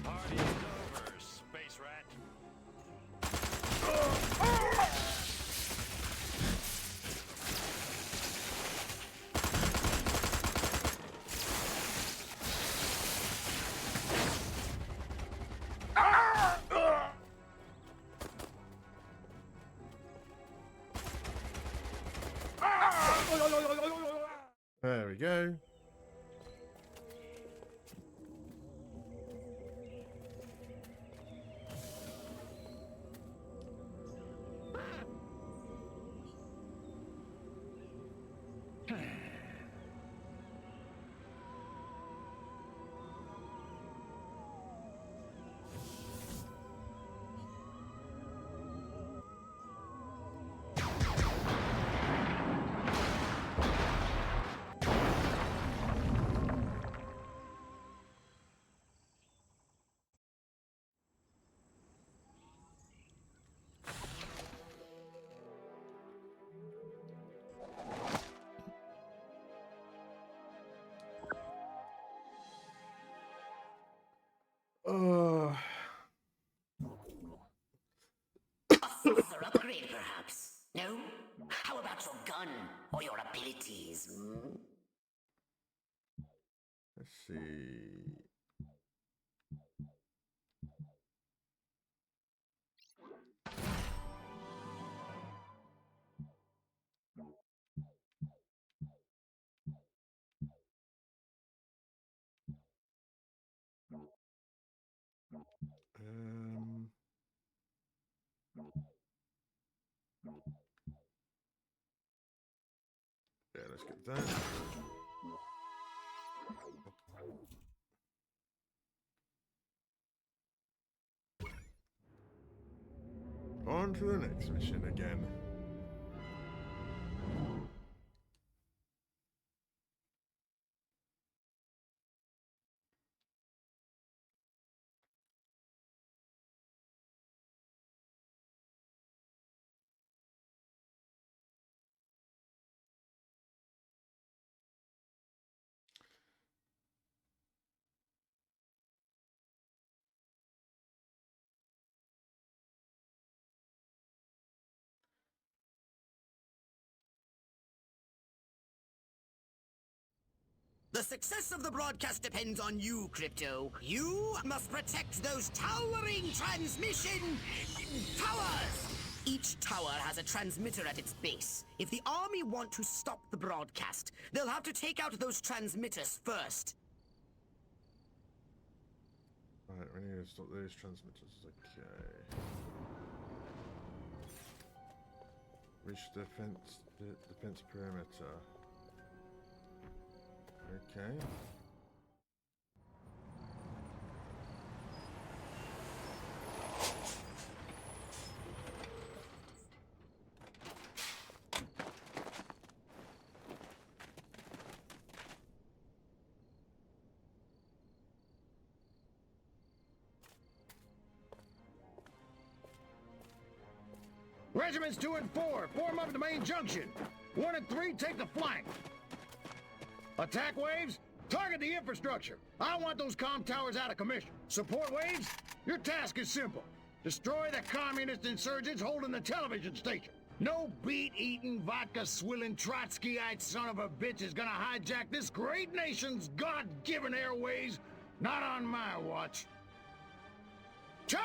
Party's over, space rat. There we go. Further upgrade, perhaps? No? How about your gun or your abilities? Let's see. Yeah, let's get that. On to the next mission again. The success of the broadcast depends on you, Crypto. You must protect those towering transmission towers! Each tower has a transmitter at its base. If the army want to stop the broadcast, they'll have to take out those transmitters first. Right, we need to stop those transmitters. Okay. Reach the defense perimeter. Okay. Regiments 2 and 4, form up at the main junction. 1 and 3, take the flank. Attack waves, target the infrastructure. I want those comm towers out of commission. Support waves, your task is simple. Destroy the communist insurgents holding the television station. No beet-eating, vodka-swilling, Trotskyite son of a bitch is gonna hijack this great nation's God-given airways. Not on my watch. Charge!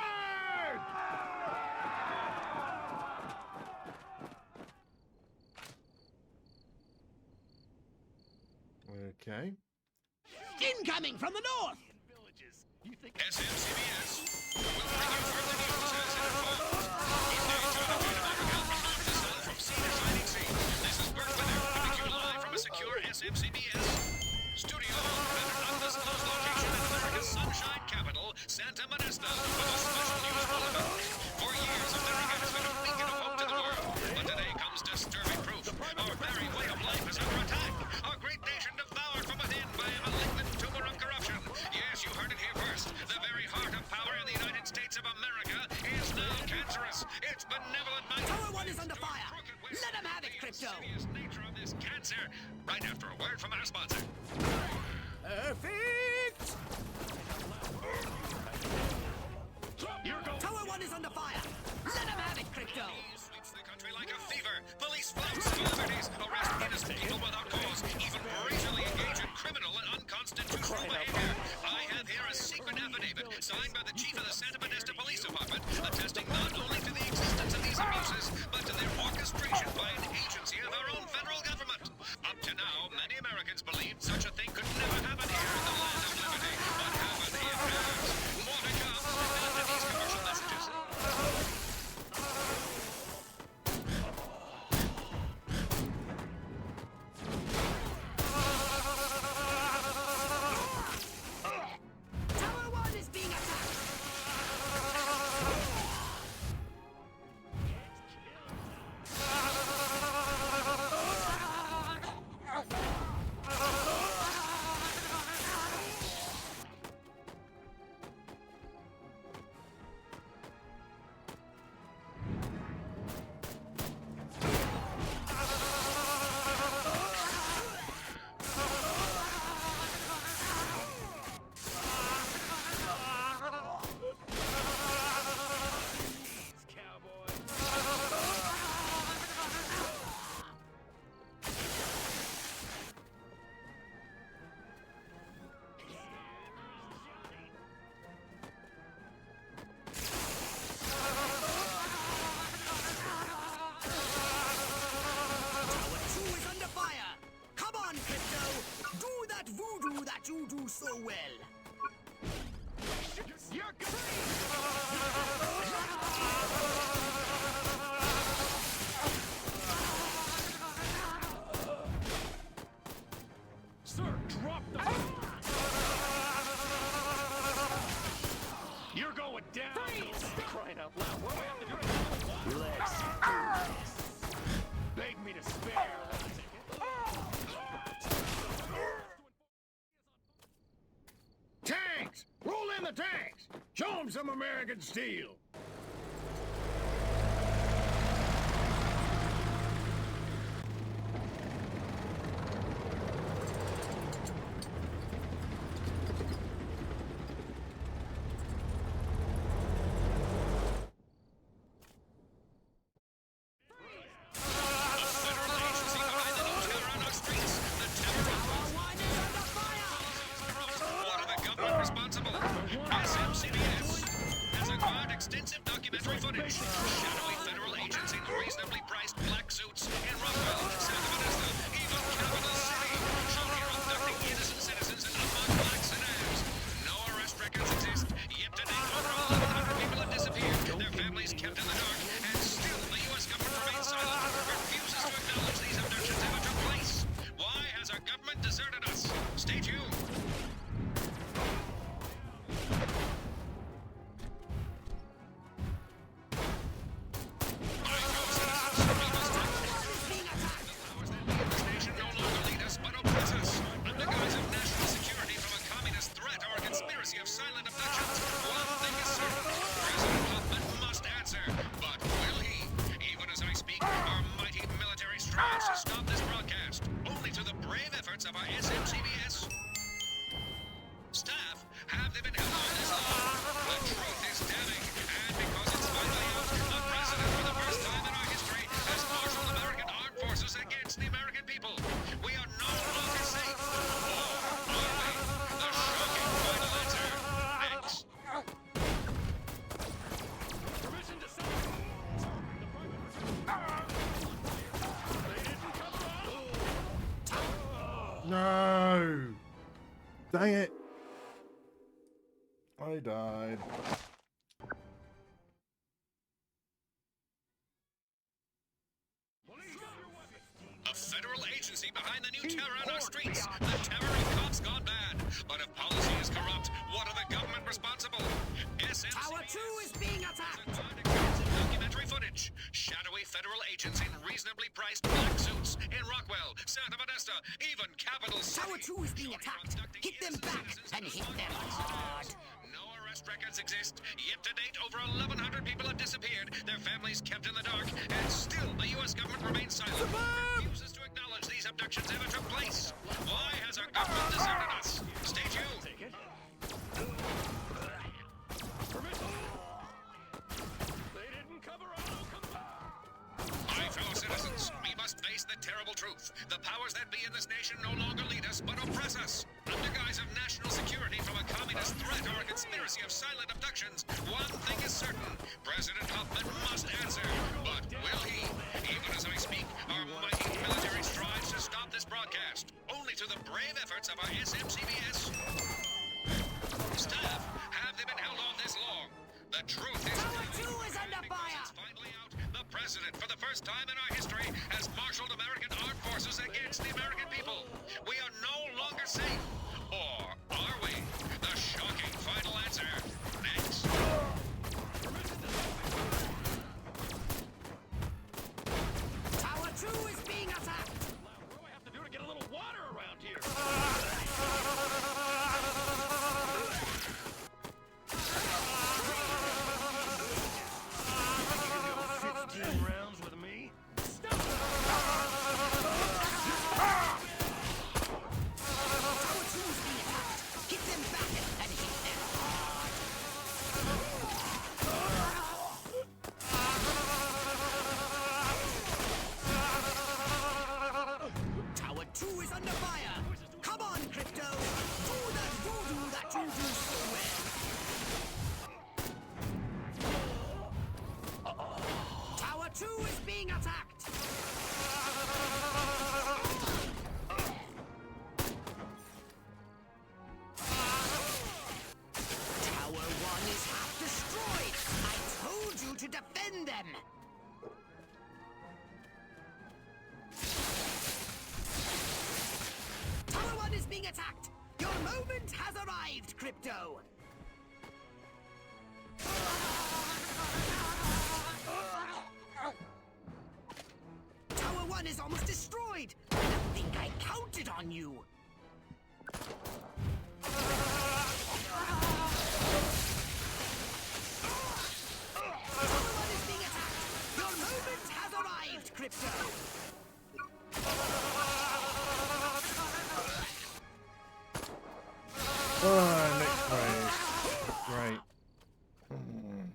Okay. Incoming from the north! SMCBS will bring you further news as it unfolds. From sea to shining sea, this is Bert Bennett coming to you live from a secure SMCBS studio at an undisclosed location in America's sunshine capital, Santa Modesto, with a special news bulletin. For years, America has been a beacon of hope to the world, but today comes disturbing proof. Our very way of life is under attack. Our great nation devoured from within by a malignant tumor of corruption. Yes, you heard it here first. The very heart of power in the United States of America is now cancerous. Its benevolent mind. Tower 1 is under fire. Let him have it, Crypto. Serious nature of this cancer. Right after a word from our sponsor. Perfect! Tower 1 is under fire. Let him have it, Crypto. Sweeps the country like a fever. Police flout celebrities, arrest innocent people without cause, even brazenly engage in criminal and unconstitutional behavior. I have here a secret affidavit signed by the chief of the Santa Modesto Police Department, attesting not only to the existence of these abuses, but to their orchestration by an agency of our own federal government. Up to now, many Americans believed such a thing could never happen here in the land of liberty, but happen it has. More to come after these commercial messages. Tower 1 is being attacked. You do so well. Sir, drop the... You're going down. Crying out loud. What do I have to do? Relax. Beg me to spare. Tanks! Roll in the tanks! Show them some American steel! Extensive documentary footage shadowing federal agents in reasonably priced black suits in Rockwell, Santa Modesto, even capital city. Shown here abducting innocent citizens in unmarked black sedans. No arrest records exist. Yet today, over 1,100 people have disappeared. Their families kept in the dark, and still the U.S. government remains silent, refuses to acknowledge these abductions ever took place. Why has our government deserted us? Stay tuned. Of silent abductions. One thing is certain. President Hoffman must answer. But will he? Even as I speak, our mighty military strives to stop this broadcast. Only to the brave efforts of our SMCBS staff have they been held on this long. The truth is damning. And because it's finally out, the president, for the first time in our history, has marshaled American armed forces against the American people. We are no longer safe. Or are we? The shocking final answer next. Dang it. I died. A federal agency behind the new terror on our streets. The terror of cops gone bad. But if policy is corrupt, what are the government responsible? SMC Tower 2 is being attacked! Documentary footage. Shadowy federal agents in reasonably priced black suits in Rockwell, Santa Modesto, even Capital City. Tower 2 is being attacked. Hit them back and hit them hard. No arrest records exist. Yet to date, over 1,100 people have disappeared, their families kept in the dark, and still the U.S. government remains silent. Refuses to acknowledge these abductions ever took place. Why has our government deserted us? Stay tuned. My fellow citizens, we must face the terrible truth. The powers that be in this nation no longer lead us, but oppress us. Under guise of national security from a communist threat or a conspiracy of silent abductions, one thing is certain. President Hoffman must answer. But will he? Even as I speak, our mighty military strives to stop this broadcast. Only through the brave efforts of our SMCBS staff have they been held on this long. The truth is... Tower 2 is under fire! Finally out, the president, for the first time in our history, has marshaled American armed forces against the American people. We are no longer safe. Or are we? The shocking final answer. Next. Tower 2 is being attacked! What do I have to do to get a little water around here? Rounds with me? Tower 2 is being attacked. Hit them back and hit them hard. Tower 2 is under fire. Come on, Crypto. Do that voodoo that you do so well. Tower 2 is being attacked. Tower 1 is half destroyed. I told you to defend them. Tower 1 is being attacked. Your moment has arrived, Crypto. Tower 1 is almost destroyed. I think I counted on you. Tower 1 is being attacked. Your moment has arrived, Crypto. Oh, next wave. Great. Mm.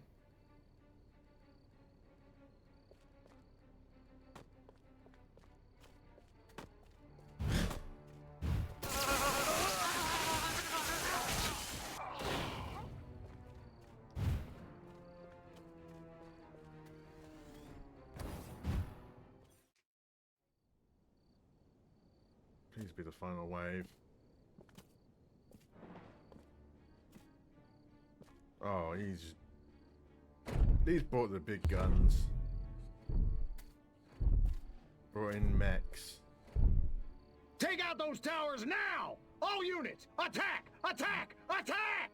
Please be the final wave. Oh, he's brought the big guns. Brought in mechs. Take out those towers now! All units, attack! Attack! Attack!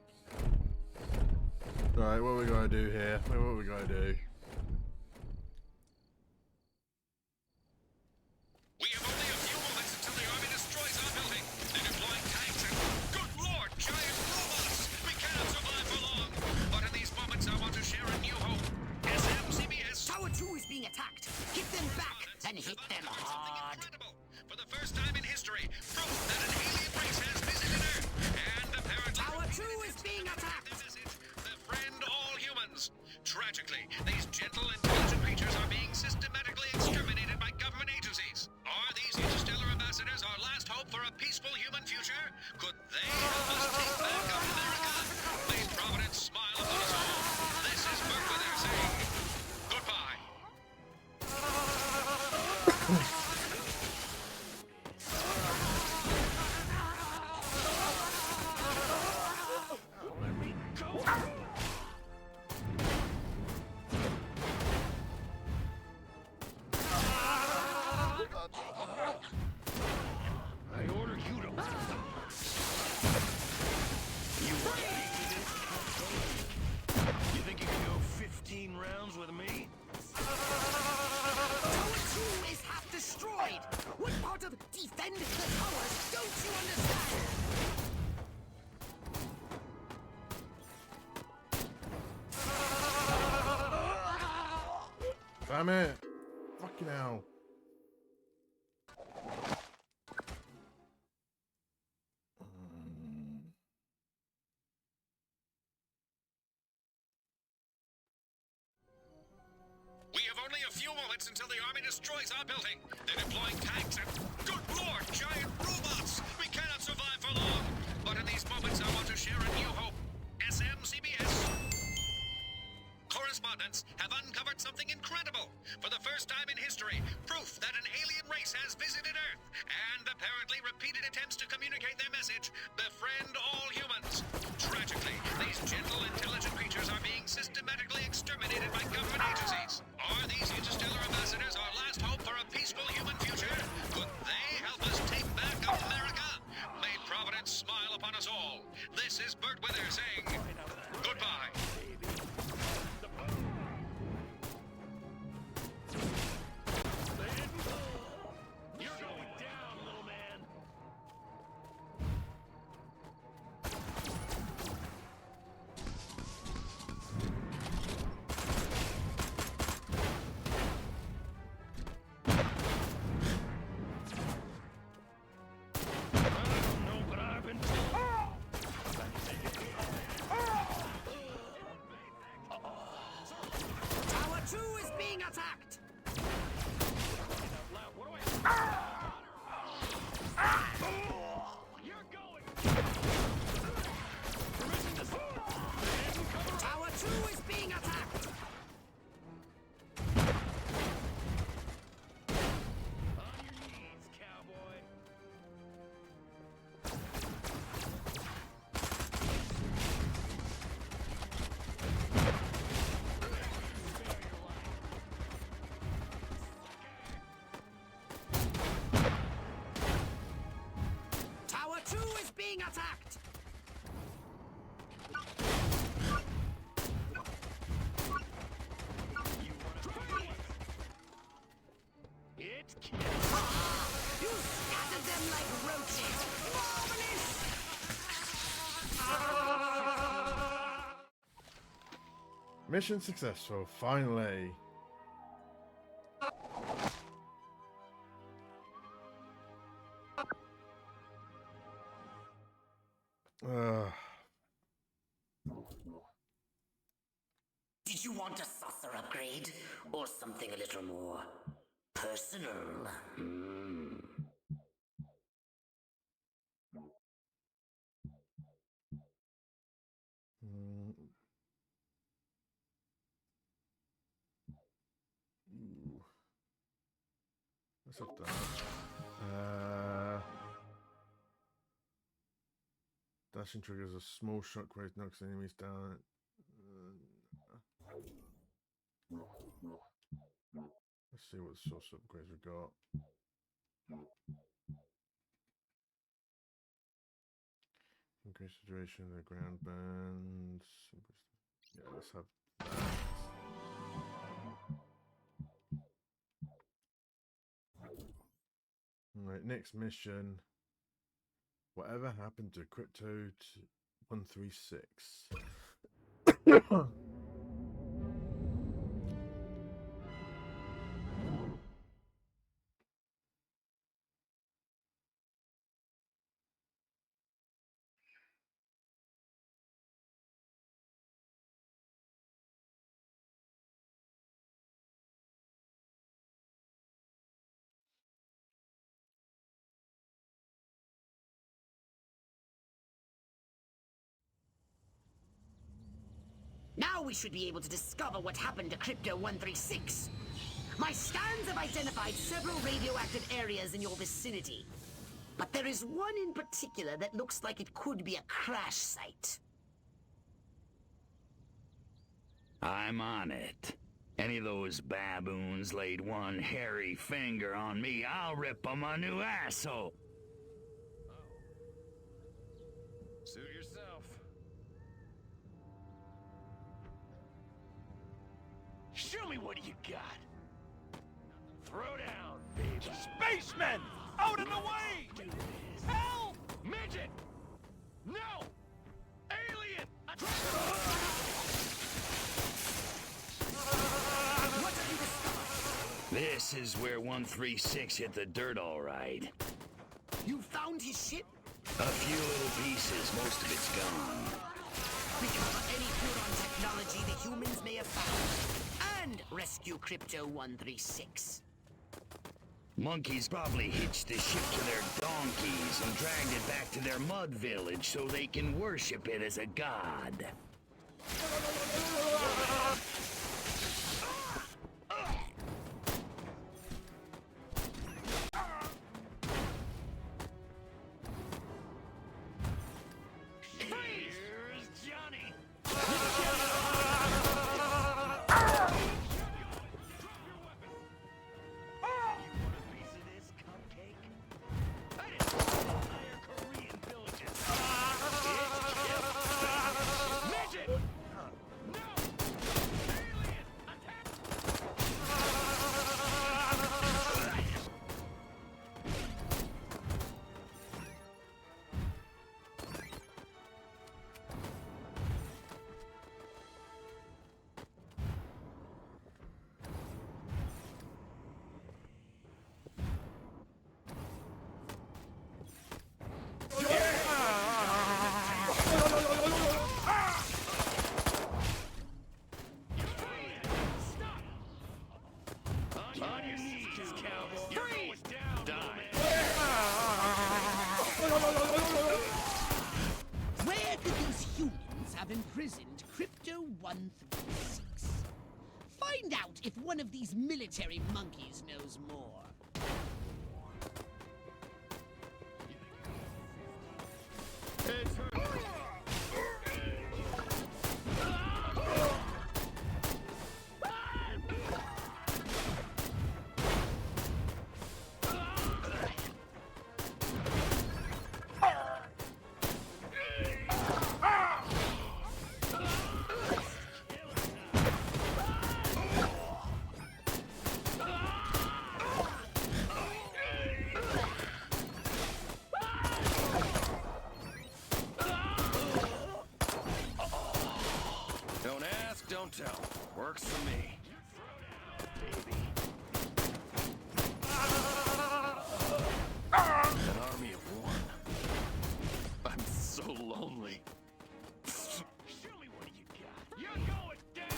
Right, what are we gonna do here? What are we gonna do? We have only a few moments until the army destroys our building. They're deploying tanks and, good lord, giant robots! We cannot survive for long. But in these moments, I want to share a new hope. SMCBS. Tower 2 is being attacked. Hit them back and hit them hard. For the first time in history, proof that an alien race has visited Earth. And apparently... Tower 2 is being attacked. Friend all humans. Tragically, these gentle, intelligent creatures are being systematically exterminated by government agencies. Are these interstellar ambassadors our last hope for a peaceful human future? Could they help us take back America? May Providence smile upon us all. This is Mercury saying goodbye. Damn it! Fucking hell. We have only a few moments until the army destroys our building. They're deploying tanks and, good lord, giant robots! We cannot survive for long. But in these moments, I want to share a new hope. SMCBS correspondents have uncovered something incredible. For the first time in history, proof that an alien race has visited Earth and apparently repeated attempts to communicate their message, befriend all humans. Tragically, these gentle, intelligent creatures are being systematically exterminated by government agencies. Are these interstellar ambassadors our last hope for a peaceful human future? Could they help us take back America? May Providence smile upon us all. This is Bert Wither saying goodbye. Tower 2 is being attacked! Tower 2 is being attacked! Tower 2 is being attacked! It's You scattered them like roaches! Marvelous! Mission successful, finally. Did you want a saucer upgrade? Or something a little more personal? Ooh. Let's have that. Dashing triggers a small shockwave, knocks enemies down. Let's see what source upgrades we got. Increase the duration of the ground bands. Yeah, let's have that. Alright, next mission. Whatever happened to Crypto 136? Now we should be able to discover what happened to Crypto 136. My scans have identified several radioactive areas in your vicinity. But there is one in particular that looks like it could be a crash site. I'm on it. Any of those baboons laid one hairy finger on me, I'll rip them a new asshole. Suit yourself. Show me what you got. Throw down, baby. Spacemen! Out of the way! Help! Midget! No! Alien! What have you discovered? This is where 136 hit the dirt all right. You found his ship? A few little pieces, most of it's gone. Recover any Huron technology the humans may have found. And rescue Crypto 136. Monkeys probably hitched the ship to their donkeys and dragged it back to their mud village so they can worship it as a god. Here's Johnny. Where could these humans have imprisoned Crypto 136? Find out if one of these military monkeys knows more. Don't ask, don't tell. Works for me. An army of one. I'm so lonely. Show me what you got. You're going down.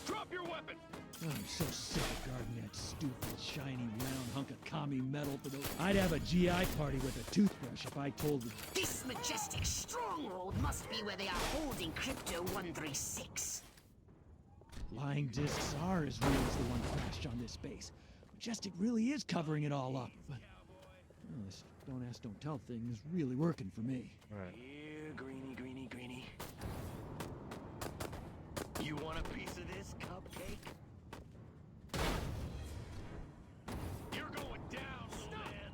Drop your weapon. I'm so sick of guarding that stupid, shiny, round hunk of commie metal for those. I'd have a GI party with a toothbrush if I told you. This majestic stronghold must be where they are holding Crypto 136. Lying discs are as real as the one crashed on this base. Majestic really is covering it all up. But well, this don't ask, don't tell thing is really working for me. Here, greenie, greenie, greenie. You want a piece of this, cupcake? You're going down, little man.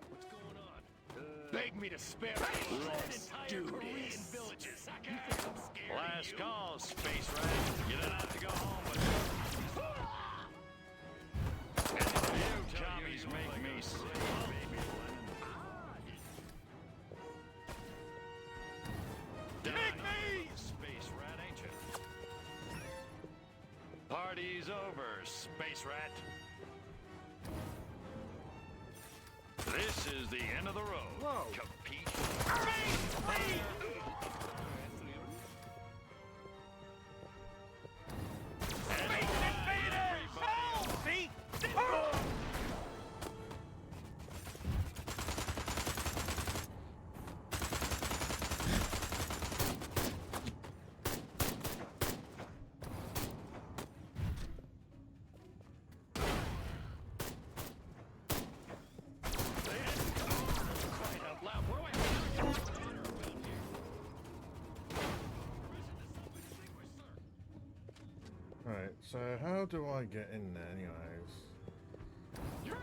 What's going on? Beg me to spare me. Let's do this. Villages. You think I'm scared? Last call, Space Rat. You don't have to go home with you commies make me sick. Pick me! Space Rat, ain't you? Party's over, Space Rat. This is the end of the road. Whoa. Compete. Alright, so how do I get in there anyways? You're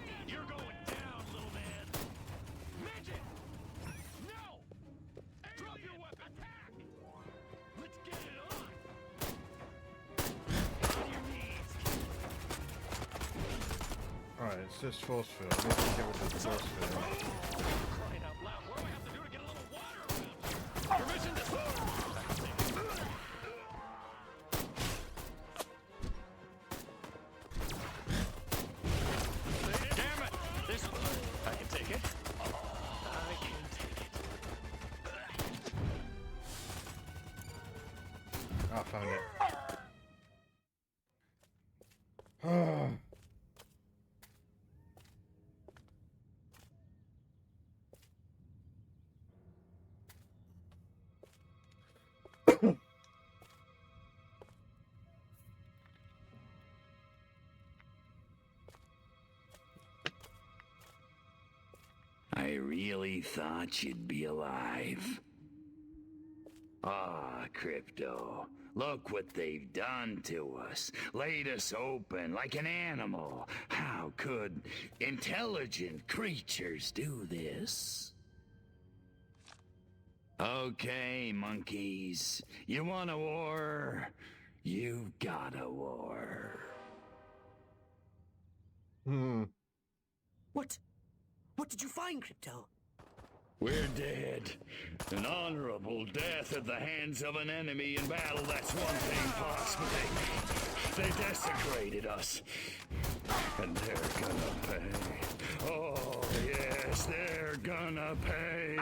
going down, little man. Midget! No! Drop your weapon! Attack! Let's get it on! On your knees! Alright, it's this force field. I need to get rid of the force field. Crying out loud, what do I have to do to get a little water around here? Permission to... I found it. Ah. I really thought you'd be alive. Ah, Crypto. Look what they've done to us. Laid us open like an animal. How could intelligent creatures do this? Okay, monkeys. You want a war? You've got a war. What did you find, Crypto? We're dead. An honorable death at the hands of an enemy in battle, that's one thing, Pops, but they desecrated us. And they're gonna pay. Oh, yes, they're gonna pay.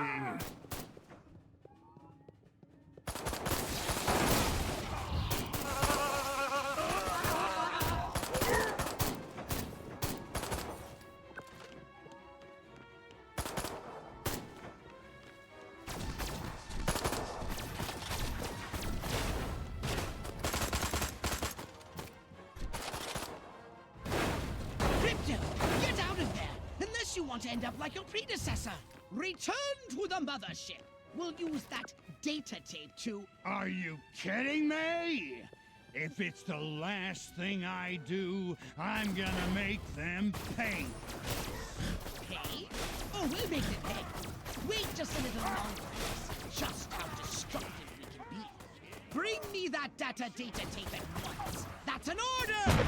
Want to end up like your predecessor. Return to the mothership. We'll use that data tape to... Are you kidding me? If it's the last thing I do, I'm gonna make them pay. Pay? Oh, we'll make them pay. Wait just a little longer. Just how destructive we can be. Bring me that data tape at once. That's an order!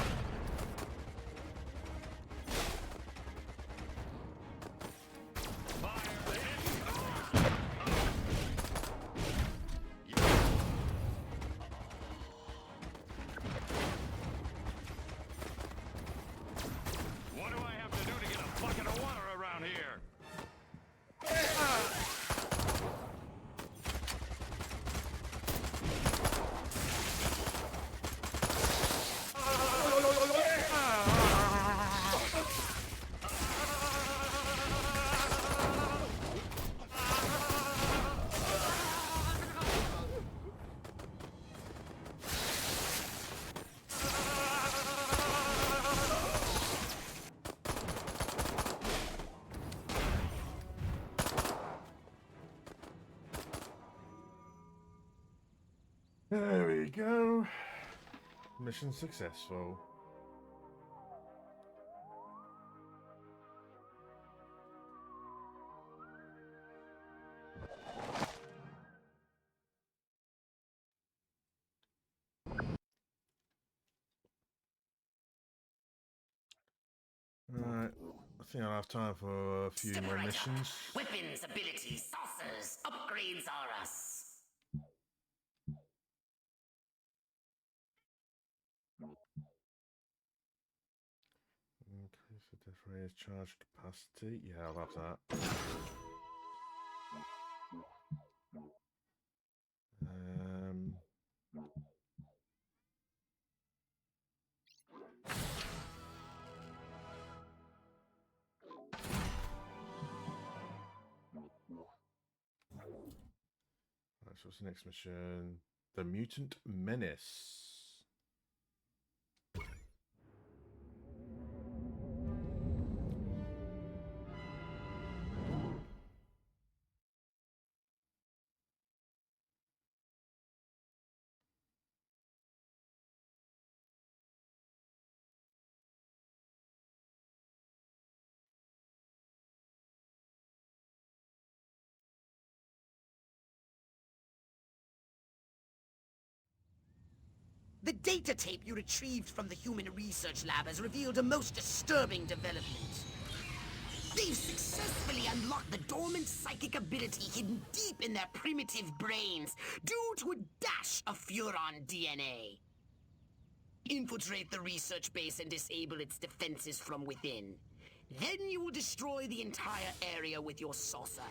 There we go. Mission successful. Alright, I think I'll have time for a few more missions. Weapons, abilities, saucers, upgrades are us. Increase the death rate charge capacity. Yeah, I'll have that. Right, so what's the next mission? The Mutant Menace. The data tape you retrieved from the Human Research Lab has revealed a most disturbing development. They've successfully unlocked the dormant psychic ability hidden deep in their primitive brains due to a dash of Furon DNA. Infiltrate the research base and disable its defenses from within. Then you will destroy the entire area with your saucer.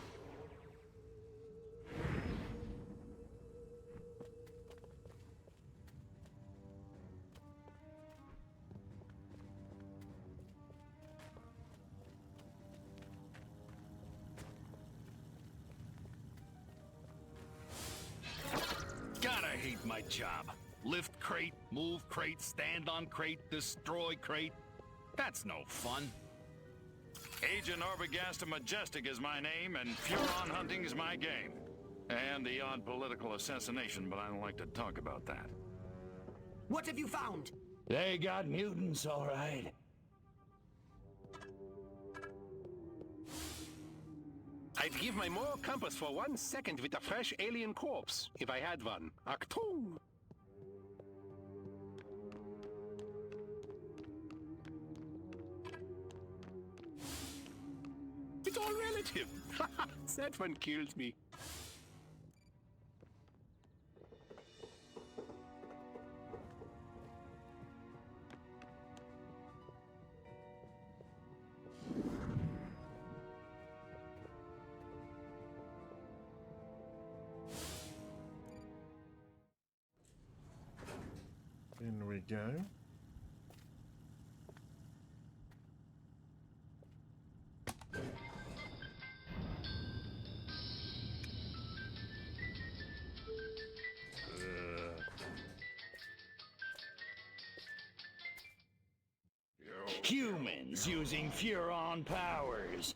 hate my job. Lift crate, move crate, stand on crate, destroy crate. That's no fun. Agent Arbogast Majestic is my name, and Furon hunting is my game. And the odd political assassination, but I don't like to talk about that. What have you found? They got mutants, all right. I'd give my moral compass for 1 second with a fresh alien corpse, if I had one. Achtung! It's all relative. That one kills me. In we go. Humans using Furon powers.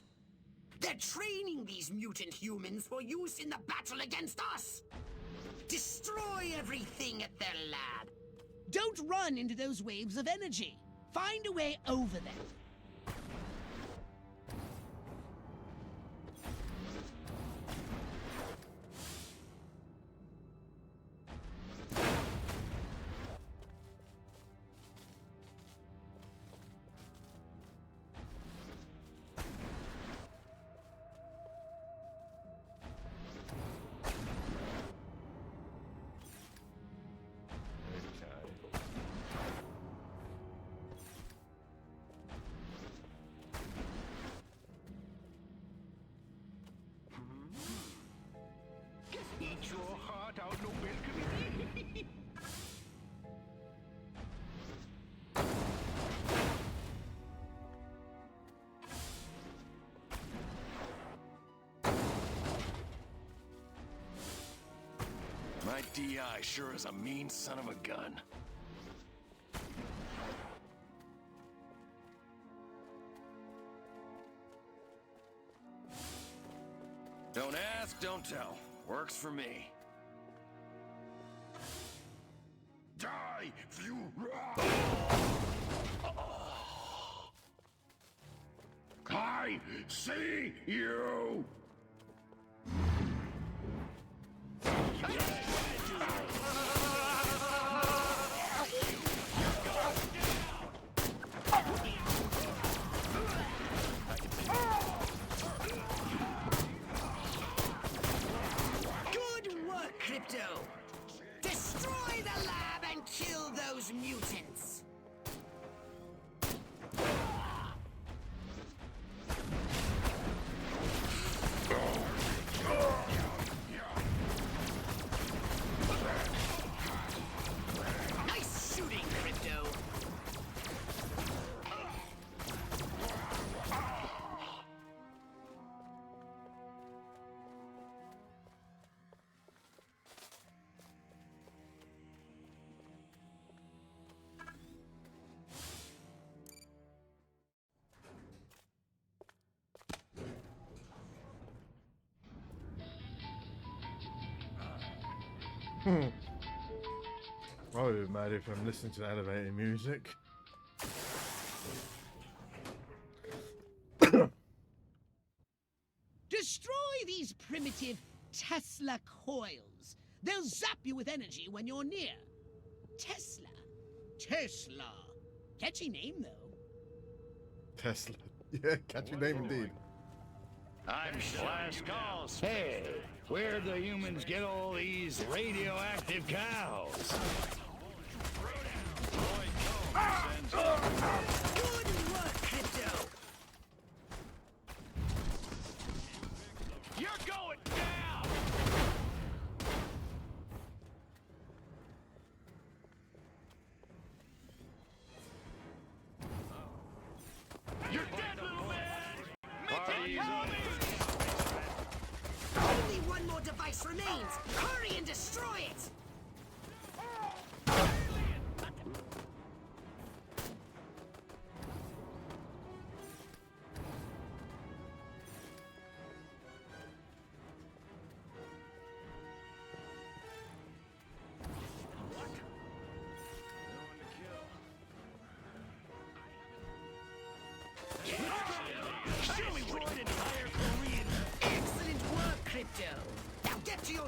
They're training these mutant humans for use in the battle against us. Destroy everything at their lab. Don't run into those waves of energy. Find a way over them. Eat your heart out, no balcony. My DI sure is a mean son of a gun. Don't ask, don't tell. Works for me. Die, Furon! I see you! Good work, Crypto. Destroy the lab and kill those mutants. Nice shooting, Crypto. I would be mad if I'm listening to the elevator music. Destroy these primitive Tesla coils. They'll zap you with energy when you're near. Tesla. Tesla. Catchy name, though. Tesla. Yeah, catchy name indeed. I'm last call. Hey, where'd the humans get all these radioactive cows? Good work, Crypto. You're going down! You're dead, little man! Only one more device remains. Hurry and destroy it.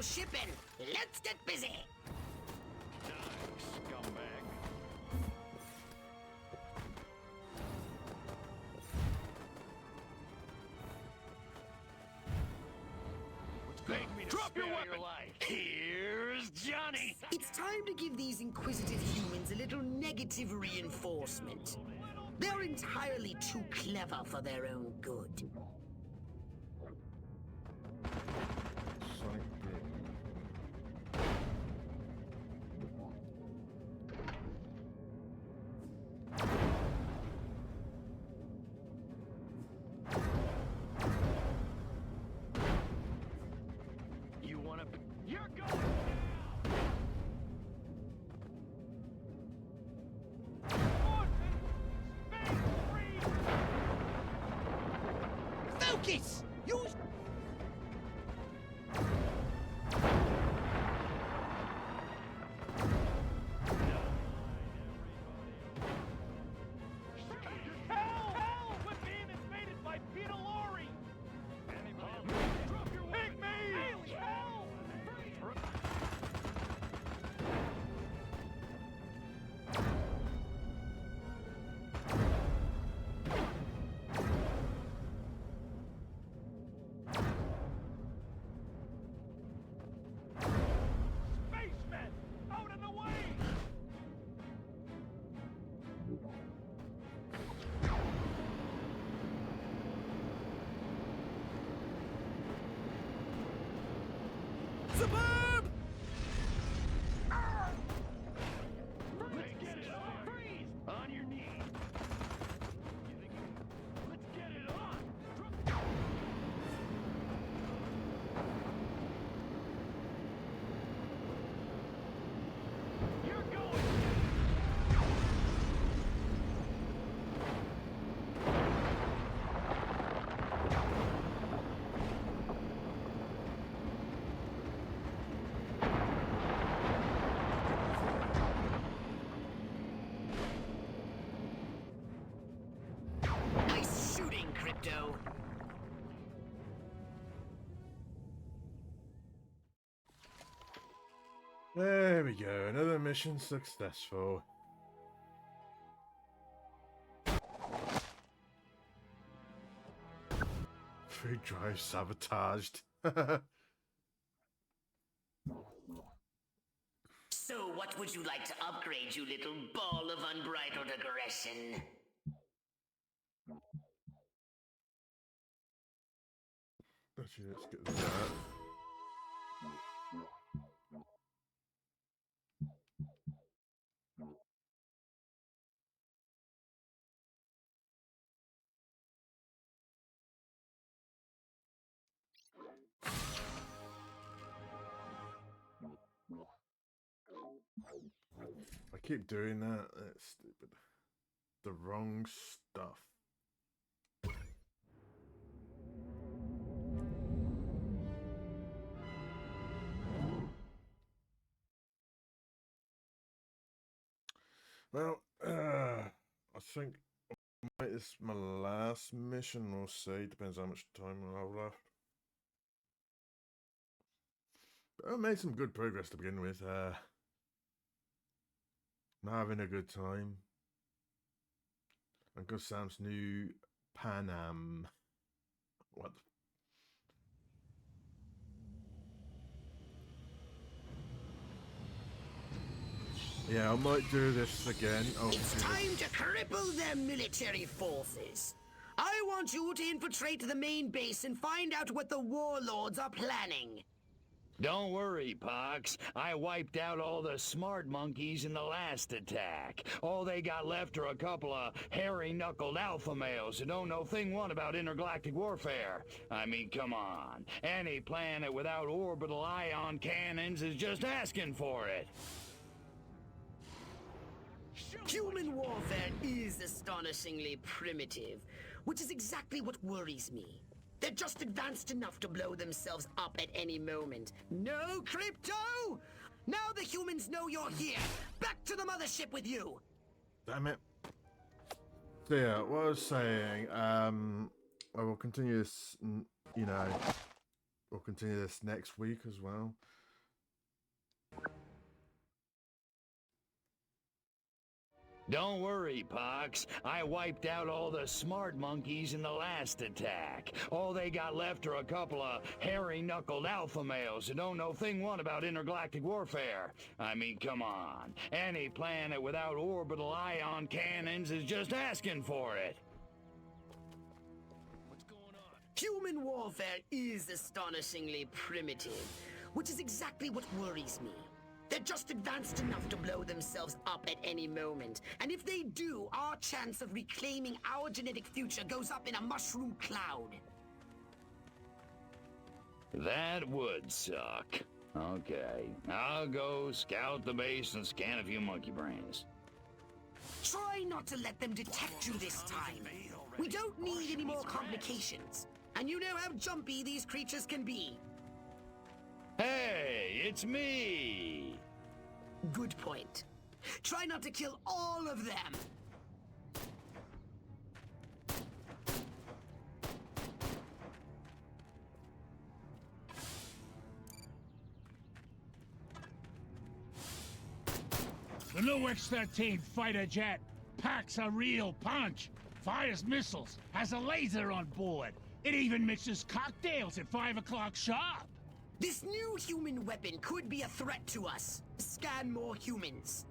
shipping. Let's get busy. Scumbag. Drop your weapon! Here's Johnny! It's time to give these inquisitive humans a little negative reinforcement. They're entirely too clever for their own good. You wanna... You're going Focus! Use... Hell! We're being invaded by Peter Lorre! Drop your weapon! Pick me! Hell! Spacemen! Out of the way! Suburb! Let's get it on! Freeze! On your knees! Let's get it on! You're going! Nice shooting, Crypto. There we go, another mission successful. Food drive sabotaged. So what would you like to upgrade, you little ball of unbridled aggression? Actually, let's get that. I keep doing that. That's stupid. The wrong stuff. Well, I think this is my last mission. We'll see. Depends how much time I have left. But I made some good progress to begin with. I'm having a good time. Uncle Sam's new Pan Am. What? Yeah, I might do this again. Oh, It's time to cripple their military forces. I want you to infiltrate the main base and find out what the warlords are planning. Don't worry, Pox. I wiped out all the smart monkeys in the last attack. All they got left are a couple of hairy-knuckled alpha males who don't know thing one about intergalactic warfare. I mean, come on. Any planet without orbital ion cannons is just asking for it. Human warfare is astonishingly primitive, which is exactly what worries me. They're just advanced enough to blow themselves up at any moment. No, Crypto! Now the humans know you're here! Back to the mothership with you! Damn it. So yeah, what I was saying, I will continue this, you know, we'll continue this next week as well. Don't worry, Pox. I wiped out all the smart monkeys in the last attack. All they got left are a couple of hairy-knuckled alpha males who don't know thing one about intergalactic warfare. I mean, come on. Any planet without orbital ion cannons is just asking for it. Human warfare is astonishingly primitive, which is exactly what worries me. They're just advanced enough to blow themselves up at any moment. And if they do, our chance of reclaiming our genetic future goes up in a mushroom cloud. That would suck. Okay, I'll go scout the base and scan a few monkey brains. Try not to let them detect you this time. We don't need any more complications. And you know how jumpy these creatures can be. Hey, it's me! Good point. Try not to kill all of them. The new X-13 fighter jet packs a real punch, fires missiles, has a laser on board. It even mixes cocktails at 5 o'clock sharp. This new human weapon could be a threat to us. Scan more humans.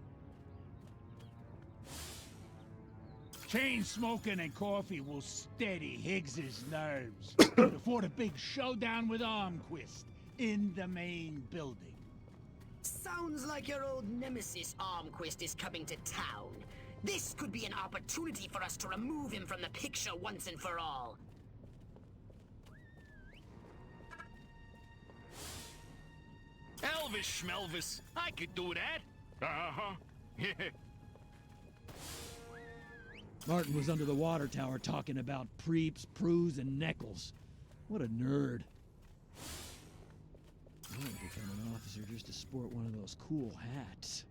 Chain smoking and coffee will steady Higgs's nerves before the big showdown with Armquist in the main building. Sounds like your old nemesis Armquist is coming to town. This could be an opportunity for us to remove him from the picture once and for all. Elvis Schmelvis, I could do that. Uh-huh. Yeah. Martin was under the water tower talking about Preeps, Prus, and Neckles. What a nerd. I would become an officer just to sport one of those cool hats.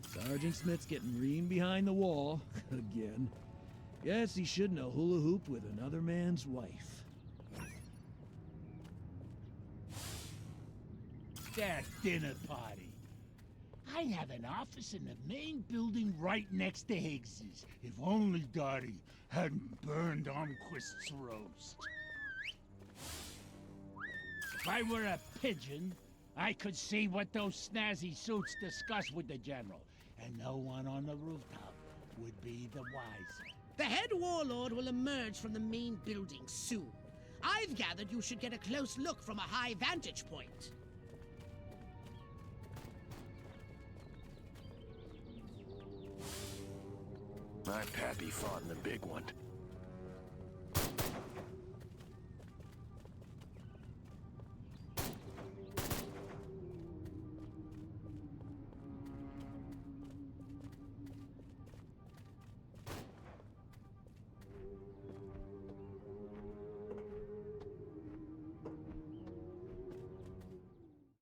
Sergeant Smith's getting reamed behind the wall again. Yes, he shouldn't have hula hooped with another man's wife. That dinner party. I'd have an office in the main building right next to Higgs's. If only Dottie hadn't burned Armquist's roast. If I were a pigeon, I could see what those snazzy suits discuss with the general, and no one on the rooftop would be the wiser. The head warlord will emerge from the main building soon. I've gathered you should get a close look from a high vantage point. My pappy fought in the big one.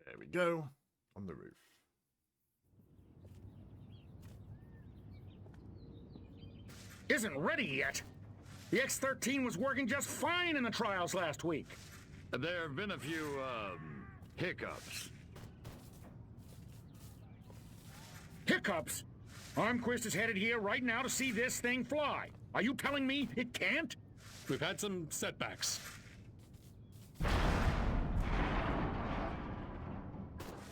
There we go, on the roof. Isn't ready yet. The X-13 was working just fine in the trials last week. There have been a few, hiccups. Hiccups? Armquist is headed here right now to see this thing fly. Are you telling me it can't? We've had some setbacks.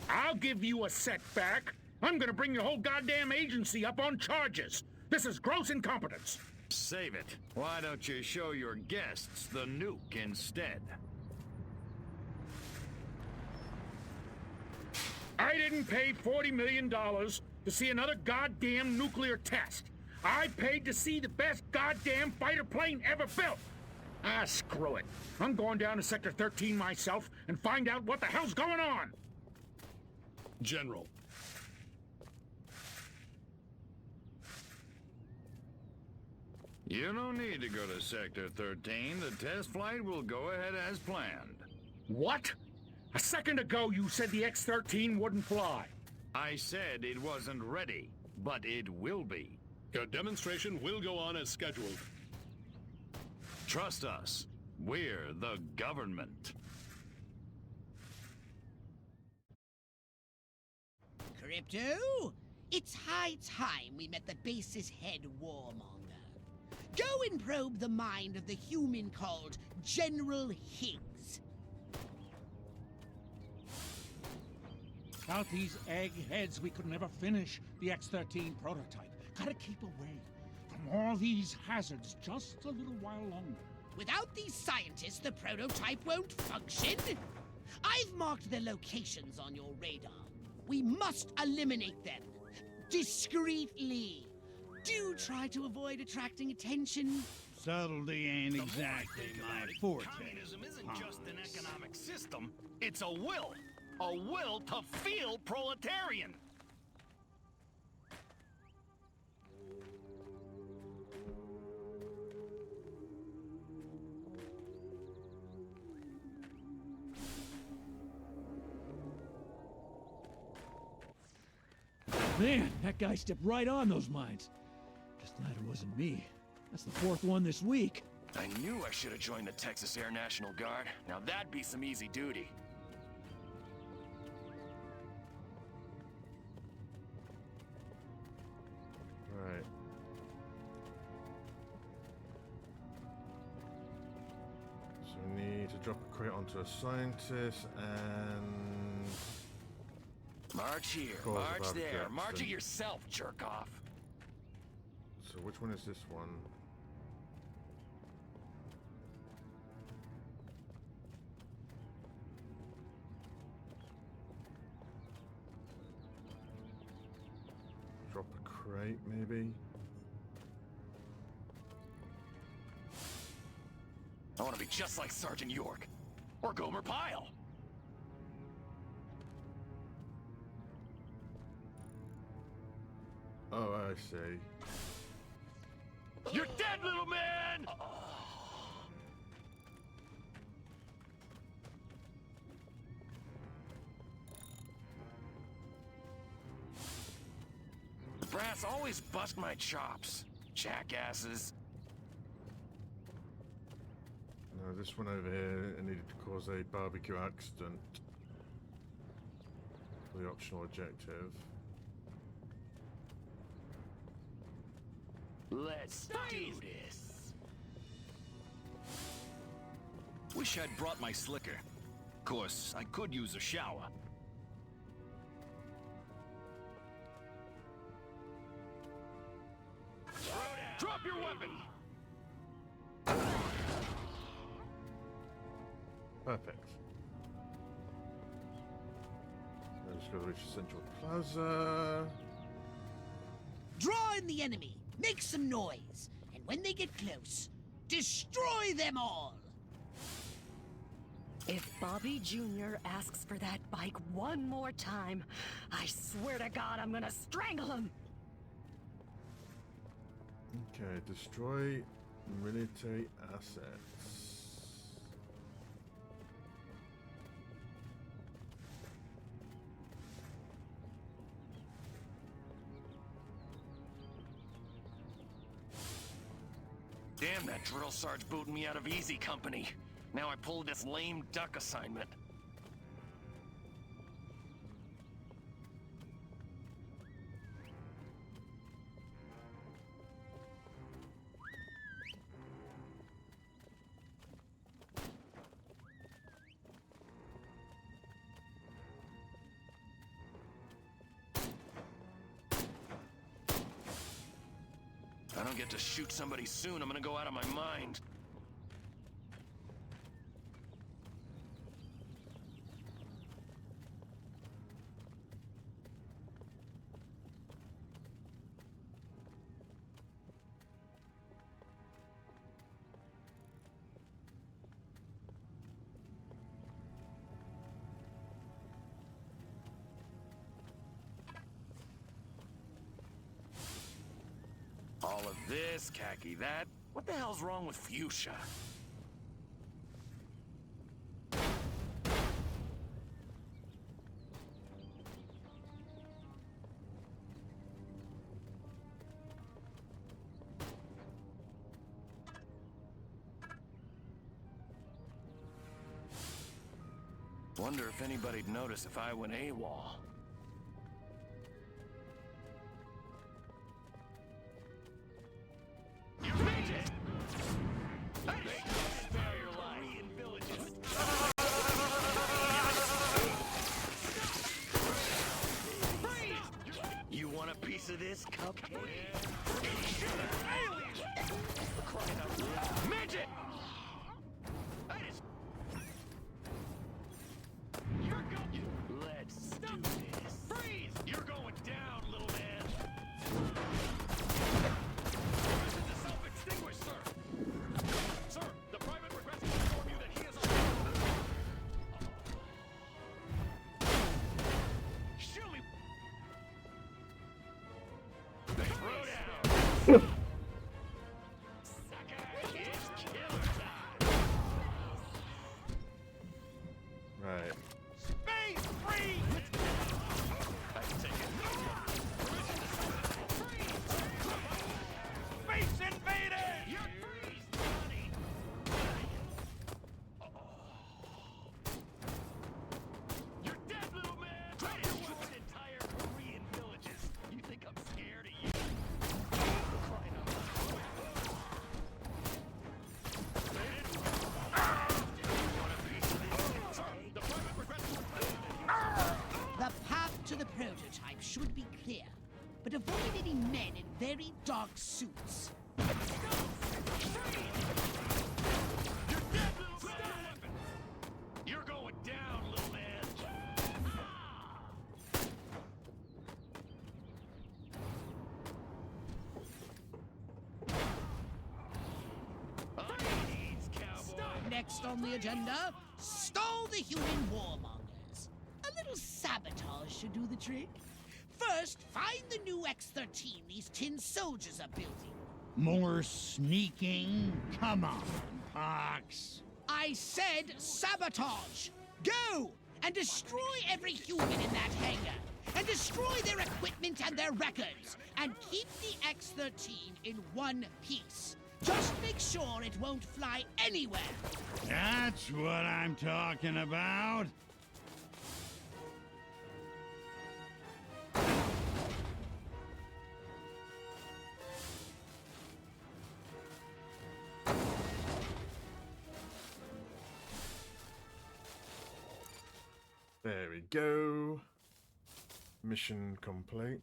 I'll give you a setback. I'm gonna bring your whole goddamn agency up on charges. This is gross incompetence. Save it. Why don't you show your guests the nuke instead? I didn't pay $40 million to see another goddamn nuclear test. I paid to see the best goddamn fighter plane ever built. Ah, screw it. I'm going down to Sector 13 myself and find out what the hell's going on. General. You don't need to go to Sector 13. The test flight will go ahead as planned. What? A second ago you said the X-13 wouldn't fly. I said it wasn't ready, but it will be. Your demonstration will go on as scheduled. Trust us. We're the government. Crypto. It's high time we met the base's head warmonger. Go and probe the mind of the human called General Higgs. Without these eggheads, we could never finish the X-13 prototype. Gotta keep away from all these hazards just a little while longer. Without these scientists, the prototype won't function. I've marked their locations on your radar. We must eliminate them. Discreetly. Do try to avoid attracting attention. Subtlety ain't exactly my forte. Communism isn't just an economic system, it's a will. A will to feel proletarian. Man, that guy stepped right on those mines. Just glad it wasn't me. That's the 4th one this week. I knew I should have joined the Texas Air National Guard. Now that'd be some easy duty. Right. So we need to drop a crate onto a scientist and... March here, Cause march above there, Jackson. march it yourself, jerk off. So which one is this one? Drop a crate, maybe? I want to be just like Sergeant York. Or Gomer Pyle. Oh, I see. You're dead, little man! Brass always bust my chops, jackasses. No, this one over here needed to cause a barbecue accident. For the optional objective. Let's do this. Wish I'd brought my slicker. Of course, I could use a shower. Drop your weapon! Perfect. So let's go to reach Central Plaza. Draw in the enemy. Make some noise. And when they get close, destroy them all. If Bobby Jr. asks for that bike one more time, I swear to God I'm gonna strangle him. Okay, destroy military assets. Damn, that drill sarge booted me out of easy company. Now I pulled this lame duck assignment. If I don't get to shoot somebody soon, I'm gonna go out of my mind. All of this, khaki that. What the hell's wrong with fuchsia? Wonder if anybody'd notice if I went AWOL. very dark suits. You're going down, little man. Next on the agenda, stall the human warmongers. A little sabotage should do the trick. First, find the new X-13 these tin soldiers are building. More sneaking? Come on, Pox. I said sabotage! Go! And destroy every human in that hangar! And destroy their equipment and their records! And keep the X-13 in one piece! Just make sure it won't fly anywhere! That's what I'm talking about. There we go. Mission complete.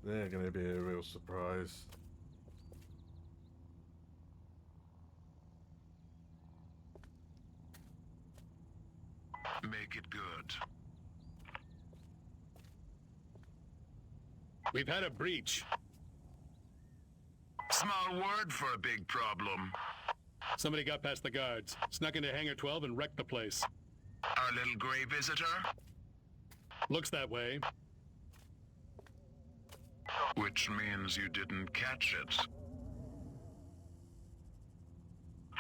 They're going to be a real surprise. Make it good. We've had a breach. Small word for a big problem. Somebody got past the guards, snuck into Hangar 12 and wrecked the place. Our little gray visitor? Looks that way. Which means you didn't catch it.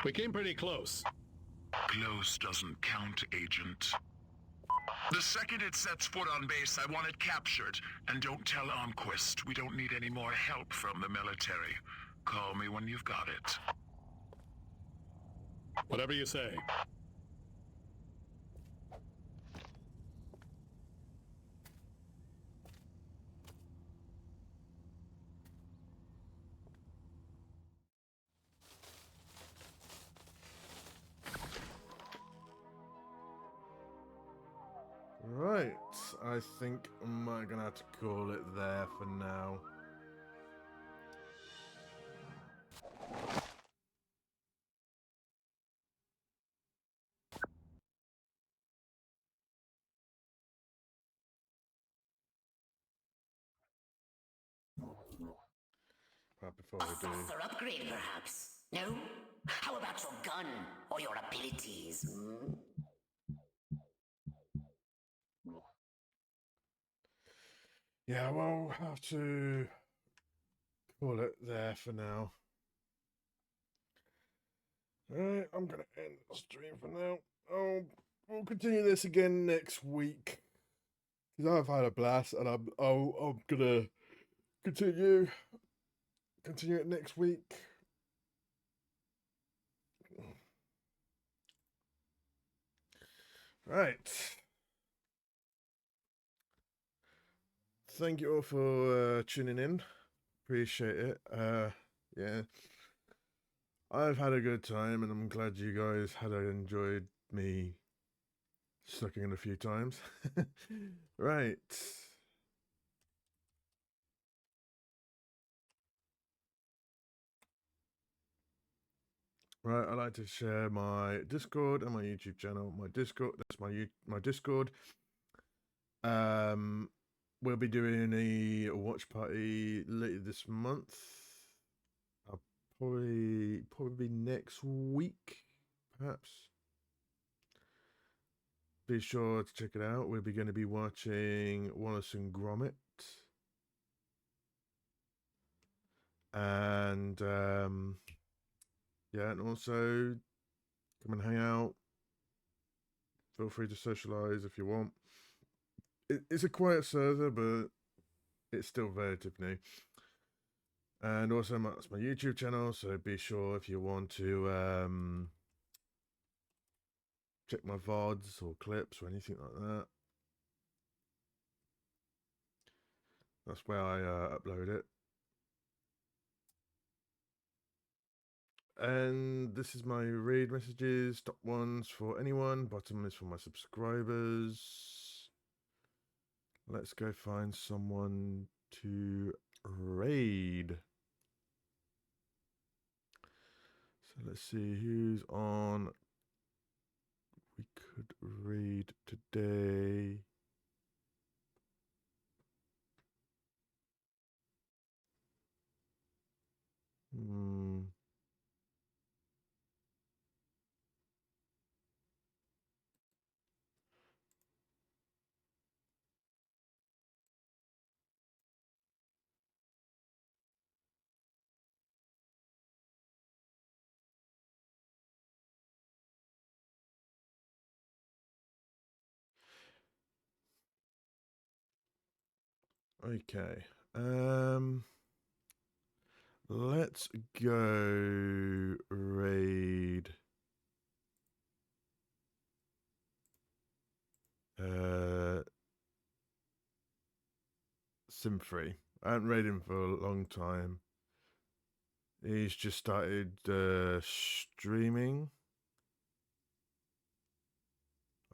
We came pretty close. Close doesn't count, Agent. The second it sets foot on base, I want it captured. And don't tell Armquist. We don't need any more help from the military. Call me when you've got it. Whatever you say. Right, I think I'm gonna have to call it there for now. Right, before we do. Faster upgrade, perhaps? No? How about your gun or your abilities? Hmm? Yeah, we'll have to call it there for now. Alright, I'm gonna end the stream for now. We'll continue this again next week. Because I've had a blast and I'm gonna continue it next week. Right. Thank you all for tuning in. Appreciate it. Yeah. I've had a good time and I'm glad you guys had enjoyed me sucking in a few times. Right. Right, I like to share my Discord and my YouTube channel. My Discord, that's my Discord. We'll be doing a watch party later this month. I'll probably next week, perhaps. Be sure to check it out. We'll be going to be watching Wallace and Gromit. And yeah, and also come and hang out. Feel free to socialize if you want. It's a quiet server, but it's still relatively new. And also, that's my YouTube channel, so be sure if you want to check my VODs or clips or anything like that. That's where I upload it. And this is my raid messages. Top one's for anyone, bottom is for my subscribers. Let's go find someone to raid. So let's see who's on. We could raid today. Okay. Let's go raid Simfree. I haven't raided him for a long time. He's just started streaming.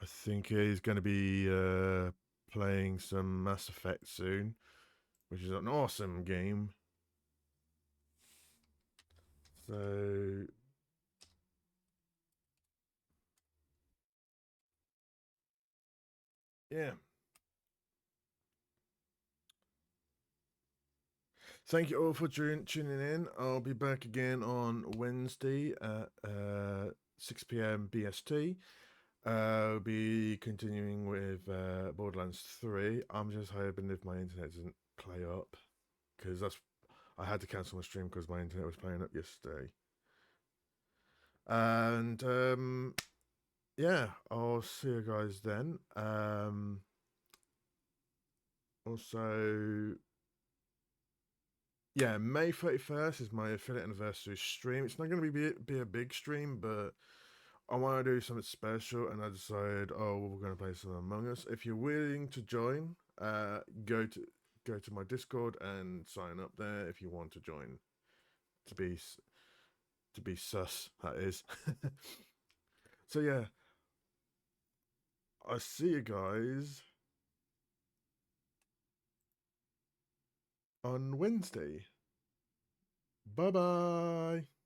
I think he's going to be playing some Mass Effect soon, which is an awesome game. So yeah. Thank you all for tuning in. I'll be back again on Wednesday at 6 p.m. BST. I'll be continuing with Borderlands 3. I'm just hoping if my internet doesn't play up, because I had to cancel my stream because my internet was playing up yesterday. And yeah, I'll see you guys then. Also, yeah, May 31st is my affiliate anniversary stream. It's not going to be a big stream, but I want to do something special, and I decided, oh, we're going to play some Among Us. If you're willing to join, go to my Discord and sign up there if you want to join. To be sus, that is. So yeah, I'll see you guys on Wednesday. Bye bye.